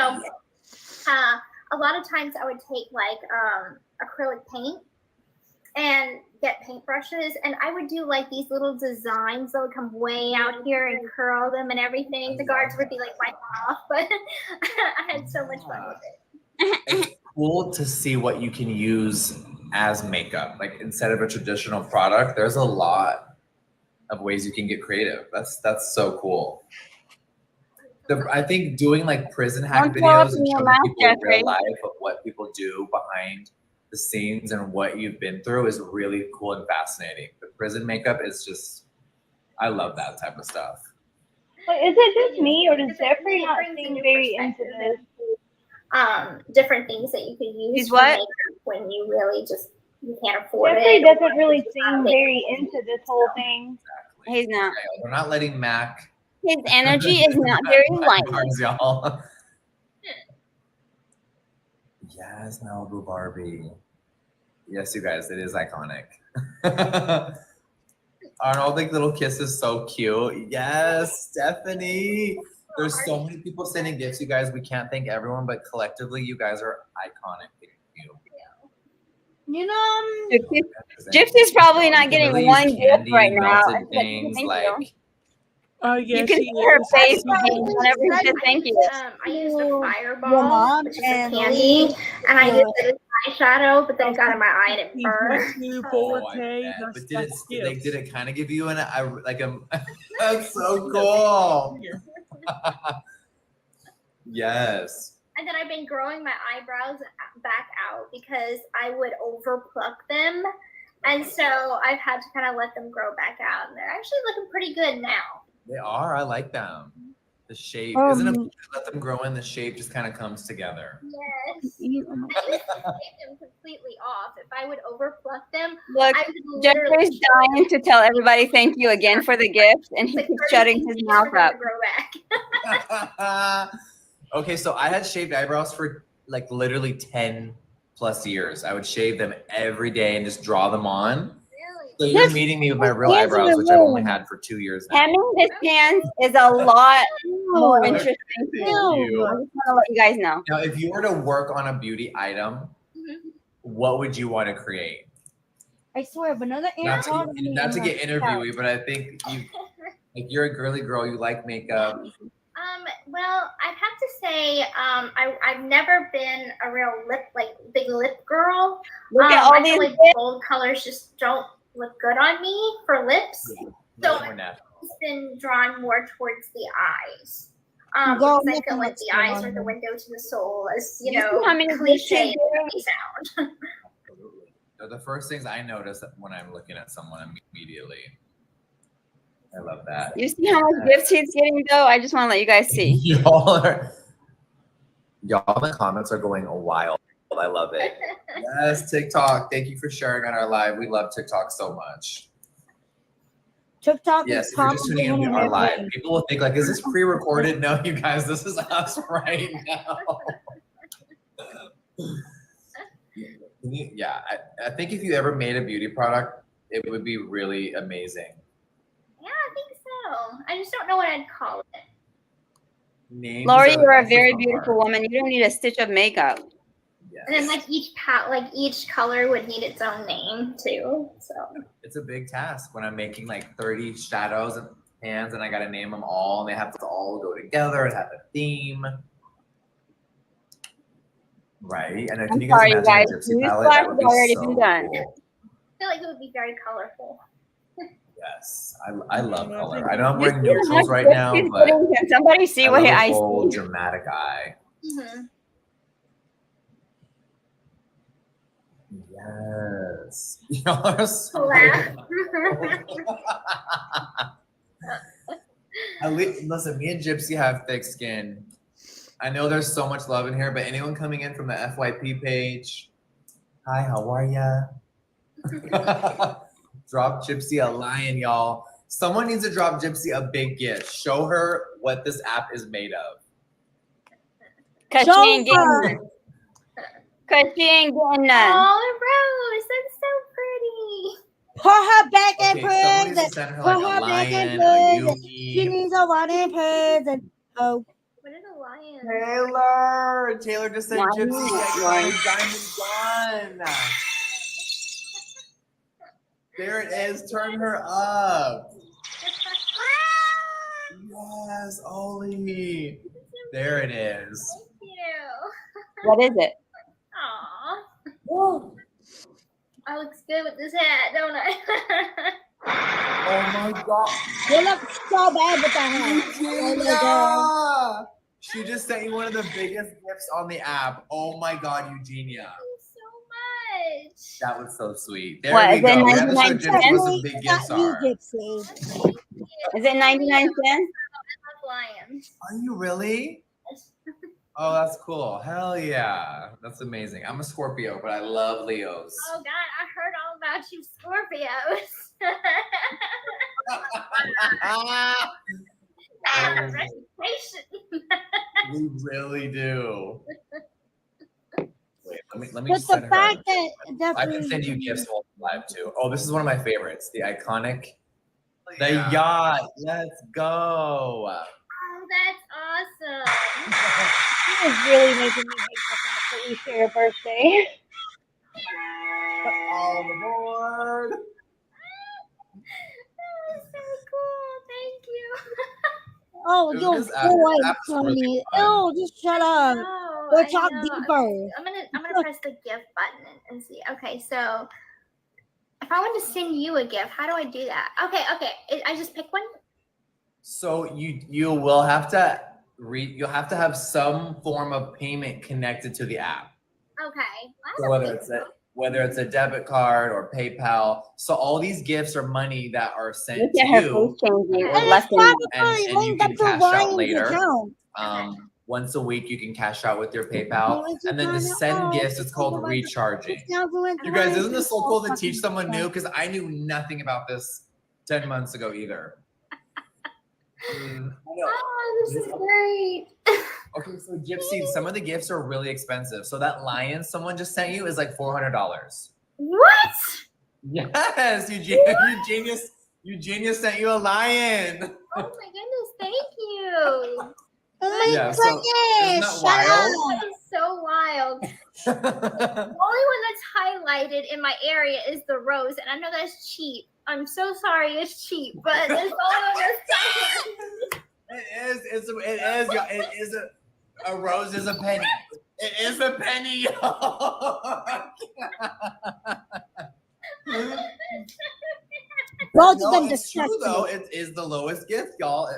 a lot of times I would take like acrylic paint and get paintbrushes, and I would do like these little designs that would come way out here and curl them and everything. The guards would be like wiping off, but I had so much fun with it. It's cool to see what you can use as makeup. Like instead of a traditional product, there's a lot of ways you can get creative. That's so cool. I think doing like prison hack videos and showing people in real life of what people do behind the scenes and what you've been through is really cool and fascinating. The prison makeup is just, I love that type of stuff. But is it just me, or does Jeffrey not seem very into this? Different things that you could use He's for what? makeup when you really just you can't afford Jeffrey it. doesn't really seem very into this whole thing. He's not. We're not letting Mac. His energy is not very light. Y'all. Yes, Malibu Barbie. Yes, you guys, it is iconic. Aren't all the little kisses so cute? Yes, Stephanie. There's so many people sending gifts, you guys. We can't thank everyone, but collectively, you guys are iconic. Thank you. You know, Gypsy's probably not getting Really one use gift candy, right now. melted things, like Yeah, You can she see her is. face whenever you said thank you. I used a your fireball, mom which is a and candy, and I used it as eyeshadow, but then it got in my eye and it He's burned. too Oh, I forte. bet. That's But did it that's like gifts. did it kind of give you that's so cool. Yes. And then I've been growing my eyebrows back out because I would overpluck them. And so I've had to kind of let them grow back out. And they're actually looking pretty good now. They are. I like them. The shape. Isn't it let them grow in? The shape just kind of comes together. Yes. I used to take them completely off. If I would overpluck them, Look, I would literally Jeffrey's dying to tell everybody thank you again for the gift, and he keeps shutting his mouth up. grow back. Okay, so I had shaved eyebrows for like literally 10 plus years. I would shave them every day and just draw them on. So you're meeting me with my real eyebrows, which I've only had for 2 years now. Hemming his hands is a lot more interesting to me. Thank you. I just want to let you guys know. Now, if you were to work on a beauty item, what would you want to create? I swear, but another Not to get interviewy, but I think if you're a girly girl, you like makeup. Well, I'd have to say I've never been a real big lip girl. Look at all I these feel like lips. bold colors just don't look good on me for lips. So More I've natural. been drawn more towards the eyes. Go Because I make feel a like the lipstick eyes on are the them. window to the soul, as you You see know, how many cliche lipsticks as they sound. They're the first things I notice when I'm looking at someone immediately. I love that. You see how much gifts he's getting, though? I just want to let you guys see. Y'all in the comments are going wild. I love it. Yes, TikTok. Thank you for sharing on our live. We love TikTok so much. TikTok Yes, is if you're just tuning in, we probably are live. People will think like, is this pre-recorded? No, you guys, this is us right now. Yeah, I think if you ever made a beauty product, it would be really amazing. Yeah, I think so. I just don't know what I'd call it. Names Lori, are- you're a that's the very fun beautiful part. woman. You don't need a stitch of makeup. And then like each color would need its own name too. So It's a big task when I'm making like 30 shadows and hands, and I got to name them all, and they have to all go together and have a theme. Right? And can you sorry, guys guys. imagine a gypsy Newsflash palette? That would has be already so been done. cool. I feel like it would be very colorful. Yes, I love color. I know I'm You wearing see how neutrals much right lip now, she's but getting? Can somebody see I what love a I bold, see? dramatic eye. Mm-hmm. Yes. Y'all are so Laugh. Listen, me and Gypsy have thick skin. I know there's so much love in here, but anyone coming in from the FYP page, hi, how are ya? Drop Gypsy a lion, y'all. Someone needs to drop Gypsy a big gift. Show her what this app is made of. Cause she ain't getting none. Cause she ain't getting none. Oh, Rose, that's so pretty. Put her back in Okay, someone needs to prison. send her Put like a her back in lion, a prison. She Yugi. needs a run in prison. Oh. What is a lion? Taylor just sent Why Gypsy not? a diamond gun. There it is. Turn her up. Yes, Oli. There it is. Thank you. What is it? Aw. I looks good with this hat, don't I? Oh my god. You look so bad with that hat. Oh my God. Eugenia! She just sent you one of the biggest gifts on the app. Oh my god, Eugenia. so much. That was so sweet. There What, we is it go. We have to show 99 Gypsy what cents? some big gifts are. Is it 99 cents? I love lions. Are you really? Oh, that's cool. Hell yeah. That's amazing. I'm a Scorpio, but I love Leos. Oh God, I heard all about you Scorpios. I have a reputation. We really do. Wait, let me But the send her. fact that I can send you gifts while I'm live too. Oh, this is one of my favorites. The iconic, the yacht. Let's go. Oh, that's awesome. She is really making me hate the fact that we share a birthday. All aboard. That was so cool. Thank you. Oh, Dude, you're this app- boy, this app's really Tony. fun. Oh, just shut up. Oh, We'll I talk know. deeper. I'm gonna press the gift button and see. Okay, so if I want to send you a gift, how do I do that? Okay. I just pick one. So you will have to you'll have to have some form of payment connected to the app. Okay. So whether it's a debit card or PayPal. So all these gifts are money that are sent Look to at her you. face changing. And Less it's than probably and you linked can up to cash out Ryan's later. account. Once a week you can cash out with your PayPal. Oh, it's And then to fine. send Oh, gifts, it's called recharging. It's now going You guys, through isn't this so my cool to fucking teach someone new? stuff. Because I knew nothing about this 10 months ago either. I know. Oh, this is great. Okay, so Gypsy, some of the gifts are really expensive. So that lion someone just sent you is like $400. What? Yes, Eugenia sent you a lion. Oh my goodness, thank you. Oh my Yeah, so goodness, isn't that shut wild? That is so wild. The only one that's highlighted in my area is the rose, and I know that's cheap. I'm so sorry, it's cheap, but that's the only one that's highlighted. It is a rose is a penny. It is a penny. Rose is No, been it's true disgusting. though. It is the lowest gift, y'all.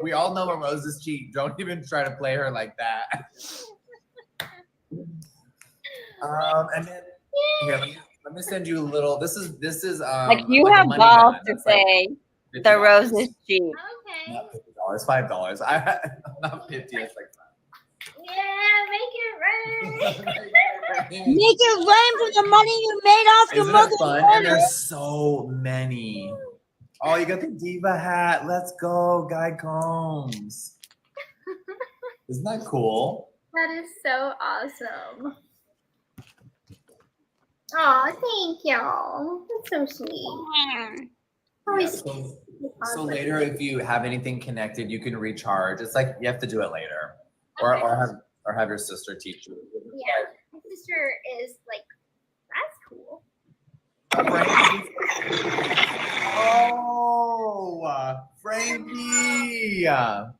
We all know a rose is cheap. Don't even try to play her like that. And then here, let me send you a little. This is like you like a have money balls bag. to That's like say $50. the rose is cheap. Okay. Not $50, $5. I'm not 50. It's like Yeah, make it rain. Make it rain for the money you made off your Isn't mother's it fun? And murder. there's so many. Oh, you got the diva hat. Let's go, Guy Combs. Isn't that cool? That is so awesome. Oh, thank y'all. That's so sweet. Yeah, Always so later, if you have anything connected, you can recharge. It's like you have to do it later, or have your sister teach you. Yeah, my sister is like, that's cool. Oh, Frankie! These are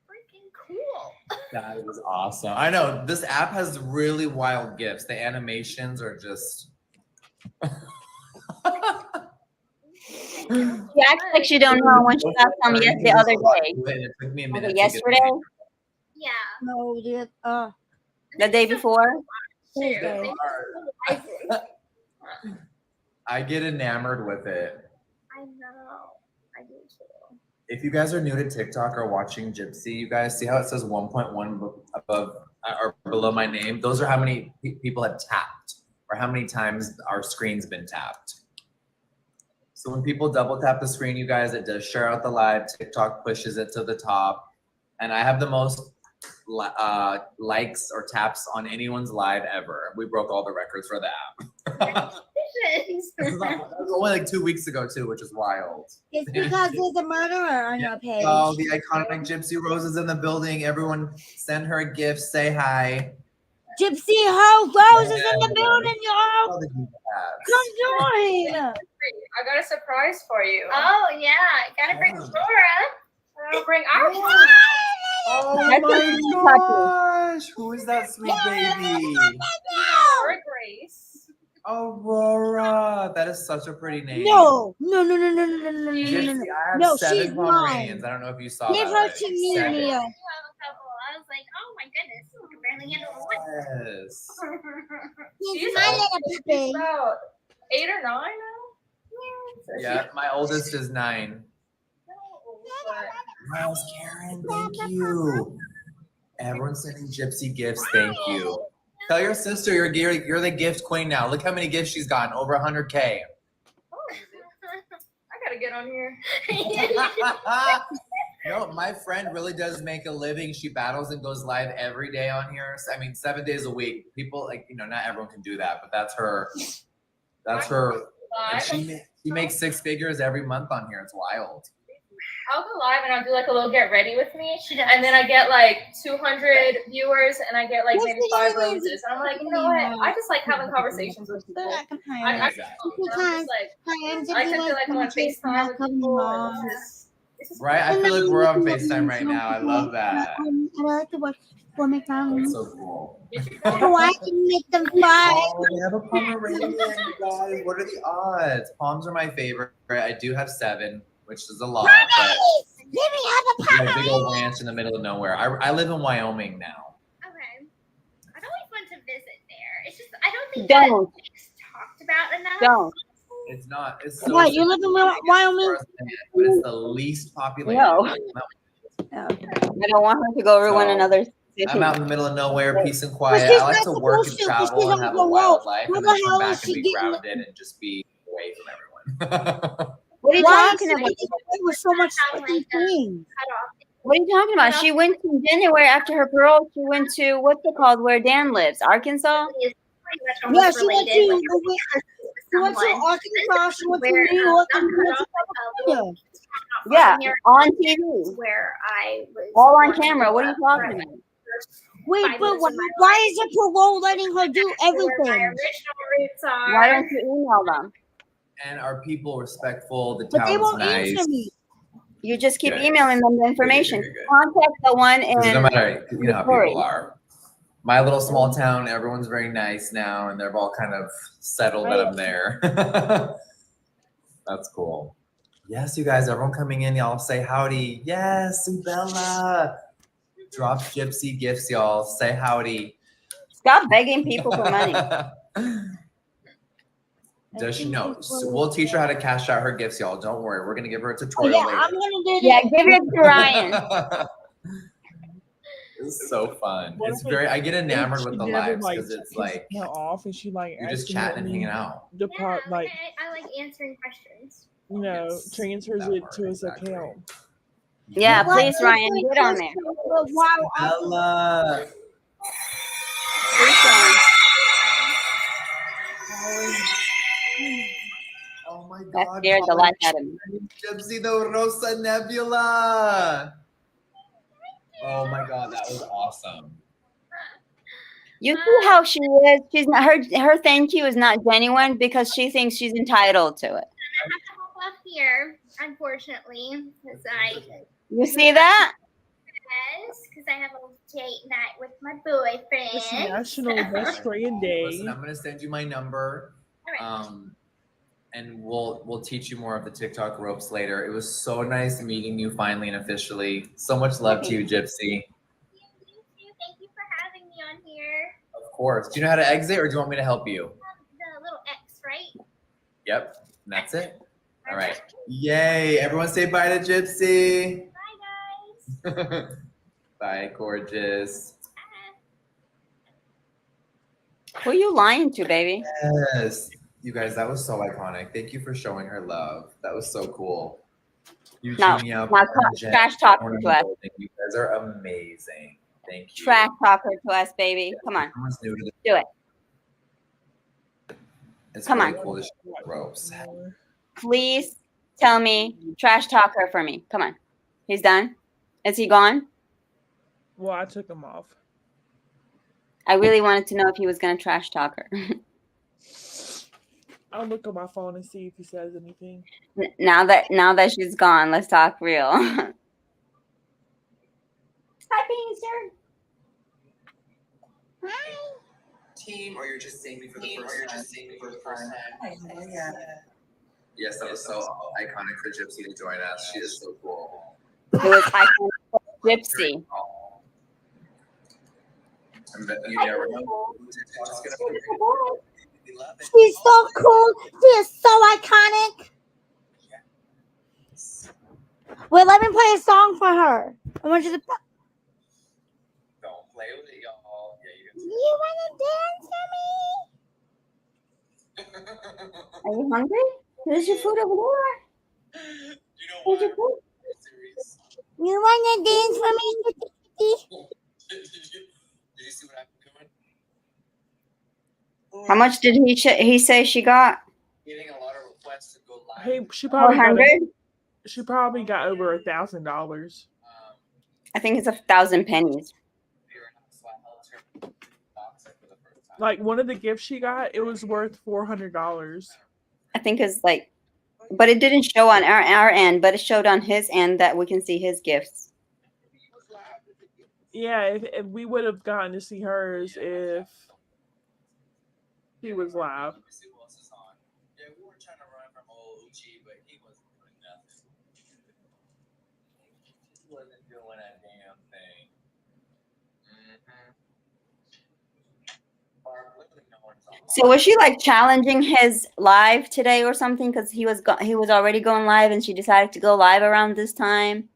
freaking cool. That is awesome. I know this app has really wild gifts. The animations are just. She acts like she don't know when she got some the other day. It took me a minute. Okay, to get yesterday, Yeah. No, dude. the day before. Tuesday. I get enamored with it. I know. I do too. If you guys are new to TikTok or watching Gypsy, you guys see how it says 1.1 above or below my name? Those are how many people have tapped or how many times our screen's been tapped. So when people double tap the screen, you guys, it does share out the live. TikTok pushes it to the top. And I have the most likes or taps on anyone's live ever. We broke all the records for that. That was only like 2 weeks ago too, which is wild. It's because there's a murderer on your page. Oh, the iconic Gypsy Rose is in the building. Everyone send her a gift. Say hi. Gypsy Rose is in the building, y'all. Come join. I got a surprise for you. Oh yeah, gotta bring Laura. I'll bring our Oh my gosh! Who is that sweet baby? Aurora Grace. Aurora. That is such a pretty name. No. Gypsy, I have No, 7 she's Pomeranians. mine. I don't know if you saw Give that. her to me, 7. Mia. I was like, oh my goodness, I can barely handle one. Yes. She's my little baby. About 8 or 9 now. Yeah, my oldest is 9. Miles Karen, thank you. Everyone's sending Gypsy gifts. Thank you. Tell your sister you're the gift queen now. Look how many gifts she's gotten. Over 100K. I gotta get on here. No, my friend really does make a living. She battles and goes live every day on here. I mean, 7 days a week. People not everyone can do that, but that's her. And she makes 6 figures every month on here. It's wild. I'll go live and I'll do like a little get ready with me, and then I get like 200 viewers, and I get like maybe 5 roses. And I'm like, you know what? I just like having conversations with people. I just like to feel like I'm on FaceTime with people. Right? I feel like we're on FaceTime right now. I love that. I like to watch for McDonald's. That's so cool. So I can make them fly. Oh, they have a Pomeranian, you guys. What are the odds? Poms are my favorite. I do have 7, which is a lot. But Let me have a we have a big old ranch in the middle of nowhere. I live in Wyoming now. Okay. I've always wanted to visit there. It's just I don't think Don't. that it's talked about enough. Don't. It's not. It's so What, you live in Wyoming? but it's the least populated. No. I don't want her to go ruin So, another's I'm out in the middle of nowhere, peace and quiet. she's I like not to work and supposed to, travel she's and have a on the wild road. life, How and the then come hell back is and she be getting- grounded and just be away from everyone. What are you Why is talking she about? getting away with so much fucking things? What are you talking about? She went to January after her parole. She went to what's it called? Where Dan lives, Arkansas. Yeah, she went to Arkansas, she went to New York, and she went to California. Yeah, on TV. Where I was All on camera. What are you talking about? Wait, but why is the parole letting her do everything? Why don't you email them? And are people respectful? The But they town's won't nice. answer me. You just keep Good. emailing them the information. Good. Contact the one Because no in. matter, you know how Missouri. people are. My little small town, everyone's very nice now, and they're all kind of settled that I'm there. That's cool. Yes, you guys, everyone coming in, y'all say howdy. Yes, Bella. Drop Gypsy gifts, y'all. Say howdy. Stop begging people for money. Does she know? So we'll teach her how to cash out her gifts, y'all. Don't worry. We're gonna give her a Oh, tutorial yeah, later. I'm gonna do Yeah, this. give it to Ryan. It's so fun. What It's if very. I get enamored she with the never, lives because took it's his like account off and she like you're just accidentally chatting and hanging out. Depart like I like answering questions. transfers That it part, to his exactly. account. Yeah, What please, if Ryan, we get on just there. do it while I'm- Bella. Oh my That God. scared the life out of me. Gypsy the Rosa Nebula. Oh my God, that was awesome. You see how she is? She's not her thank you is not genuine because she thinks she's entitled to it. I have to hop off here, unfortunately, because You see that? because I have a date night with my boyfriend. It's National Best Friend Day. Listen, I'm gonna send you my number. Alright. and we'll teach you more of the TikTok ropes later. It was so nice meeting you finally and officially. So much love to you, Gypsy. Thank you for having me on here. Of course. Do you know how to exit, or do you want me to help you? The little X, right? Yep, and that's it. All right. Yay! Everyone say bye to Gypsy. Bye, guys. Bye, gorgeous. Who are you lying to, baby? Yes. You guys, that was so iconic. Thank you for showing her love. That was so cool. Eugenia, Jen, trash talker to us. you guys are amazing. Thank you. Trash talker to us, baby. Come on. Everyone's new to the Do it. It's Come really on. cool to show the ropes. Please tell me, trash talk her for me. Come on. He's done? Is he gone? Well, I took him off. I really wanted to know if he was going to trash talk her. I'll look on my phone and see if he says anything. Now that she's gone, let's talk real. Hi, Pincer. Hi. Team, or you're just seeing me for the first time? Yes, that was so iconic for Gypsy to join us. She is so cool. It was iconic for Gypsy. You never know. She's so cool. She is so iconic. Well, let me play a song for her. I want you to. Don't play with it, y'all. Yeah, You want to dance for me? Are you hungry? There's your food over there. There's your food. You want to dance for me? Did you see what I'm doing? How much did he say she got? Getting a lot of requests to go live. Hey, she probably got over $1,000. I think it's 1,000 pennies. Like one of the gifts she got, it was worth $400. I think it's like, but it didn't show on our end, but it showed on his end that we can see his gifts. Yeah, if we would have gotten to see hers if he was live. Yeah, we were trying to run from old Uchi, but he wasn't doing nothing. He wasn't doing a damn thing. So was she like challenging his live today or something? Because he was already going live, and she decided to go live around this time.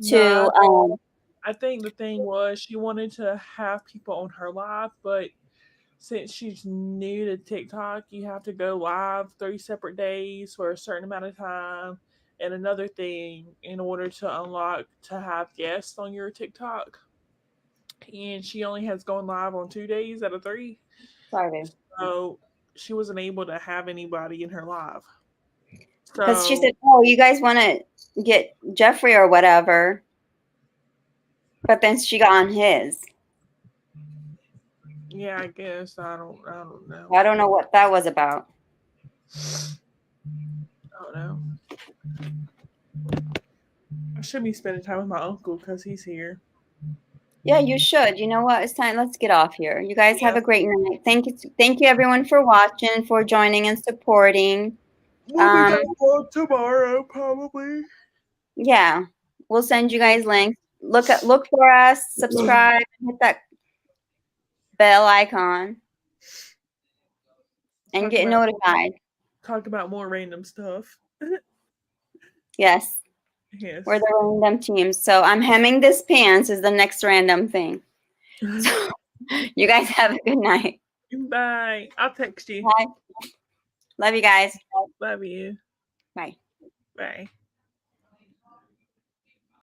I think the thing was she wanted to have people on her live, but since she's new to TikTok, you have to go live 3 separate days for a certain amount of time. And another thing, in order to unlock to have guests on your TikTok. And she only has gone live on 2 days out of 3. Sorry. So she wasn't able to have anybody in her live. Because she said, "Oh, you guys want to get Jeffrey or whatever," but then she got on his. Yeah, I guess I don't know. I don't know what that was about. I don't know. I should be spending time with my uncle because he's here. Yeah, you should. You know what? It's time. Let's get off here. You guys have a great night. Thank you everyone for watching, for joining and supporting. We'll be going tomorrow, probably. Yeah, we'll send you guys links. Look for us, subscribe, and hit that bell icon, and get notified. Talk about more random stuff. Yes. Yes. We're the random teams. So I'm hemming this pants is the next random thing. So you guys have a good night. Bye. I'll text you. Bye. Love you guys. Love you. Bye. Bye.